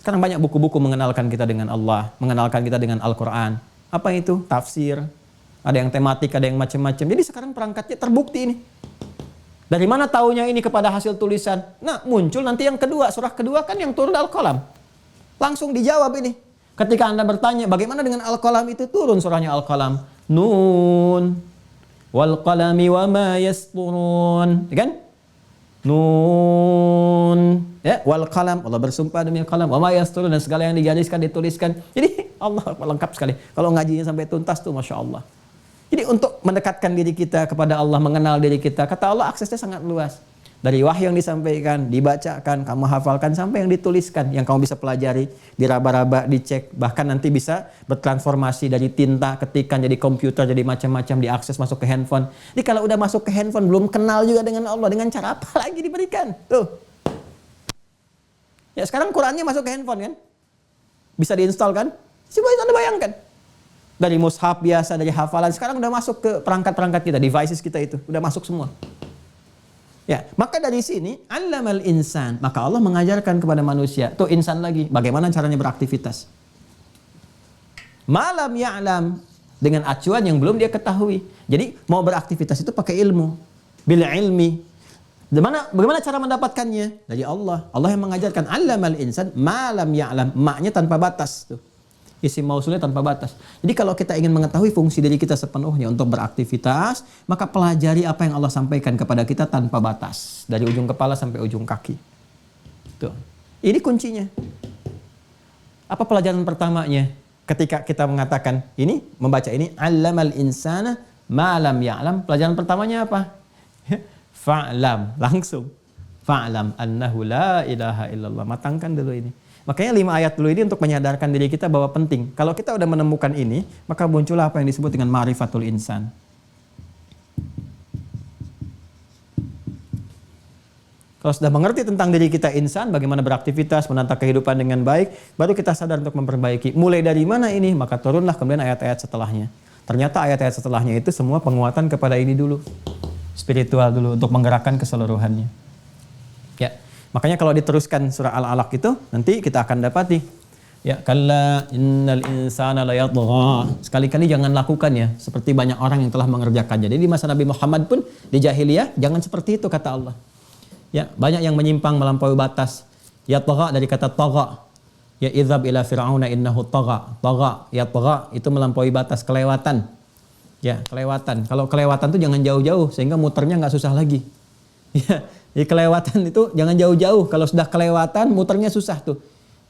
Sekarang banyak buku-buku mengenalkan kita dengan Allah, mengenalkan kita dengan Al-Quran. Apa itu? Tafsir. Ada yang tematik, ada yang macam-macam. Jadi sekarang perangkatnya terbukti ini. Dari mana taunya ini kepada hasil tulisan? Nah, muncul nanti yang kedua, surah kedua kan yang turun Al-Qalam. Langsung dijawab ini. Ketika Anda bertanya, bagaimana dengan Al-Qalam itu turun surahnya Al-Qalam? Nun wal qalami wa ma yasturun. Kan? Nun, ya, wal qalam, Allah bersumpah demi qalam, wa ma yasturun, dan segala yang digariskan, dituliskan. Jadi Allah lengkap sekali. Kalau ngajinya sampai tuntas tuh Masya Allah. Jadi untuk mendekatkan diri kita kepada Allah, mengenal diri kita, kata Allah aksesnya sangat luas. Dari wahyu yang disampaikan, dibacakan, kamu hafalkan sampai yang dituliskan, yang kamu bisa pelajari, diraba-raba, dicek, bahkan nanti bisa bertransformasi dari tinta, ketikan jadi komputer, jadi macam-macam, diakses masuk ke handphone. Jadi kalau udah masuk ke handphone belum kenal juga dengan Allah, dengan cara apa lagi diberikan? Tuh. Ya sekarang Qurannya masuk ke handphone kan? Bisa diinstal kan? Coba Anda bayangkan. Dari mushaf biasa, dari hafalan, sekarang udah masuk ke perangkat-perangkat kita, devices kita itu, udah masuk semua. Ya, maka dari sini allamal insan, maka Allah mengajarkan kepada manusia, tuh insan lagi, bagaimana caranya beraktivitas. Malam ya'lam, dengan acuan yang belum dia ketahui. Jadi mau beraktivitas itu pakai ilmu, bil ilmi. Bagaimana cara mendapatkannya? Dari Allah. Allah yang mengajarkan allamal insan malam ya'lam, maknya tanpa batas tuh. Isim mausulnya tanpa batas. Jadi kalau kita ingin mengetahui fungsi diri kita sepenuhnya untuk beraktivitas, maka pelajari apa yang Allah sampaikan kepada kita tanpa batas. Dari ujung kepala sampai ujung kaki. Tuh. Ini kuncinya. Apa pelajaran pertamanya? Ketika kita mengatakan ini, membaca ini, allamal insana ma lam ya'lam. Pelajaran pertamanya apa? Fa'lam. Langsung. Fa'lam annahu la ilaha illallah. Matangkan dulu ini. Makanya 5 ayat dulu ini untuk menyadarkan diri kita bahwa penting. Kalau kita udah menemukan ini, maka muncullah apa yang disebut dengan ma'rifatul insan. Kalau sudah mengerti tentang diri kita insan, bagaimana beraktivitas, menata kehidupan dengan baik, baru kita sadar untuk memperbaiki. Mulai dari mana ini? Maka turunlah kemudian ayat-ayat setelahnya. Ternyata ayat-ayat setelahnya itu semua penguatan kepada ini dulu. Spiritual dulu, untuk menggerakkan keseluruhannya. Ya. Makanya kalau diteruskan surah Al-Alaq itu nanti kita akan dapati ya kalla innal insana layatgha. Sekali-kali jangan lakukan ya seperti banyak orang yang telah mengerjakannya. Jadi di masa Nabi Muhammad pun di jahiliyah jangan seperti itu kata Allah. Ya, banyak yang menyimpang melampaui batas. Yatgha dari kata tagha. Ya idzab ila fir'auna innahu tagha. Tagha, yatgha itu melampaui batas, kelewatan. Ya, kelewatan. Kalau kelewatan tuh jangan jauh-jauh sehingga muternya enggak susah lagi. Ya. Jadi kelewatan itu jangan jauh-jauh. Kalau sudah kelewatan, muternya susah tuh.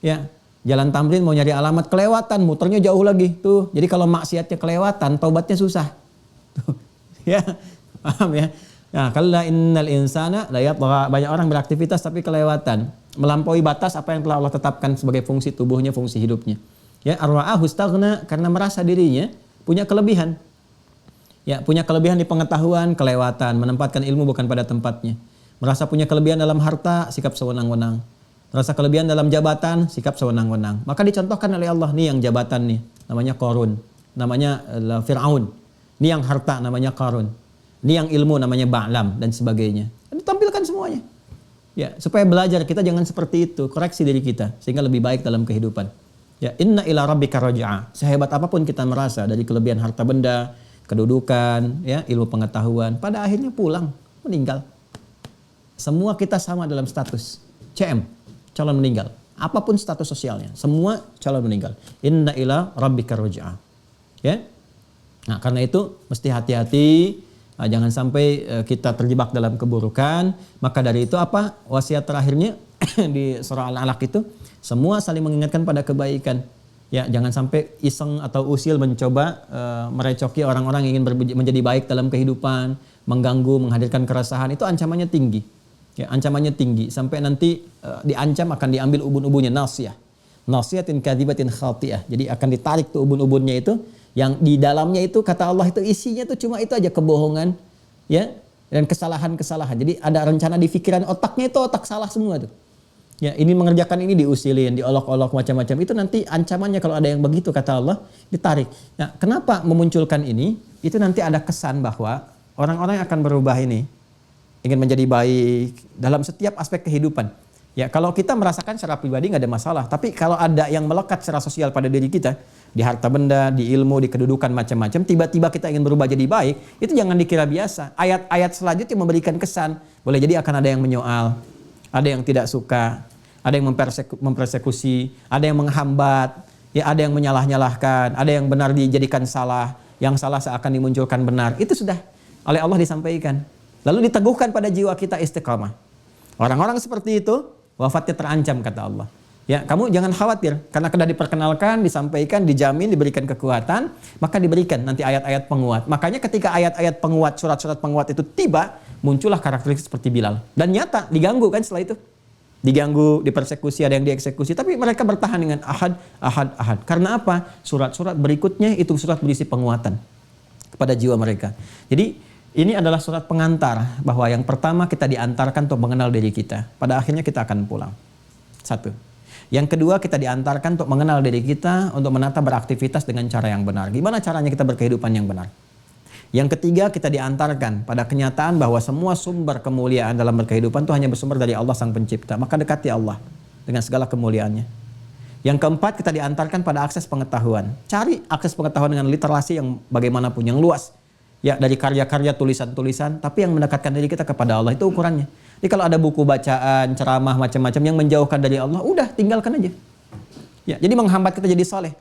Ya, Jalan Tamrin mau nyari alamat kelewatan, muternya jauh lagi tuh. Jadi kalau maksiatnya kelewatan, taubatnya susah. Tuh. Ya, paham ya? Nah, kalla innal insana la yatgha. Banyak orang beraktivitas tapi kelewatan, melampaui batas apa yang telah Allah tetapkan sebagai fungsi tubuhnya, fungsi hidupnya. Ya, arwa'ahu istaghna, karena merasa dirinya punya kelebihan. Ya, punya kelebihan di pengetahuan, kelewatan, menempatkan ilmu bukan pada tempatnya. Merasa punya kelebihan dalam harta, sikap sewenang-wenang. Merasa kelebihan dalam jabatan, sikap sewenang-wenang. Maka dicontohkan oleh Allah, nih yang jabatan nih, namanya Qarun, namanya Fir'aun. Ini yang harta, namanya Qarun. Ini yang ilmu namanya ba'lam dan sebagainya. Ditampilkan semuanya. Ya, supaya belajar kita jangan seperti itu, koreksi diri kita sehingga lebih baik dalam kehidupan. Ya, inna ila rabbika raj'a. Sehebat apapun kita merasa dari kelebihan harta benda, kedudukan, ya, ilmu pengetahuan, pada akhirnya pulang, meninggal. Semua kita sama dalam status CM, calon meninggal. Apapun status sosialnya, semua calon meninggal. Inna ila rabbika raj'a. Ya. Nah, karena itu mesti hati-hati. Jangan sampai kita terjebak dalam keburukan. Maka dari itu apa? Wasiat terakhirnya di surah Al-Alaq itu, semua saling mengingatkan pada kebaikan. Ya, jangan sampai iseng atau usil mencoba merecoki orang-orang yang ingin menjadi baik dalam kehidupan, mengganggu, menghadirkan keresahan. Itu ancamannya tinggi. Ya, ancamannya tinggi sampai nanti diancam akan diambil ubun-ubunnya, nasiyah. Nasiyatin kadzibatin khati'ah. Jadi akan ditarik tuh ubun-ubunnya itu. Yang di dalamnya itu kata Allah itu isinya tuh cuma itu aja, kebohongan, ya, dan kesalahan-kesalahan. Jadi ada rencana di pikiran otaknya itu otak salah semua tuh. Ya, ini mengerjakan ini diusilin, diolok-olok macam-macam. Itu nanti ancamannya kalau ada yang begitu kata Allah ditarik. Nah, kenapa memunculkan ini? Itu nanti ada kesan bahwa orang-orang yang akan berubah ini ingin menjadi baik dalam setiap aspek kehidupan. Ya, kalau kita merasakan secara pribadi nggak ada masalah. Tapi kalau ada yang melekat secara sosial pada diri kita, di harta benda, di ilmu, di kedudukan macam-macam, tiba-tiba kita ingin berubah jadi baik, itu jangan dikira biasa. Ayat-ayat selanjutnya memberikan kesan. Boleh jadi akan ada yang menyoal, ada yang tidak suka, ada yang mempersekusi, ada yang menghambat, ya, ada yang menyalah-nyalahkan, ada yang benar dijadikan salah, yang salah seakan dimunculkan benar. Itu sudah oleh Allah disampaikan. Lalu diteguhkan pada jiwa kita istiqamah. Orang-orang seperti itu wafatnya terancam kata Allah. Ya, kamu jangan khawatir karena sudah diperkenalkan, disampaikan, dijamin, diberikan kekuatan, maka diberikan nanti ayat-ayat penguat. Makanya ketika ayat-ayat penguat, surat-surat penguat itu tiba, muncullah karakteristik seperti Bilal. Dan nyata diganggu kan setelah itu. Diganggu, dipersekusi, ada yang dieksekusi, tapi mereka bertahan dengan ahad, ahad, ahad. Karena apa? Surat-surat berikutnya itu surat berisi penguatan kepada jiwa mereka. Jadi ini adalah surat pengantar bahwa yang pertama kita diantarkan untuk mengenal diri kita. Pada akhirnya kita akan pulang. Satu. Yang kedua kita diantarkan untuk mengenal diri kita, untuk menata beraktivitas dengan cara yang benar. Gimana caranya kita berkehidupan yang benar? Yang ketiga kita diantarkan pada kenyataan bahwa semua sumber kemuliaan dalam berkehidupan itu hanya bersumber dari Allah Sang Pencipta. Maka dekati Allah dengan segala kemuliaannya. Yang keempat kita diantarkan pada akses pengetahuan. Cari akses pengetahuan dengan literasi yang bagaimanapun, yang luas. Ya, dari karya-karya, tulisan-tulisan, tapi yang mendekatkan diri kita kepada Allah, itu ukurannya. Jadi kalau ada buku bacaan, ceramah macam-macam yang menjauhkan dari Allah, udah tinggalkan aja. Ya, jadi menghambat kita jadi soleh.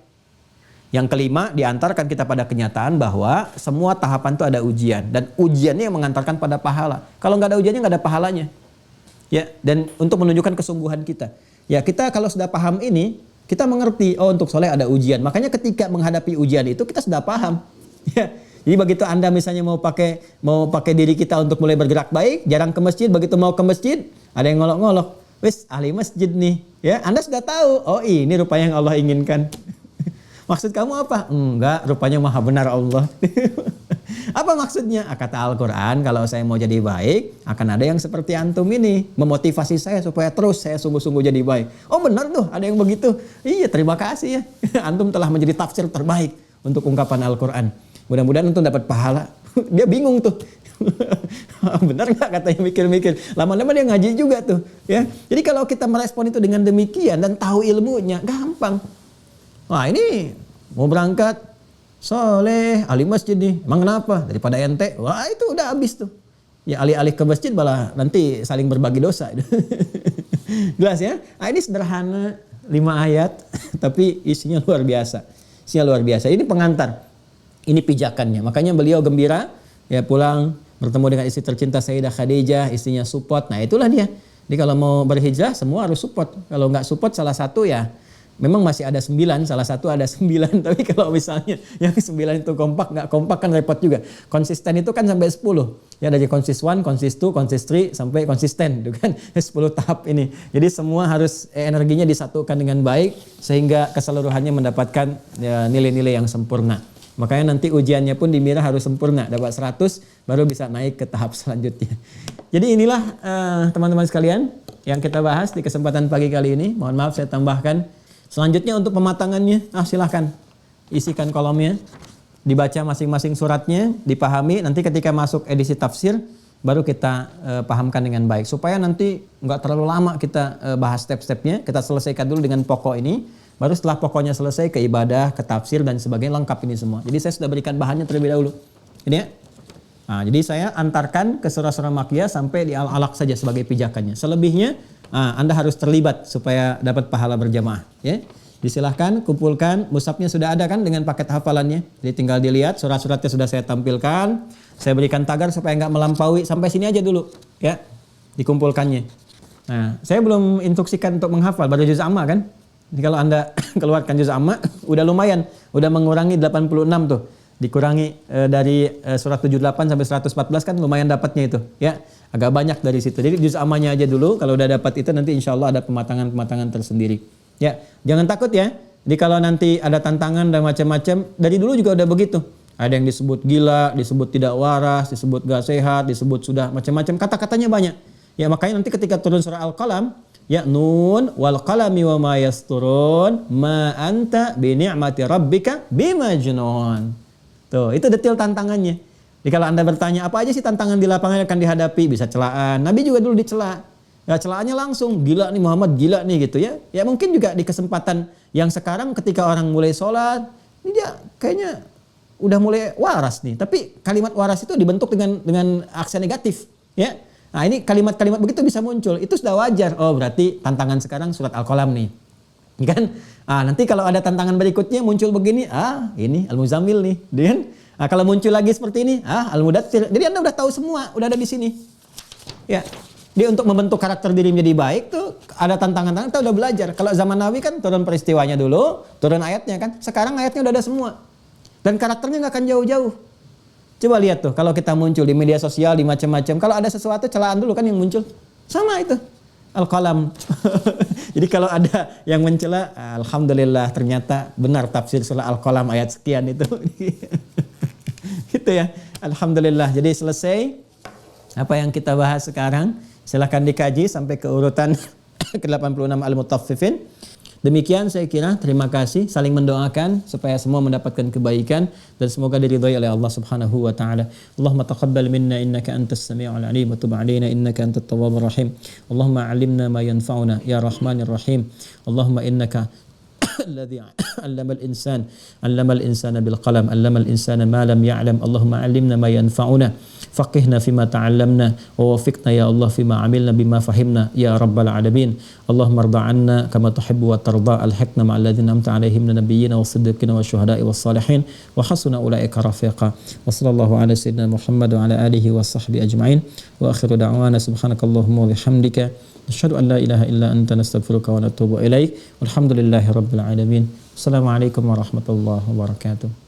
Yang kelima, diantarkan kita pada kenyataan bahwa semua tahapan itu ada ujian, dan ujiannya yang mengantarkan pada pahala. Kalau nggak ada ujiannya nggak ada pahalanya. Ya, dan untuk menunjukkan kesungguhan kita. Ya, kita kalau sudah paham ini, kita mengerti, oh untuk soleh ada ujian. Makanya ketika menghadapi ujian itu kita sudah paham. Ya. Jadi begitu Anda misalnya mau pakai diri kita untuk mulai bergerak baik, jarang ke masjid, begitu mau ke masjid, ada yang ngolok-ngolok. Wis, ahli masjid nih. Ya, Anda sudah tahu, oh ini rupanya yang Allah inginkan. Maksud kamu apa? Enggak, rupanya maha benar Allah. Apa maksudnya? Kata Al-Quran, kalau saya mau jadi baik, akan ada yang seperti antum ini. Memotivasi saya supaya terus saya sungguh-sungguh jadi baik. Oh benar tuh, ada yang begitu. Iya, terima kasih ya. Antum telah menjadi tafsir terbaik untuk ungkapan Al-Quran. Mudah-mudahan antum dapat pahala. Dia bingung tuh. Benar nggak katanya mikir-mikir. Lama-lama dia ngaji juga tuh. Ya. Jadi kalau kita merespon itu dengan demikian dan tahu ilmunya, gampang. Wah ini mau berangkat, soleh, ahli masjid nih. Emang kenapa? Daripada ente, wah itu udah habis tuh. Ya alih-alih ke masjid malah nanti saling berbagi dosa. Jelas ya? Nah, ini sederhana 5 ayat, tapi isinya luar biasa. Isinya luar biasa. Ini pengantar. Ini pijakannya. Makanya beliau gembira ya pulang bertemu dengan istri tercinta Sayyidah Khadijah, istrinya support. Nah itulah dia. Jadi kalau mau berhijrah semua harus support. Kalau nggak support salah satu ya memang masih ada 9, salah satu ada 9. Tapi kalau misalnya yang 9 itu kompak, nggak kompak kan repot juga. Konsisten itu kan sampai 10. Ya dari konsis 1, konsis 2, konsis 3 sampai konsisten itu kan 10 tahap ini. Jadi semua harus energinya disatukan dengan baik sehingga keseluruhannya mendapatkan ya, nilai-nilai yang sempurna. Makanya nanti ujiannya pun di Mira harus sempurna, dapat 100 baru bisa naik ke tahap selanjutnya. Jadi inilah teman-teman sekalian yang kita bahas di kesempatan pagi kali ini. Mohon maaf saya tambahkan. Selanjutnya untuk pematangannya, silahkan isikan kolomnya. dibaca masing-masing suratnya, dipahami, nanti ketika masuk edisi tafsir baru kita pahamkan dengan baik supaya nanti nggak terlalu lama kita bahas step-stepnya, kita selesaikan dulu dengan pokok ini, baru setelah pokoknya selesai ke ibadah, ke tafsir dan sebagainya, lengkap ini semua. Jadi saya sudah berikan bahannya terlebih dahulu. Ini ya. Nah, jadi saya antarkan ke surah-surah Makkiyah sampai di Al-Alaq saja sebagai pijakannya. Selebihnya Anda harus terlibat supaya dapat pahala berjamaah, ya. Disilahkan kumpulkan, mushafnya sudah ada kan dengan paket hafalannya. Jadi tinggal dilihat, surat-suratnya sudah saya tampilkan. Saya berikan tagar supaya nggak melampaui, sampai sini aja dulu, ya. Dikumpulkannya. Nah, saya belum instruksikan untuk menghafal, baru juz amma kan. Jadi kalau Anda keluarkan juz amma, udah lumayan, udah mengurangi 86 tuh. Dikurangi dari surat 78 sampai 114 kan lumayan dapatnya itu, ya. Agak banyak dari situ. Jadi juz ammanya aja dulu, kalau udah dapat itu nanti insya Allah ada pematangan-pematangan tersendiri. Ya, jangan takut ya. Jadi kalau nanti ada tantangan dan macam-macam, dari dulu juga udah begitu. Ada yang disebut gila, disebut tidak waras, disebut gak sehat, disebut sudah macam-macam, kata-katanya banyak. Ya makanya nanti ketika turun surah Al-Qalam, ya nun wal qalami wa ma yasturun ma anta bi ni'mati rabbika bimajnun. Tuh, itu detail tantangannya. Jadi kalau Anda bertanya apa aja sih tantangan di lapangan yang akan dihadapi, bisa celaan. Nabi juga dulu dicela. Ya celaannya langsung, gila nih Muhammad, gila nih gitu ya. Ya mungkin juga di kesempatan yang sekarang ketika orang mulai sholat, ini dia kayaknya udah mulai waras nih. Tapi kalimat waras itu dibentuk dengan aksen negatif, ya. Nah ini kalimat-kalimat begitu bisa muncul, itu sudah wajar. Oh berarti tantangan sekarang surat Al-Qalam nih, kan? Nanti kalau ada tantangan berikutnya muncul begini, ini Al-Muzammil nih, kan? Kalau muncul lagi seperti ini, Al-Mudaththir. Jadi Anda udah tahu semua, udah ada di sini, ya. Dia untuk membentuk karakter diri menjadi baik tuh ada tantangan-tantangan, kita udah belajar. Kalau zaman Nabi kan turun peristiwanya dulu, turun ayatnya kan. Sekarang ayatnya udah ada semua. Dan karakternya nggak akan jauh-jauh. Coba lihat tuh kalau kita muncul di media sosial, di macam-macam. Kalau ada sesuatu celaan dulu kan yang muncul. Sama itu. Al-Qalam. Jadi kalau ada yang mencela, alhamdulillah ternyata benar tafsir surah Al-Qalam ayat sekian itu. Gitu ya. Alhamdulillah. Jadi selesai apa yang kita bahas sekarang. Silakan dikaji sampai ke urutan ke-86 Al-Mutaffifin. Demikian saya kira, terima kasih, saling mendoakan supaya semua mendapatkan kebaikan dan semoga diridhai oleh Allah Subhanahu wa taala. Allahumma taqabbal minna innaka antas samiul alim wa tub alaina innaka antat tawwabur rahim. Allahumma 'allimna ma yanfa'una ya rahmanir rahim. Allahumma innaka الذي علم الإنسان بالقلم علم الإنسان ما لم يعلم اللهم علمنا ما ينفعنا فقهنا فيما تعلمنا ووفقنا يا الله فيما عملنا بما فهمنا يا رب العالمين اللهم ارض عنا كما تحب وترضى الحقنا مع الذين أنعمت عليهم من النبيين والصديقين والشهداء والصالحين وحسن أولئك رفيقا وصلى الله على سيدنا محمد وعلى آله وصحبه أجمعين وآخر دعوانا سبحانك اللهم وبحمدك نشهد أن لا إله إلا أنت نستغفرك ونتوب إليك والحمد لله رب العالمين السلام عليكم ورحمة الله وبركاته.